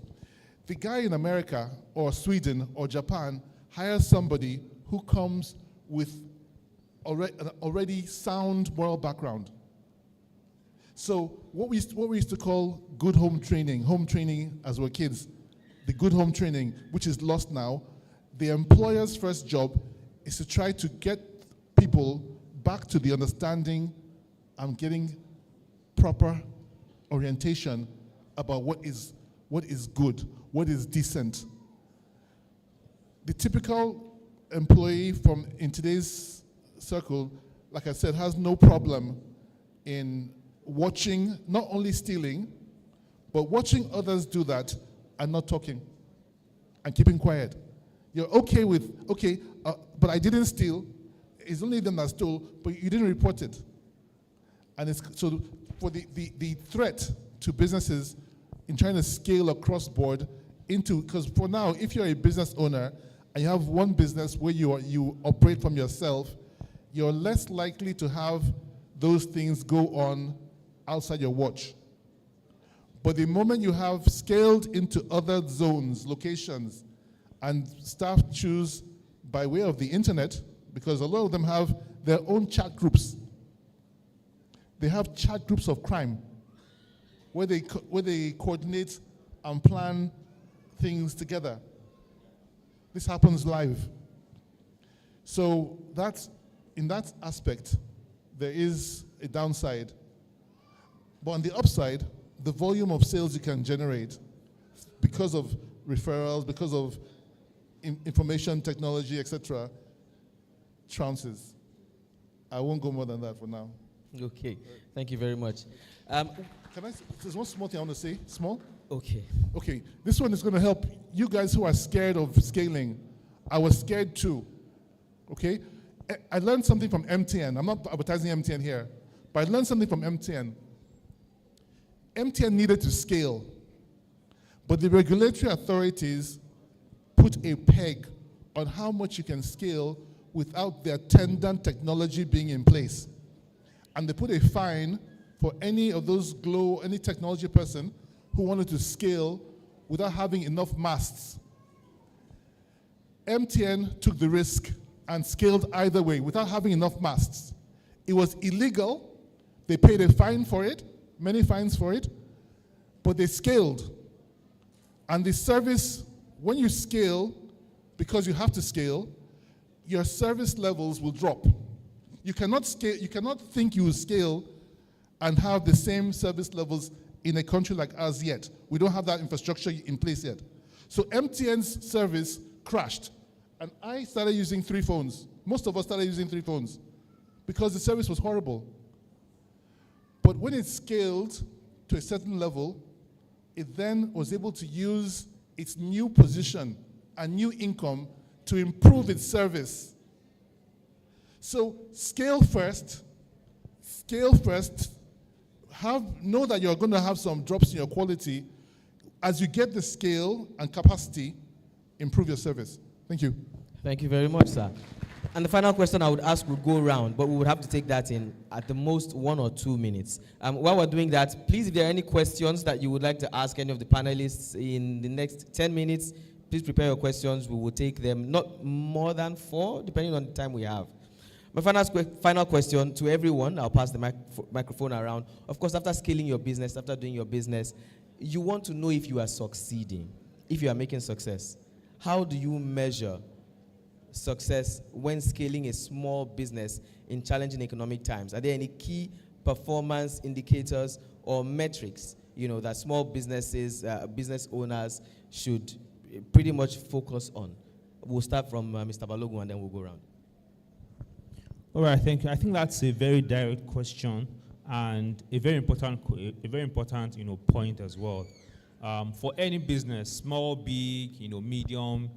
The guy in America or Sweden or Japan hires somebody who comes with an already sound moral background. So what we used to call good home training as we were kids, the good home training, which is lost now, the employer's first job is to try to get people back to the understanding and getting proper orientation about what is good, what is decent. The typical employee in today's circle, like I said, has no problem in watching, not only stealing, but watching others do that and not talking and keeping quiet. You're okay with, but I didn't steal. It's only them that stole, but you didn't report it. And it's so for the threat to businesses in trying to scale across board because for now, if you're a business owner and you have one business where you operate from yourself, you're less likely to have those things go on outside your watch. But the moment you have scaled into other zones, locations, and staff choose by way of the internet, because a lot of them have their own chat groups. They have chat groups of crime where they coordinate and plan things together. This happens live. So in that aspect, there is a downside. But on the upside, the volume of sales you can generate because of referrals, because of information technology, etc., trounces. I won't go more than that for now. Okay, thank you very much. There's one small thing I want to say. Small? Okay. Okay, this one is going to help you guys who are scared of scaling. I was scared too. Okay? I learned something from MTN. I'm not advertising MTN here. But I learned something from MTN. MTN needed to scale, but the regulatory authorities put a peg on how much you can scale without the attendant technology being in place. And they put a fine for any of those any technology person who wanted to scale without having enough masts. MTN took the risk and scaled either way without having enough masts. It was illegal. They paid a fine for it, many fines for it, but they scaled. And the service, when you scale, because you have to scale, your service levels will drop. You cannot scale, you cannot think you will scale and have the same service levels in a country like ours yet. We don't have that infrastructure in place yet. So MTN's service crashed. And I started using 3 phones. Most of us started using 3 phones because the service was horrible. But when it scaled to a certain level, it then was able to use its new position and new income to improve its service. So scale first, know that you're going to have some drops in your quality. As you get the scale and capacity, improve your service. Thank you. Thank you very much, sir. And the final question I would ask will go around, but we would have to take that in at the most 1 or 2 minutes. While we're doing that, please, if there are any questions that you would like to ask any of the panelists in the next 10 minutes, please prepare your questions. We will take them, not more than 4, depending on the time we have. My final question to everyone, I'll pass the microphone around. Of course, after scaling your business, after doing your business, you want to know if you are succeeding, if you are making success. How do you measure success when scaling a small business in challenging economic times? Are there any key performance indicators or metrics, that small businesses, business owners should pretty much focus on? We'll start from Mr. Balogun and then we'll go around. All right, thank you. I think that's a very direct question and a very important point as well. For any business, small, big, medium,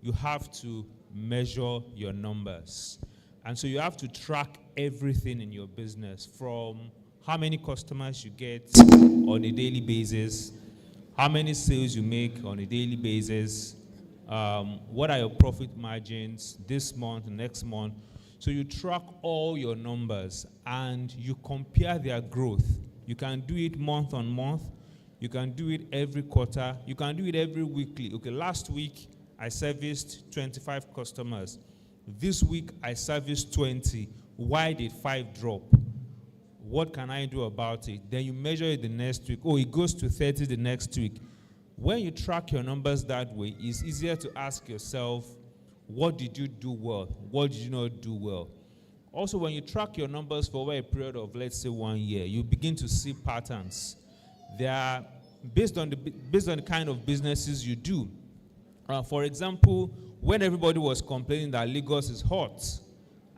you have to measure your numbers. And so you have to track everything in your business, from how many customers you get on a daily basis, how many sales you make on a daily basis, what are your profit margins this month, next month. So you track all your numbers and you compare their growth. You can do it month on month. You can do it every quarter. You can do it every weekly. Okay, last week I serviced 25 customers. This week I serviced 20. Why did 5 drop? What can I do about it? Then you measure it the next week. Oh, it goes to 30 the next week. When you track your numbers that way, it's easier to ask yourself, what did you do well? What did you not do well? Also, when you track your numbers for over a period of, let's say, 1 year, you begin to see patterns. They are based on the kind of businesses you do. For example, when everybody was complaining that Lagos is hot,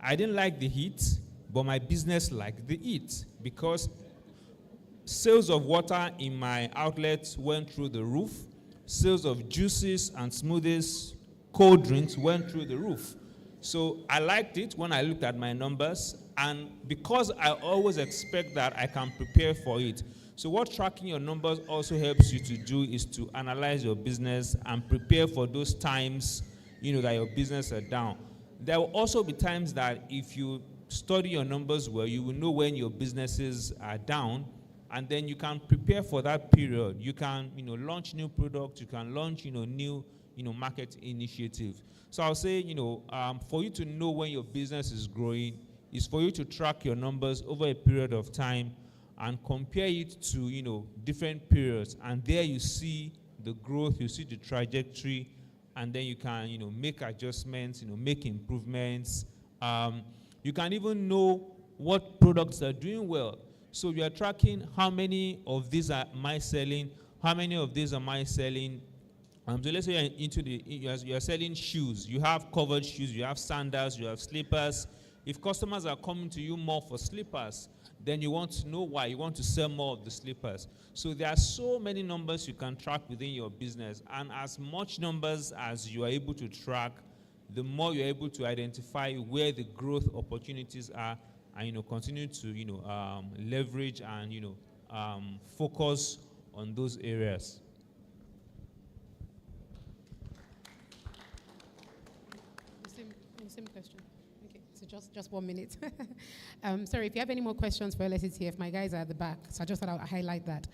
I didn't like the heat, but my business liked the heat because sales of water in my outlets went through the roof. Sales of juices and smoothies, cold drinks went through the roof. So I liked it when I looked at my numbers, and because I always expect that, I can prepare for it. So what tracking your numbers also helps you to do is to analyze your business and prepare for those times, that your business are down. There will also be times that if you study your numbers well, you will know when your businesses are down, and then you can prepare for that period. You can, launch new products. You can launch, new, market initiatives. So I'll say, for you to know when your business is growing is for you to track your numbers over a period of time and compare it to, different periods. And there you see the growth, you see the trajectory, and then you can, make adjustments, make improvements. You can even know what products are doing well. So you are tracking how many of these am I selling, how many of these am I selling. So let's say you're selling shoes. You have covered shoes, you have sandals, you have slippers. If customers are coming to you more for slippers, then you want to know why. You want to sell more of the slippers. So there are so many numbers you can track within your business. And as much numbers as you are able to track, the more you're able to identify where the growth opportunities are, and continue to leverage and focus on those areas. Same question. Okay, so just 1 minute. Sorry, if you have any more questions for LSETF, my guys are at the back, so I just thought I'll highlight that.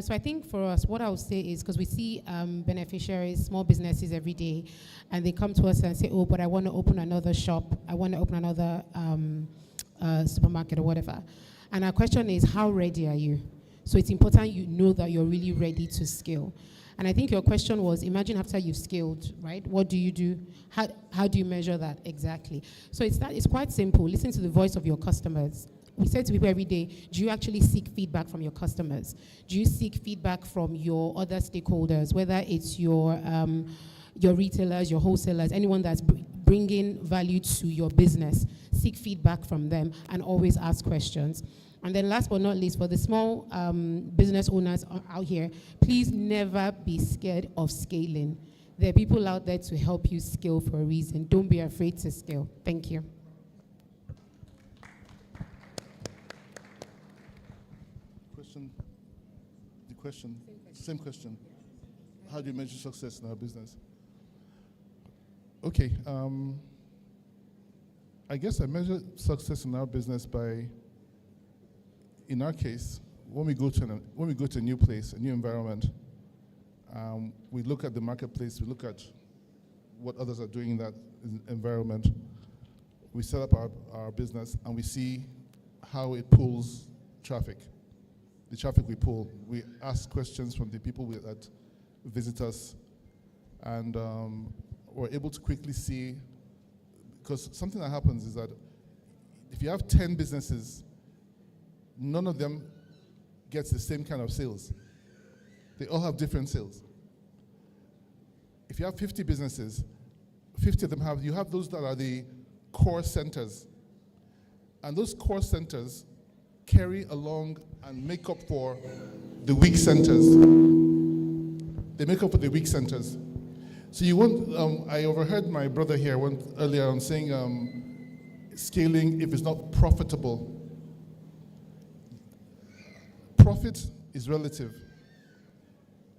So I think for us, what I would say is, because we see beneficiaries, small businesses every day, and they come to us and say, oh, but I want to open another shop, I want to open another supermarket or whatever. And our question is, how ready are you? So it's important you know that you're really ready to scale. And I think your question was, imagine after you've scaled, right? What do you do? How do you measure that exactly? So it's quite simple. Listen to the voice of your customers. We say to people every day, do you actually seek feedback from your customers? Do you seek feedback from your other stakeholders, whether it's your retailers, your wholesalers, anyone that's bringing value to your business? Seek feedback from them and always ask questions. And then last but not least, for the small business owners out here, please never be scared of scaling. There are people out there to help you scale for a reason. Don't be afraid to scale. Thank you. Same question. How do you measure success in our business? Okay, I guess I measure success in our business by, in our case, when we go to a new place, a new environment, we look at the marketplace, we look at what others are doing in that environment. We set up our business and we see how it pulls traffic. The traffic we pull, we ask questions from the people that visit us, and we're able to quickly see, because something that happens is that if you have 10 businesses, none of them gets the same kind of sales. They all have different sales. If you have 50 businesses, 50 of them you have those that are the core centers. And those core centers carry along and make up for the weak centers. They make up for the weak centers. So you want, I overheard my brother here earlier on saying scaling if it's not profitable. Profit is relative.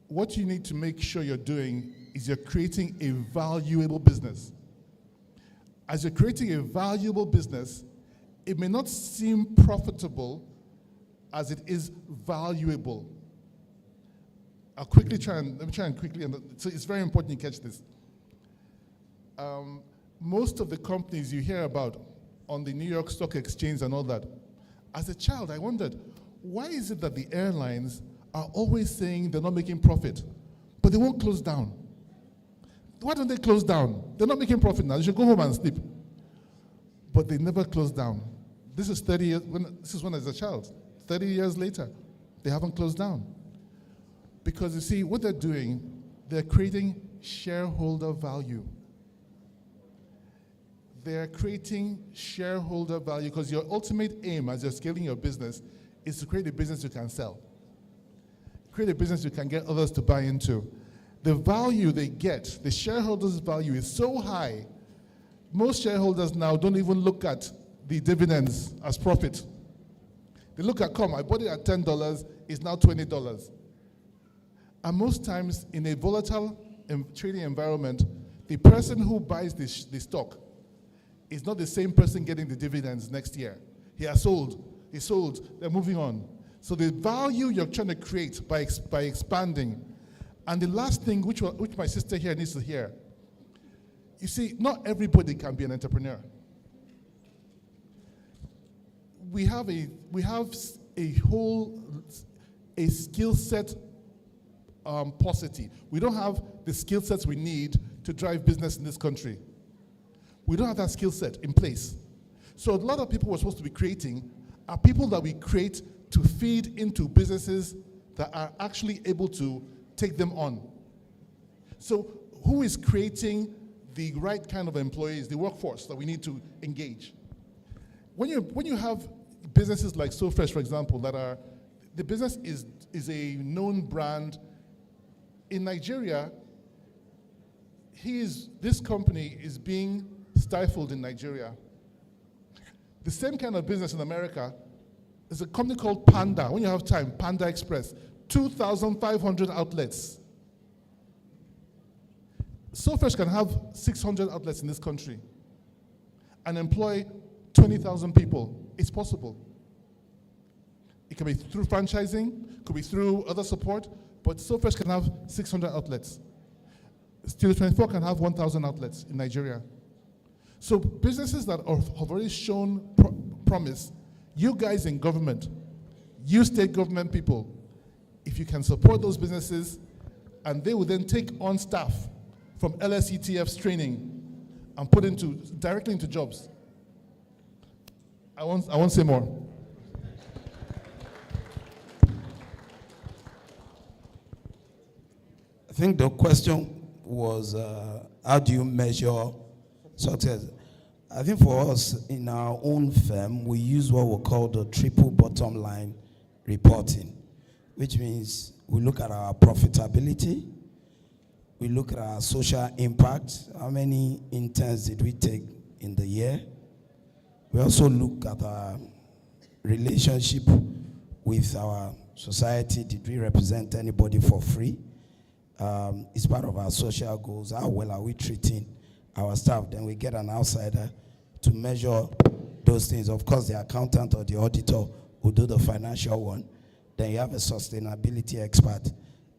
What you need to make sure you're doing is you're creating a valuable business. As you're creating a valuable business, it may not seem profitable as it is valuable. Let me try and quickly, so it's very important you catch this. Most of the companies you hear about on the New York Stock Exchange and all that, as a child, I wondered, why is it that the airlines are always saying they're not making profit, but they won't close down? Why don't they close down? They're not making profit now. They should go home and sleep. But they never close down. This is 30 years, this is when I was a child. 30 years later, they haven't closed down. Because you see, what they're doing, they're creating shareholder value. They're creating shareholder value because your ultimate aim as you're scaling your business is to create a business you can sell. Create a business you can get others to buy into. The value they get, the shareholders' value is so high, most shareholders now don't even look at the dividends as profit. They look at, I bought it at $10, it's now $20. And most times in a volatile trading environment, the person who buys the stock is not the same person getting the dividends next year. He has sold, they're moving on. So the value you're trying to create by expanding. And the last thing, which my sister here needs to hear, you see, not everybody can be an entrepreneur. We have a skill set paucity. We don't have the skill sets we need to drive business in this country. We don't have that skill set in place. So a lot of people we're supposed to be creating are people that we create to feed into businesses that are actually able to take them on. So who is creating the right kind of employees, the workforce that we need to engage? When you have businesses like SoFresh, for example, the business is a known brand. In Nigeria, this company is being stifled in Nigeria. The same kind of business in America is a company called Panda. When you have time, Panda Express, 2,500 outlets. SoFresh can have 600 outlets in this country and employ 20,000 people. It's possible. It can be through franchising, could be through other support, but SoFresh can have 600 outlets. Studio 24 can have 1,000 outlets in Nigeria. So businesses that have already shown promise, you guys in government, you state government people, if you can support those businesses, and they will then take on staff from LSETF's training and put directly into jobs. I won't say more. I think the question was, how do you measure success? I think for us, in our own firm, we use what we call the triple bottom line reporting, which means we look at our profitability, we look at our social impact, how many interns did we take in the year. We also look at our relationship with our society. Did we represent anybody for free? It's part of our social goals. How well are we treating our staff? Then we get an outsider to measure those things. Of course, the accountant or the auditor will do the financial one. Then you have a sustainability expert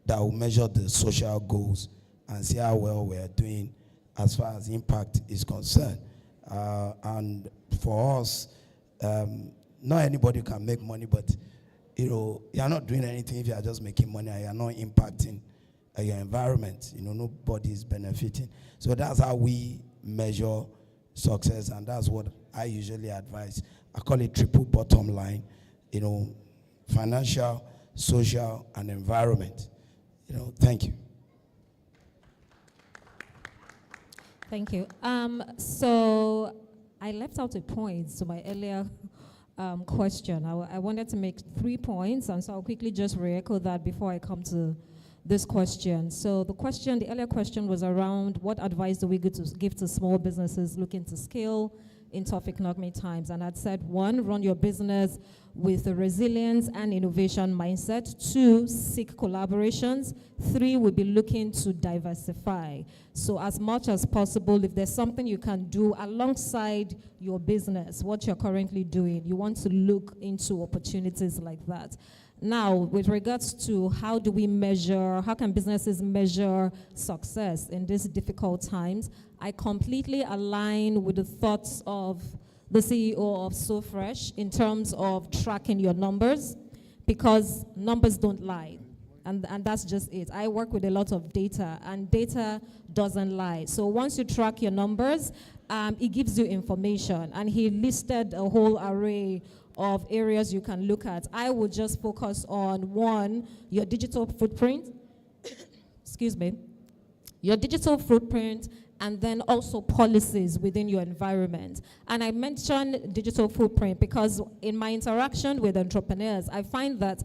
that will measure the social goals and see how well we're doing as far as impact is concerned. And for us, not anybody can make money, but you're not doing anything if you're just making money and you're not impacting your environment. Nobody is benefiting. So that's how we measure success, and that's what I usually advise. I call it triple bottom line, financial, social, and environment. Thank you. Thank you. So I left out a point to my earlier question. I wanted to make 3 points, and so I'll quickly just re-echo that before I come to this question. So the earlier question was around what advice do we give to small businesses looking to scale in tough economic times. And I'd said 1, run your business with a resilience and innovation mindset. 2, seek collaborations. 3, we'll be looking to diversify. So as much as possible, if there's something you can do alongside your business, what you're currently doing, you want to look into opportunities like that. Now, with regards to how can businesses measure success in these difficult times, I completely align with the thoughts of the CEO of SoFresh in terms of tracking your numbers, because numbers don't lie. And that's just it. I work with a lot of data, and data doesn't lie. So once you track your numbers, it gives you information. And he listed a whole array of areas you can look at. I would just focus on 1, your digital footprint, excuse me, your digital footprint, and then also policies within your environment. And I mentioned digital footprint because in my interaction with entrepreneurs, I find that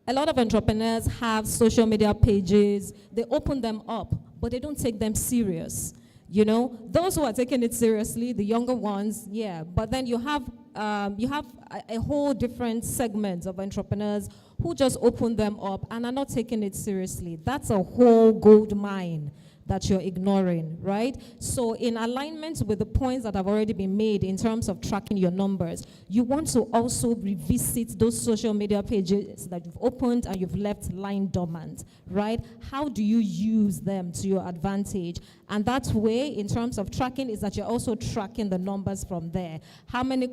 a lot of entrepreneurs have social media pages, they open them up, but they don't take them serious. Those who are taking it seriously, the younger ones, yeah, but then you have a whole different segment of entrepreneurs who just open them up and are not taking it seriously. That's a whole gold mine that you're ignoring, right? So in alignment with the points that have already been made in terms of tracking your numbers, you want to also revisit those social media pages that you've opened and you've left lying dormant, right? How do you use them to your advantage? And that way, in terms of tracking, is that you're also tracking the numbers from there. How many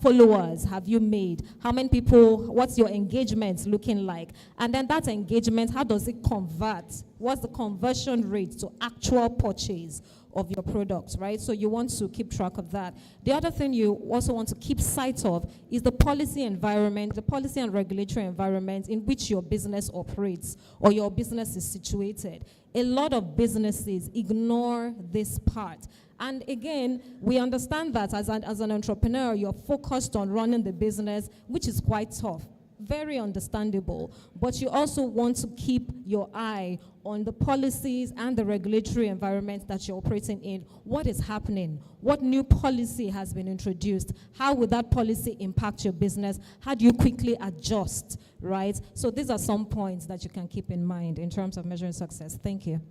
followers have you made? How many people, what's your engagement looking like? And then that engagement, how does it convert? What's the conversion rate to actual purchase of your products, right? So you want to keep track of that. The other thing you also want to keep sight of is the policy environment, the policy and regulatory environment in which your business operates or your business is situated. A lot of businesses ignore this part. And again, we understand that as an entrepreneur, you're focused on running the business, which is quite tough. very understandable. But you also want to keep your eye on the policies and the regulatory environment that you're operating in. What is happening? What new policy has been introduced? How will that policy impact your business? How do you quickly adjust, right? So these are some points that you can keep in mind in terms of measuring success. Thank you.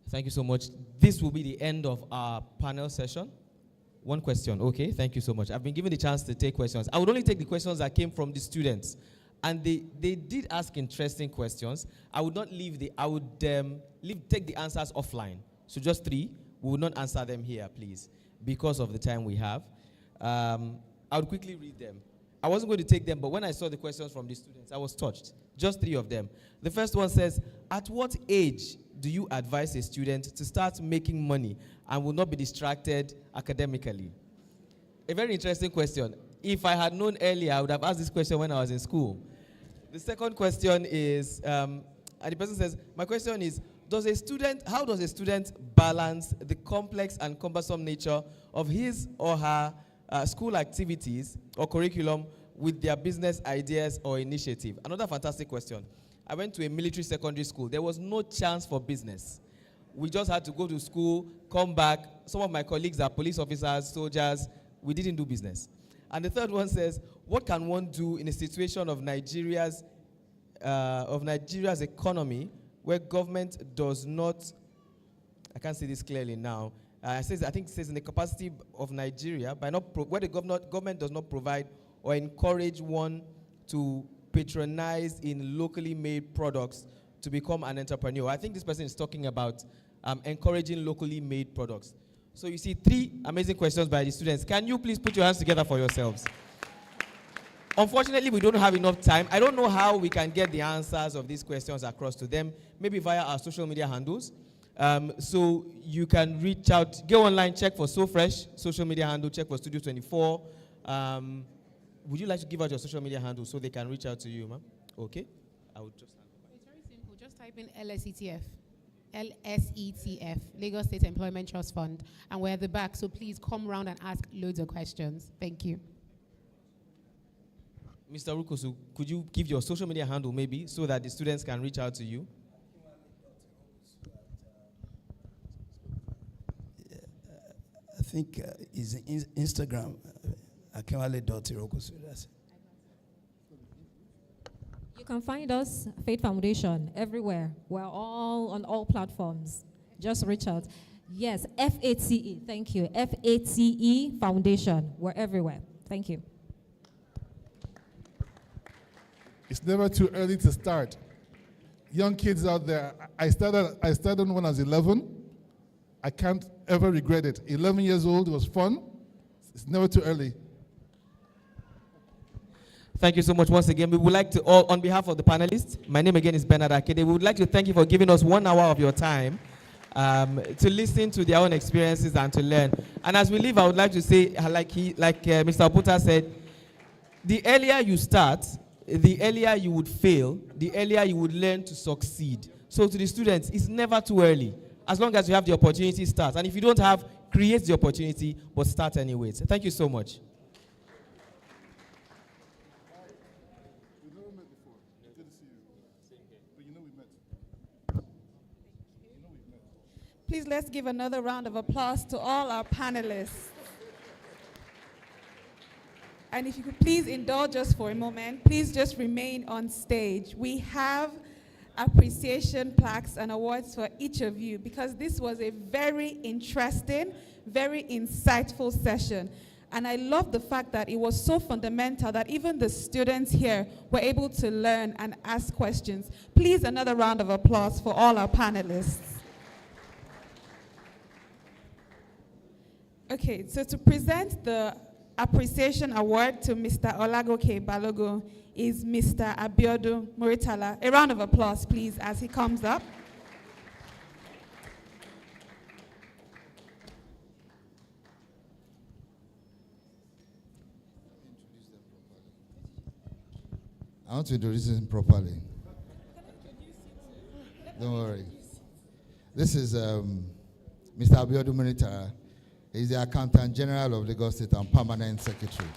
Thank you so much. This will be the end of our panel session. One question. Okay, thank you so much. I've been given the chance to take questions. I would only take the questions that came from the students. And they did ask interesting questions. I would not leave the, I would take the answers offline. So just 3. We will not answer them here, please, because of the time we have. I would quickly read them. I wasn't going to take them, but when I saw the questions from the students, I was touched. Just 3 of them. The first one says, at what age do you advise a student to start making money and will not be distracted academically? A very interesting question. If I had known earlier, I would have asked this question when I was in school. The second question is, and the person says, my question is, how does a student balance the complex and cumbersome nature of his or her school activities or curriculum with their business ideas or initiative? Another fantastic question. I went to a military secondary school. There was no chance for business. We just had to go to school, come back. Some of my colleagues are police officers, soldiers. We didn't do business. And the third one says, what can one do in a situation of Nigeria's economy where government does not, I can't say this clearly now, I think it says in the capacity of Nigeria, where the government does not provide or encourage one to patronize in locally made products to become an entrepreneur. I think this person is talking about encouraging locally made products. So you see 3 amazing questions by the students. Can you please put your hands together for yourselves? Unfortunately, we don't have enough time. I don't know how we can get the answers of these questions across to them, maybe via our social media handles. So you can reach out, go online, check for So Fresh, social media handle, check for Studio 24. Would you like to give out your social media handle so they can reach out to you, ma'am? Okay. I would just. It's very simple. Just type in LSETF. LSETF, Lagos State Employment Trust Fund. And we're at the back, so please come around and ask loads of questions. Thank you. Mr. Rukosu, could you give your social media handle maybe so that the students can reach out to you? I think it's Instagram, akinwale.irokosu. That's it. You can find us, Faith Foundation, everywhere. We're all on all platforms. Just reach out. Yes, FATE, thank you. FATE Foundation. We're everywhere. Thank you. It's never too early to start. Young kids out there, I started when I was 11. I can't ever regret it. 11 years old, it was fun. It's never too early. Thank you so much once again. We would like to, on behalf of the panelists, my name again is Bernard Akede. We would like to thank you for giving us 1 hour of your time to listen to their own experiences and to learn. And as we leave, I would like to say, like Mr. Oputa said, the earlier you start, the earlier you would fail, the earlier you would learn to succeed. So to the students, it's never too early. As long as you have the opportunity, start. And if you don't have, create the opportunity, but start anyways. Thank you so much. Please let's give another round of applause to all our panelists. And if you could please indulge us for a moment, please just remain on stage. We have appreciation plaques and awards for each of you because this was a very interesting, very insightful session. And I love the fact that it was so fundamental that even the students here were able to learn and ask questions. Please, another round of applause for all our panelists. Okay, so to present the Appreciation Award to Mr. Olagoke Balogun is Mr. Abiodun Muritala. A round of applause, please, as he comes up. I want to introduce him properly. Don't worry. This is Mr. Abiodun Muritala. He's the Accountant General of Lagos State and Permanent Secretary.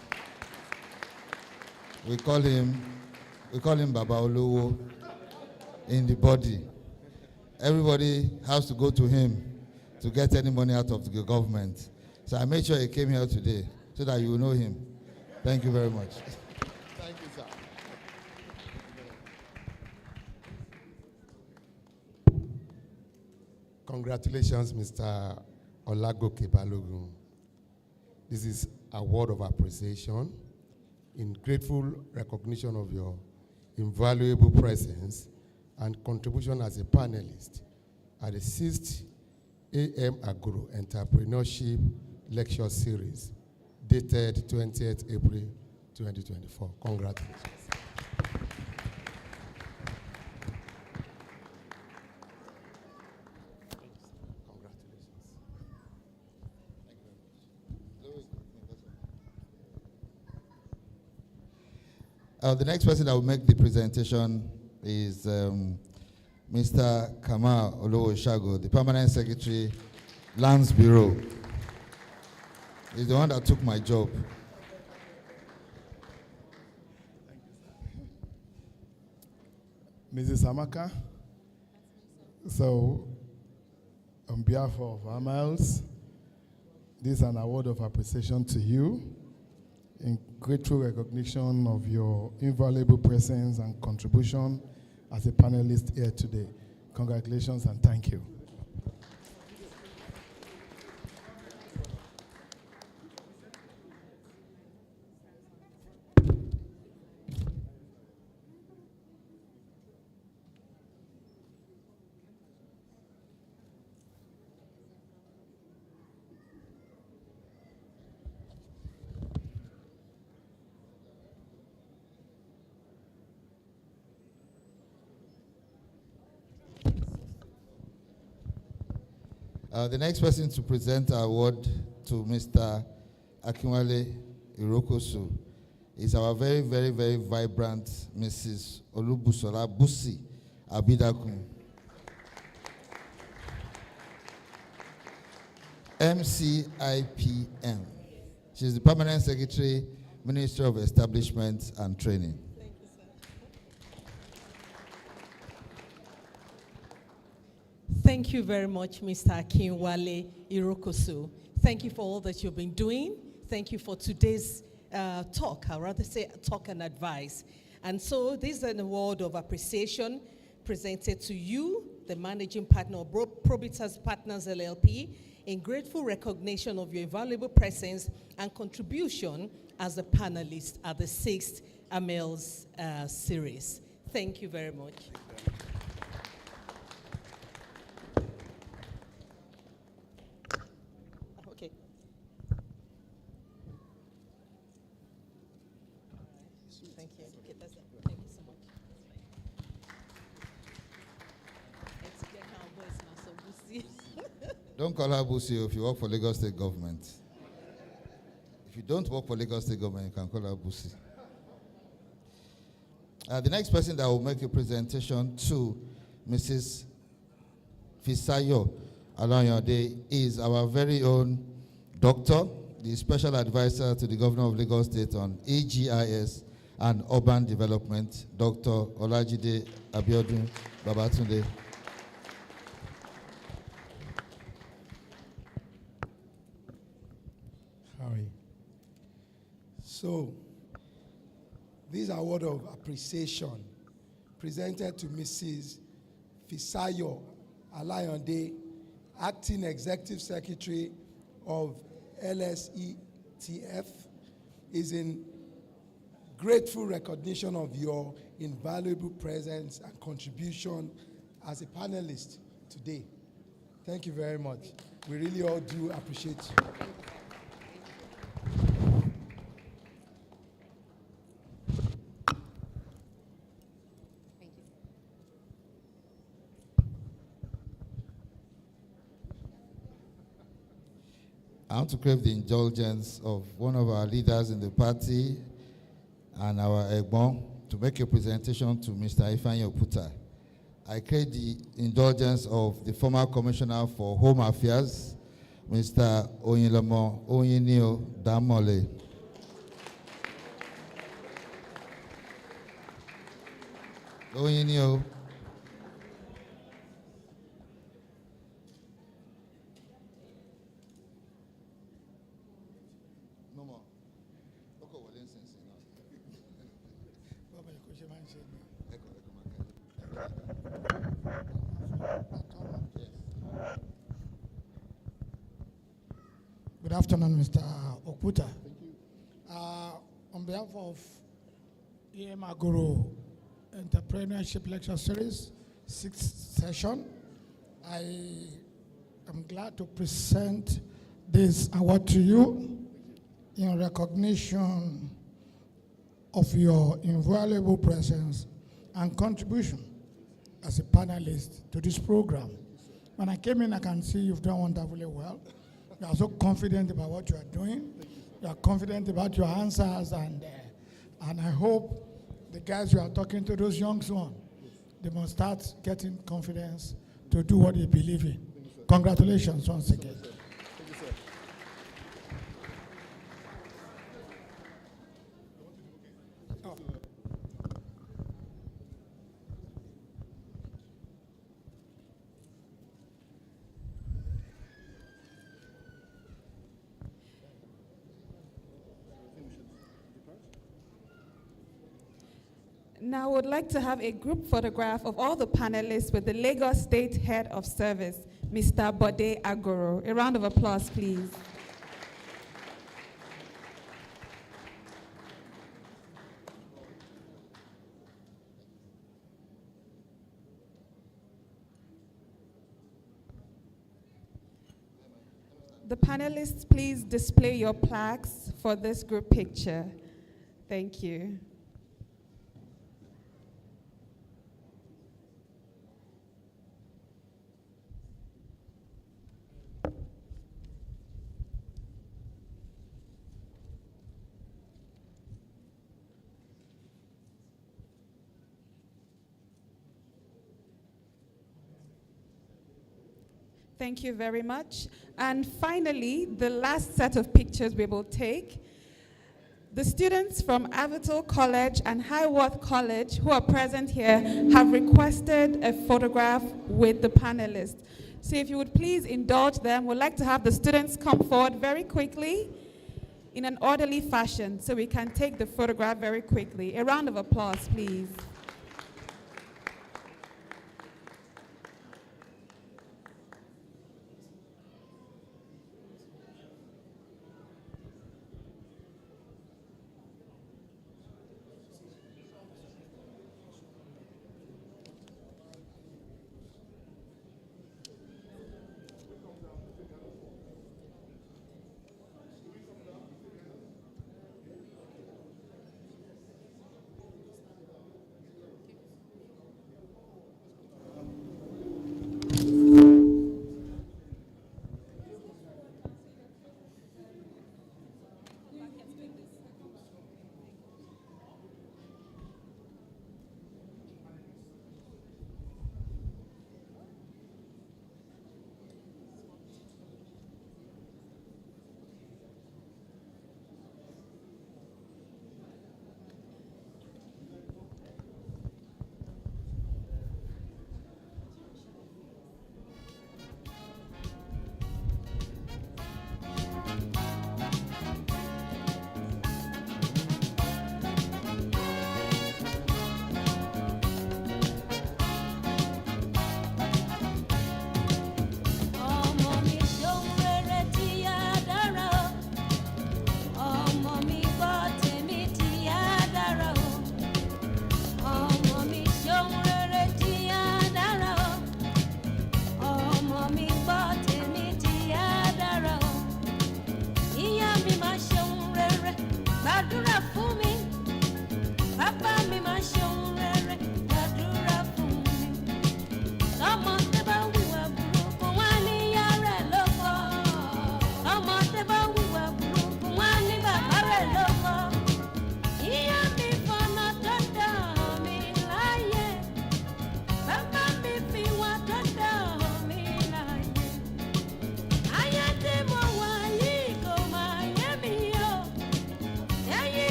We call him Baba Olowo in the body. Everybody has to go to him to get any money out of the government. So I made sure he came here today so that you will know him. Thank you very much. Thank you, sir. Congratulations, Mr. Olagoke Balogun. This is a word of appreciation in grateful recognition of your invaluable presence and contribution as a panelist at the 6th AM Agoro Entrepreneurship Lecture Series, dated 20th April 2024. Congratulations. The next person that will make the presentation is Mr. Kamal Olowo-Shago, the Permanent Secretary, Lands Bureau. He's the one that took my job. Mrs. Amaka, so on behalf of AMALS, this is an award of appreciation to you in grateful recognition of your invaluable presence and contribution as a panelist here today. Congratulations and thank you. The next person to present our award to Mr. Akinwale Irokosu is our very, very, very vibrant Mrs. Olubusola Busi Abidakun. MCIPM. She's the Permanent Secretary, Ministry of Establishment and Training. Thank you very much, Mr. Akinwale Irokosu. Thank you for all that you've been doing. Thank you for today's talk. I'd rather say talk and advice. And so this is an award of appreciation presented to you, the managing partner of Probitas Partners LLP, in grateful recognition of your invaluable presence and contribution as a panelist at the 6th AMALS series. Thank you very much. Okay. Thank you. Okay, that's it. Thank you so much. Don't call her Busi if you work for Lagos State government. If you don't work for Lagos State government, you can call her Busi. The next person that will make a presentation to Mrs. Fisayo Alanyode is our very own doctor, the special advisor to the governor of Lagos State on EGIS and urban development, Dr. Olajide Abiodun Babatunde. Hi. So, this award of appreciation presented to Mrs. Fisayo Alayonde, Acting Executive Secretary of LSETF, is in grateful recognition of your invaluable presence and contribution as a panelist today. Thank you very much. We really all do appreciate you. I want to crave the indulgence of one of our leaders in the party and our Egbon to make a presentation to Mr. Ifeanyi Oputa. I crave the indulgence of the former Commissioner for Home Affairs, Mr. Oyinlomo Oyinio Damole. Oyinio. No more. Okay, well, instance, Good afternoon, Mr. Okuta. On behalf of Agoro Entrepreneurship Lecture Series, 6th session, I am glad to present this award to you in recognition of your invaluable presence and contribution as a panelist to this program. When I came in, I can see you've done wonderfully well. You are so confident about what you are doing. You are confident about your answers, and I hope the guys you are talking to, those young ones, they must start getting confidence to do what they believe in. Congratulations once again. Now, I would like to have a group photograph of all the panelists with the Lagos State Head of Service, Mr. Bode Agoro. A round of applause, please. The panelists, please display your plaques for this group picture. Thank you. Thank you very much. And finally, the last set of pictures we will take. The students from Avatar College and Highworth College who are present here have requested a photograph with the panelists. So if you would please indulge them, we'd like to have the students come forward very quickly in an orderly fashion so we can take the photograph very quickly. A round of applause, please.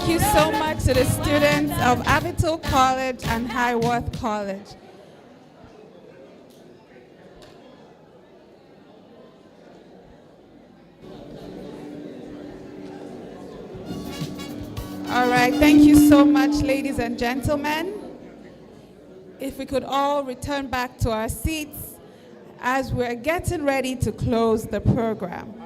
Thank you so much to the students of Avital College and Highworth College. All right, thank you so much, ladies and gentlemen. If we could all return back to our seats as we're getting ready to close the program.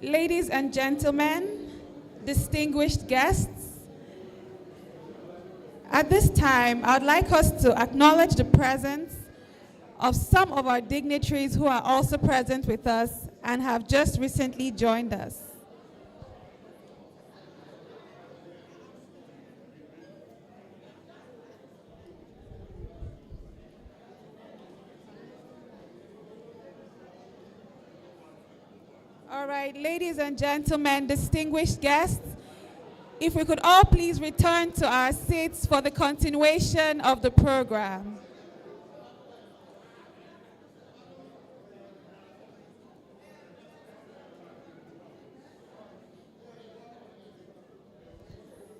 Ladies and gentlemen, distinguished guests, at this time, I'd like us to acknowledge the presence of some of our dignitaries who are also present with us and have just recently joined us. All right, ladies and gentlemen, distinguished guests, if we could all please return to our seats for the continuation of the program.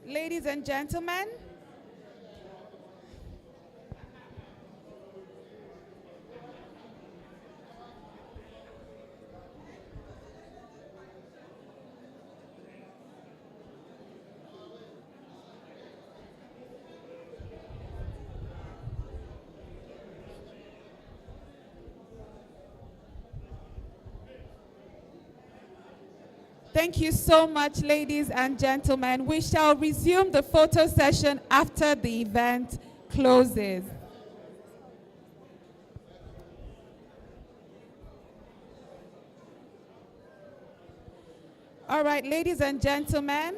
Ladies and gentlemen, thank you so much, ladies and gentlemen. We shall resume the photo session after the event closes. All right, ladies and gentlemen.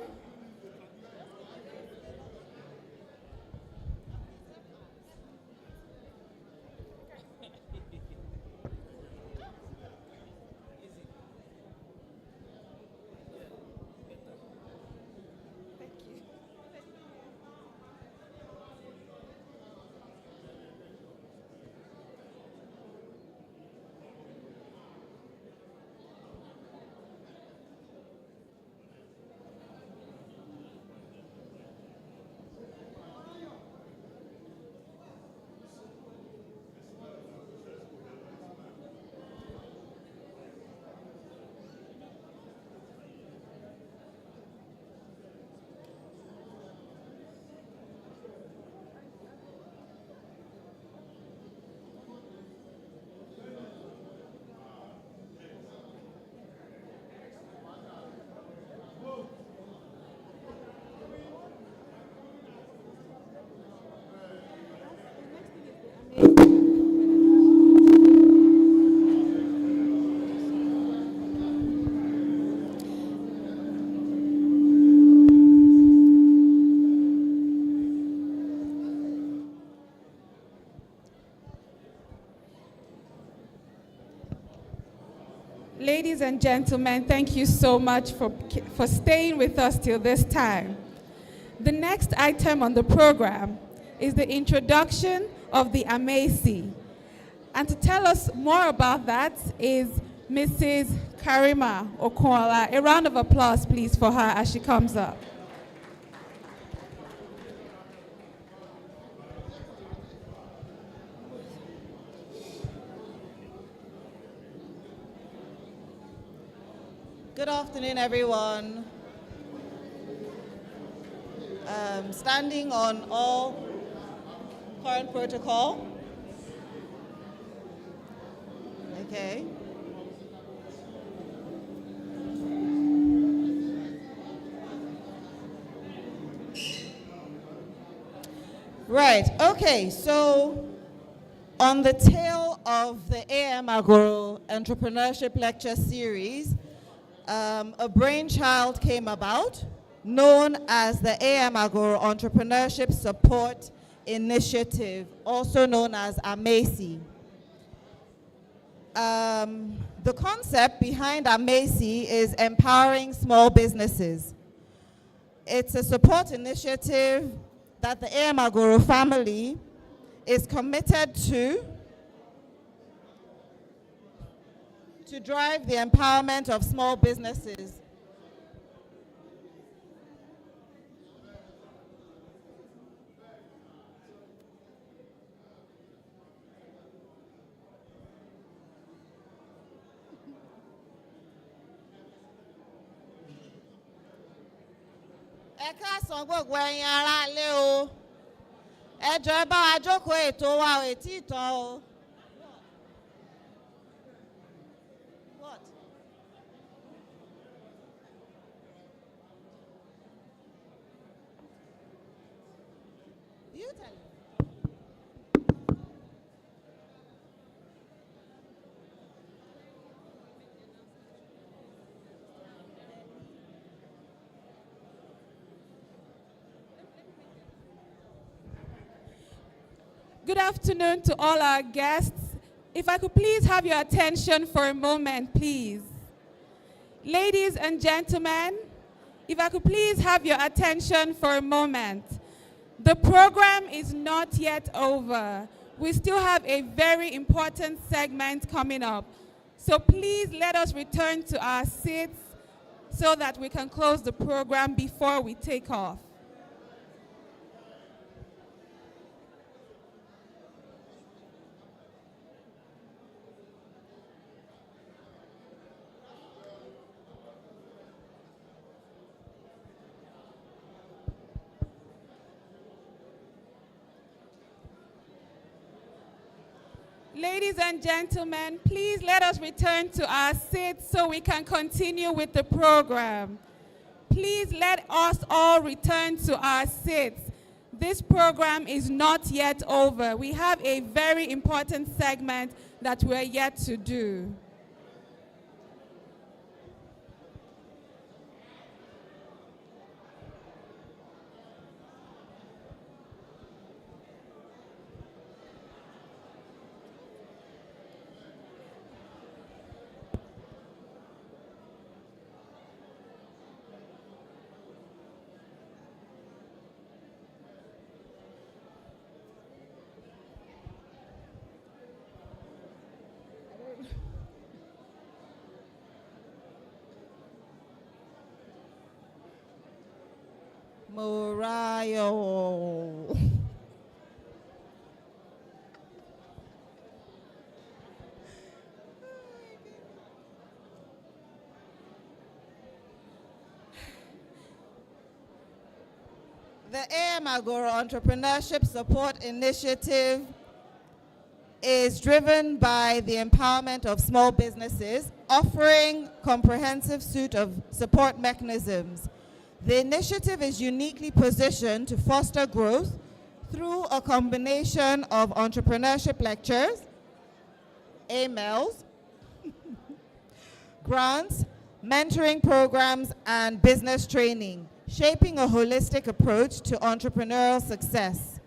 Ladies and gentlemen, thank you so much for staying with us till this time. The next item on the program is the introduction of the Amacy. And to tell us more about that is Mrs. Karima Okoala. A round of applause, please, for her as she comes up. Good afternoon, everyone. Standing on all current protocol. Okay. Right, okay, so on the tail of the AM Agoro Entrepreneurship Lecture Series, a brainchild came about known as the AM Agoro Entrepreneurship Support Initiative, also known as Amacy. The concept behind Amacy is empowering small businesses. It's a support initiative that the AM Agoro family is committed to drive the empowerment of small businesses. Ẹ káàsán gbogbo ẹ̀yin ará ilé o. Ẹ jọ̀ọ́ ẹ bá wa jókòó ètò wa ò tí ì tán o. What? You tell me. Good afternoon to all our guests. If I could please have your attention for a moment, please. Ladies and gentlemen, if I could please have your attention for a moment. The program is not yet over. We still have a very important segment coming up. So please let us return to our seats so that we can close the program before we take off. Ladies and gentlemen, please let us return to our seats so we can continue with the program. Please let us all return to our seats. This program is not yet over. We have a very important segment that we're yet to do. Morayo. The AM Agoro Entrepreneurship Support Initiative is driven by the empowerment of small businesses, offering comprehensive suite of support mechanisms. The initiative is uniquely positioned to foster growth through a combination of entrepreneurship lectures, AMLs, grants, mentoring programs, and business training, shaping a holistic approach to entrepreneurial success.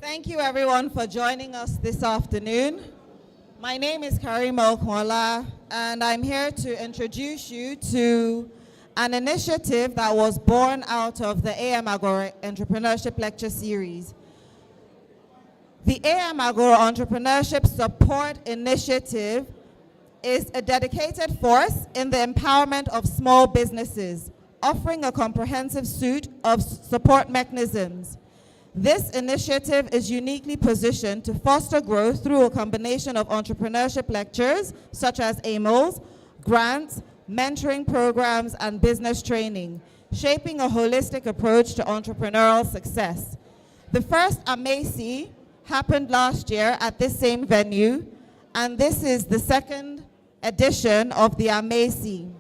Thank you everyone for joining us this afternoon. My name is Karima Okwala, and I'm here to introduce you to an initiative that was born out of the Agoro Entrepreneurship Lecture Series. The Agoro Entrepreneurship Support Initiative is a dedicated force in the empowerment of small businesses, offering a comprehensive suite of support mechanisms. This initiative is uniquely positioned to foster growth through a combination of entrepreneurship lectures, such as AMOs, grants, mentoring programs, and business training, shaping a holistic approach to entrepreneurial success. The first AMACI happened last year at this same venue, and this is the second edition of the AMACI.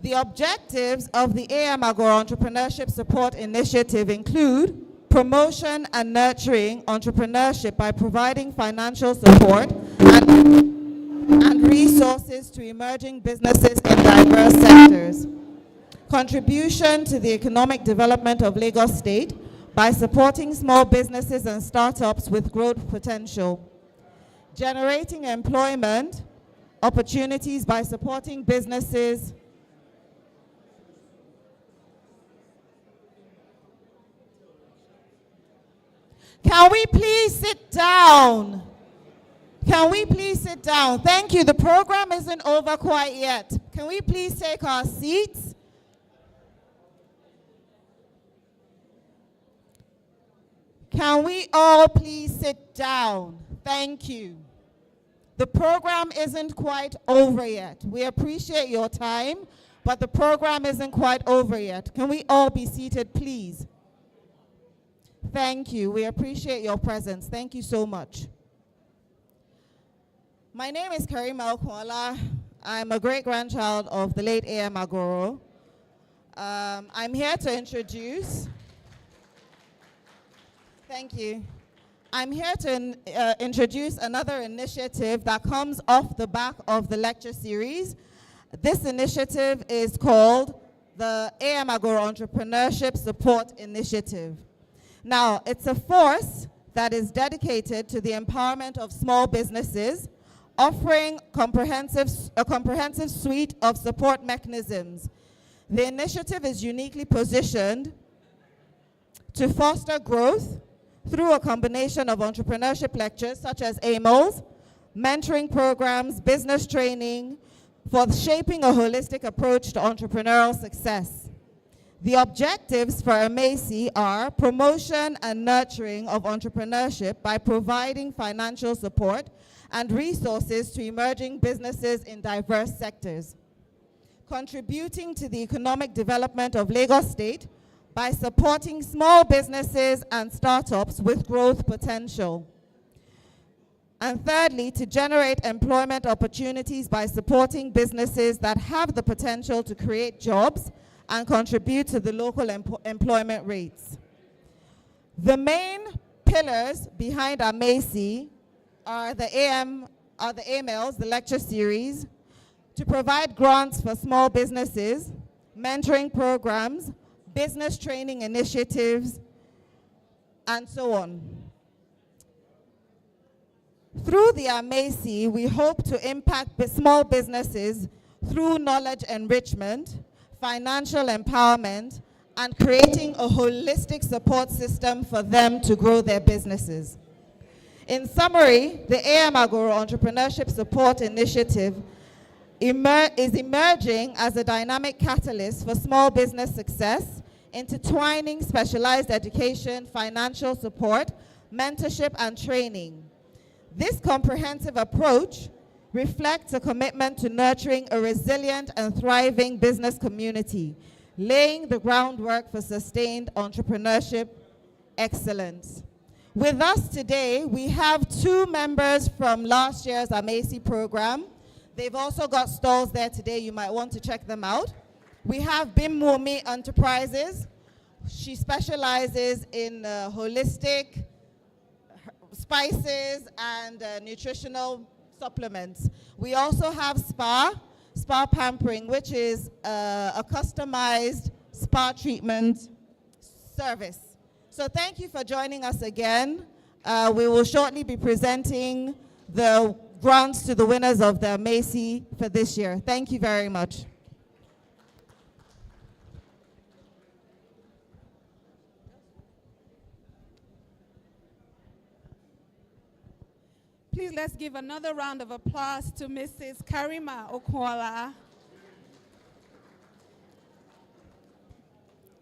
The objectives of the Agoro Entrepreneurship Support Initiative include promotion and nurturing entrepreneurship by providing financial support and resources to emerging businesses in diverse sectors. Contribution to the economic development of Lagos State by supporting small businesses and startups with growth potential. Generating employment opportunities by supporting businesses Can we please sit down? Can we please sit down? Thank you. The program isn't over quite yet. Can we please take our seats? Can we all please sit down? Thank you. The program isn't quite over yet. We appreciate your time, but the program isn't quite over yet. Can we all be seated, please? Thank you. We appreciate your presence. Thank you so much. My name is Karima Okwala. I'm a great-grandchild of the late A.M. Agoro. I'm here to introduce... Thank you. I'm here to introduce another initiative that comes off the back of the lecture series. This initiative is called the A.M. Agoro Entrepreneurship Support Initiative. Now, it's a force that is dedicated to the empowerment of small businesses, offering a comprehensive suite of support mechanisms. The initiative is uniquely positioned to foster growth through a combination of entrepreneurship lectures such as AMOs, mentoring programs, business training, for shaping a holistic approach to entrepreneurial success. The objectives for AMACI are promotion and nurturing of entrepreneurship by providing financial support and resources to emerging businesses in diverse sectors. Contributing to the economic development of Lagos State by supporting small businesses and startups with growth potential. And thirdly, to generate employment opportunities by supporting businesses that have the potential to create jobs and contribute to the local employment rates. The main pillars behind AMACI are the AMLs, the lecture series, to provide grants for small businesses, mentoring programs, business training initiatives, and so on. Through the AMACI, we hope to impact small businesses through knowledge enrichment, financial empowerment, and creating a holistic support system for them to grow their businesses. In summary, the A.M. Agoro Entrepreneurship Support Initiative is emerging as a dynamic catalyst for small business success, intertwining specialized education, financial support, mentorship, and training. This comprehensive approach reflects a commitment to nurturing a resilient and thriving business community, laying the groundwork for sustained entrepreneurship excellence. With us today, we have two members from last year's AMACI program. They've also got stalls there today. You might want to check them out. We have Bim Mumi Enterprises. She specializes in holistic spices and nutritional supplements. We also have Spa Pampering, which is a customized spa treatment service So thank you for joining us again. We will shortly be presenting the grants to the winners of the Macy for this year. Thank you very much. Please let's give another round of applause to Mrs. Karima Okwala.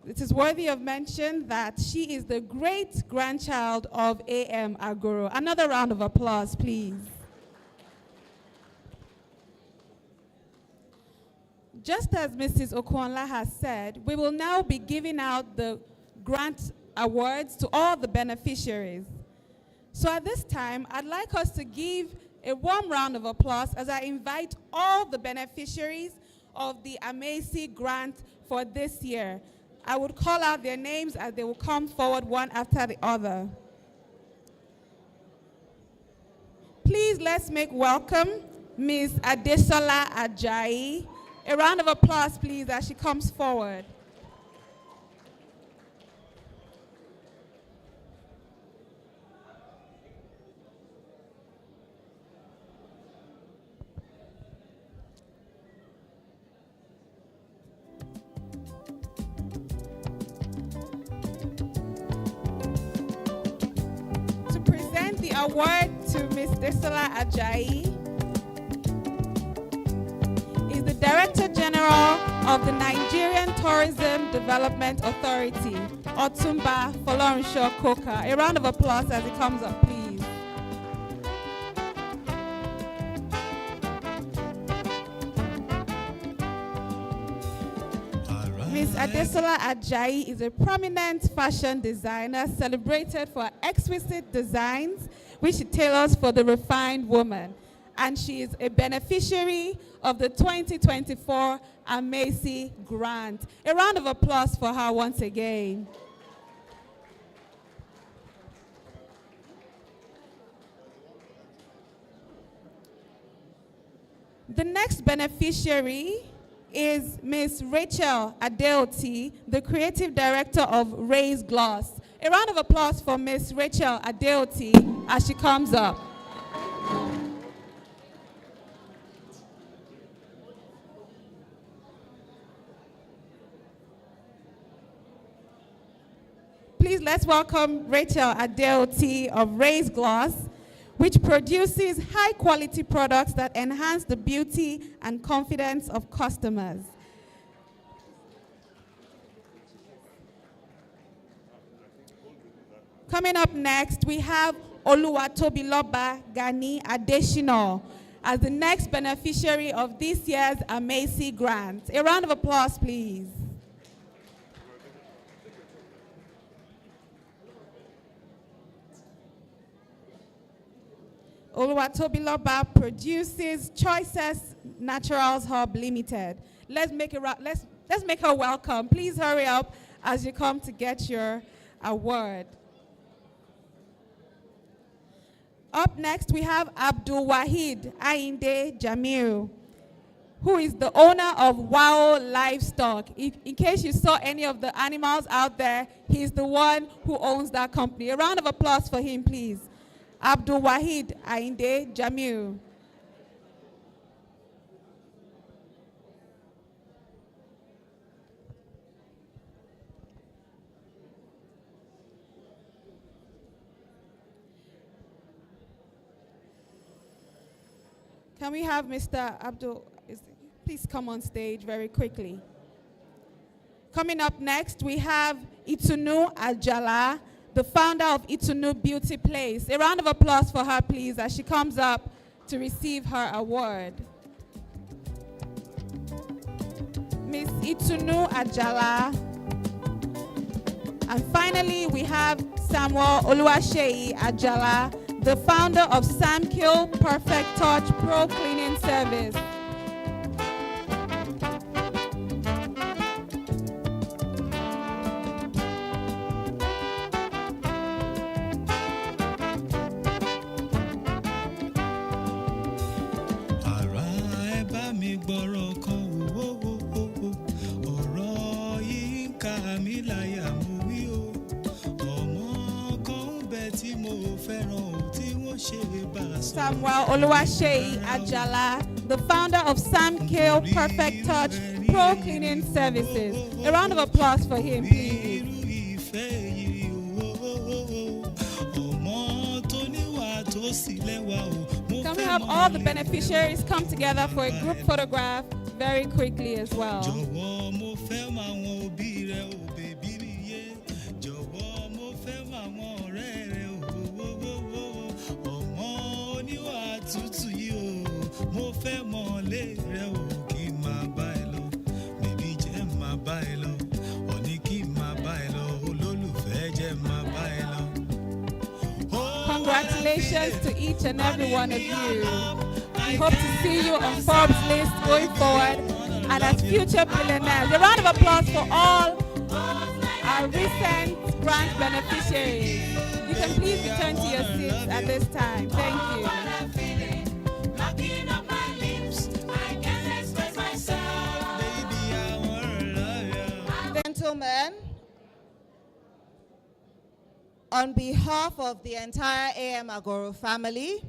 It is worthy of mention that she is the great-grandchild of A.M. Agoro. Another round of applause, please. Just as Mrs. Okwala has said, we will now be giving out the grant awards to all the beneficiaries. So at this time, I'd like us to give a warm round of applause as I invite all the beneficiaries of the Amacy grant for this year. I would call out their names as they will come forward one after the other. Please let's make welcome Ms. Adesola Ajayi. A round of applause, please, as she comes forward. The award to Ms. Desola Ajayi is the Director General of the Nigerian Tourism Development Authority, Otumba Folorunsho Koka. A round of applause as he comes up, please. Ms. Adesola Ajayi is a prominent fashion designer celebrated for her exquisite designs, which she tailors for the refined woman. And she is a beneficiary of the 2024 Amacy Grant. A round of applause for her once again. The next beneficiary is Ms. Rachel Adeoti, the Creative Director of Raise Gloss. A round of applause for Ms. Rachel Adeoti as she comes up. Please let's welcome Rachel Adeoti of Raise Gloss, which produces high-quality products that enhance the beauty and confidence of customers. Coming up next, we have Oluwatobiloba Gani Adeshino as the next beneficiary of this year's Amacy Grant. A round of applause, please. Oluwatobiloba produces Choices Naturals Hub Limited. Let's make her welcome. Please hurry up as you come to get your award. Up next, we have Abdul Wahid Ainde Jamiu, who is the owner of Wow Livestock. In case you saw any of the animals out there, he's the one who owns that company. A round of applause for him, please. Abdul Wahid Ainde Jamiu. Can we have Mr. Abdul, please come on stage very quickly. Coming up next, we have Itunu Ajala, the founder of Itunu Beauty Place. A round of applause for her, please, as she comes up to receive her award. Miss Itunu Ajala. And finally, we have Samuel Oluwaseyi Ajala, the founder of Samkill Perfect Touch Pro Cleaning Service. Samuel Oluwaseyi Ajala, the founder of Sam Kale Perfect Touch Pro Cleaning Services. A round of applause for him, please. Can we have all the beneficiaries come together for a group photograph very quickly as well? Congratulations to each and every one of you. We hope to see you on Forbes list going forward and as future billionaires. A round of applause for all our recent grant beneficiaries. You can please return to your seats at this time. Thank you. Gentlemen, on behalf of the entire AM Agoro family,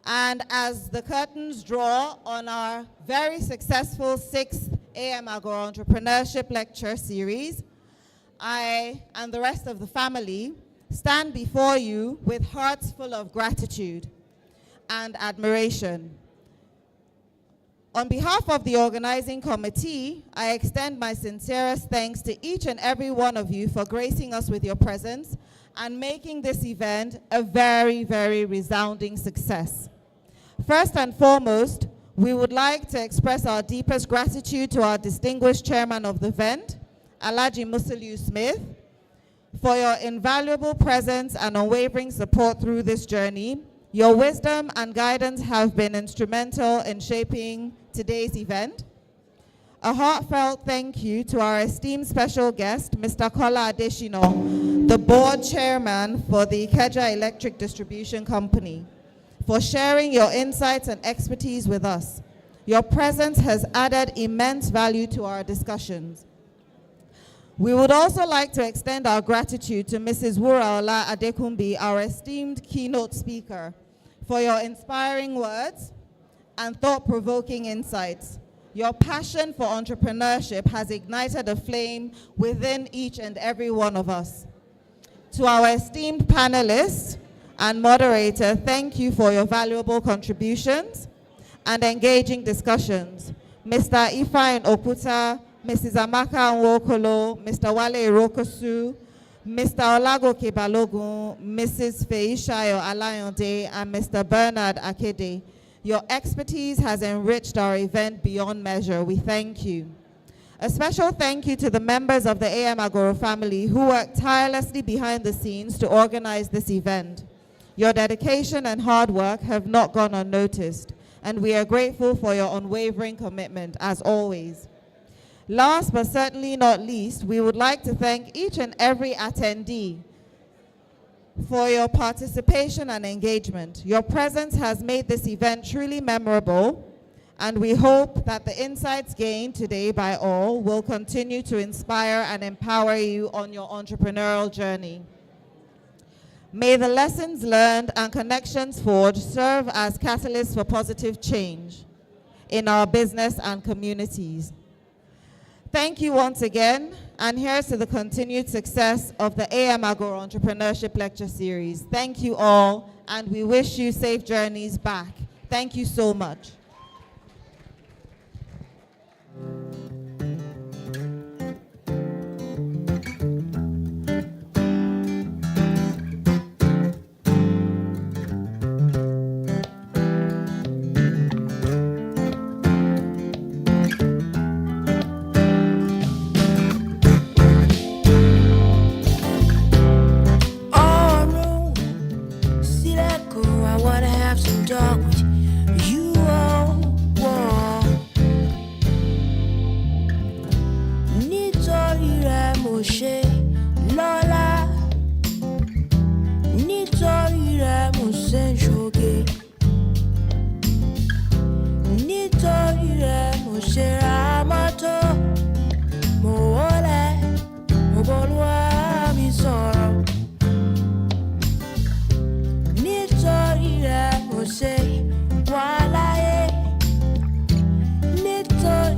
and as the curtains draw on our very successful 6th AM Agoro Entrepreneurship Lecture Series, I and the rest of the family stand before you with hearts full of gratitude and admiration. On behalf of the organizing committee, I extend my sincerest thanks to each and every one of you for gracing us with your presence and making this event a very, very resounding success. First and foremost, we would like to express our deepest gratitude to our distinguished chairman of the event, Alhaji Musiliu Smith, for your invaluable presence and unwavering support through this journey. Your wisdom and guidance have been instrumental in shaping today's event. A heartfelt thank you to our esteemed special guest, Mr. Kola Adeshino, the board chairman for the Ikeja Electric Distribution Company, for sharing your insights and expertise with us. Your presence has added immense value to our discussions. We would also like to extend our gratitude to Mrs. Wuraola Adekumbi, our esteemed keynote speaker, for your inspiring words and thought-provoking insights. Your passion for entrepreneurship has ignited a flame within each and every one of us. To our esteemed panelists and moderator, thank you for your valuable contributions and engaging discussions. Mr. Ifeanyi Okuta, Mrs. Amaka Nwokolo, Mr. Wale Irokosu, Mr. Olagoke Balogun, Mrs. Feishayo Alayonde, and Mr. Bernard Akede. Your expertise has enriched our event beyond measure. We thank you. A special thank you to the members of the AM Agoro family who worked tirelessly behind the scenes to organize this event. Your dedication and hard work have not gone unnoticed, and we are grateful for your unwavering commitment, as always. Last but certainly not least, we would like to thank each and every attendee for your participation and engagement. Your presence has made this event truly memorable, and we hope that the insights gained today by all will continue to inspire and empower you on your entrepreneurial journey. May the lessons learned and connections forged serve as catalysts for positive change in our business and communities. Thank you once again, and here's to the continued success of the AM Agoro Entrepreneurship Lecture Series. Thank you all, and we wish you safe journeys back. Thank you so much. Talk with you all. Nítorí rẹ̀ mo ṣe lọ́lá, nítorí rẹ̀ mo ṣe ń ṣoge, nítorí rẹ̀ mo ṣe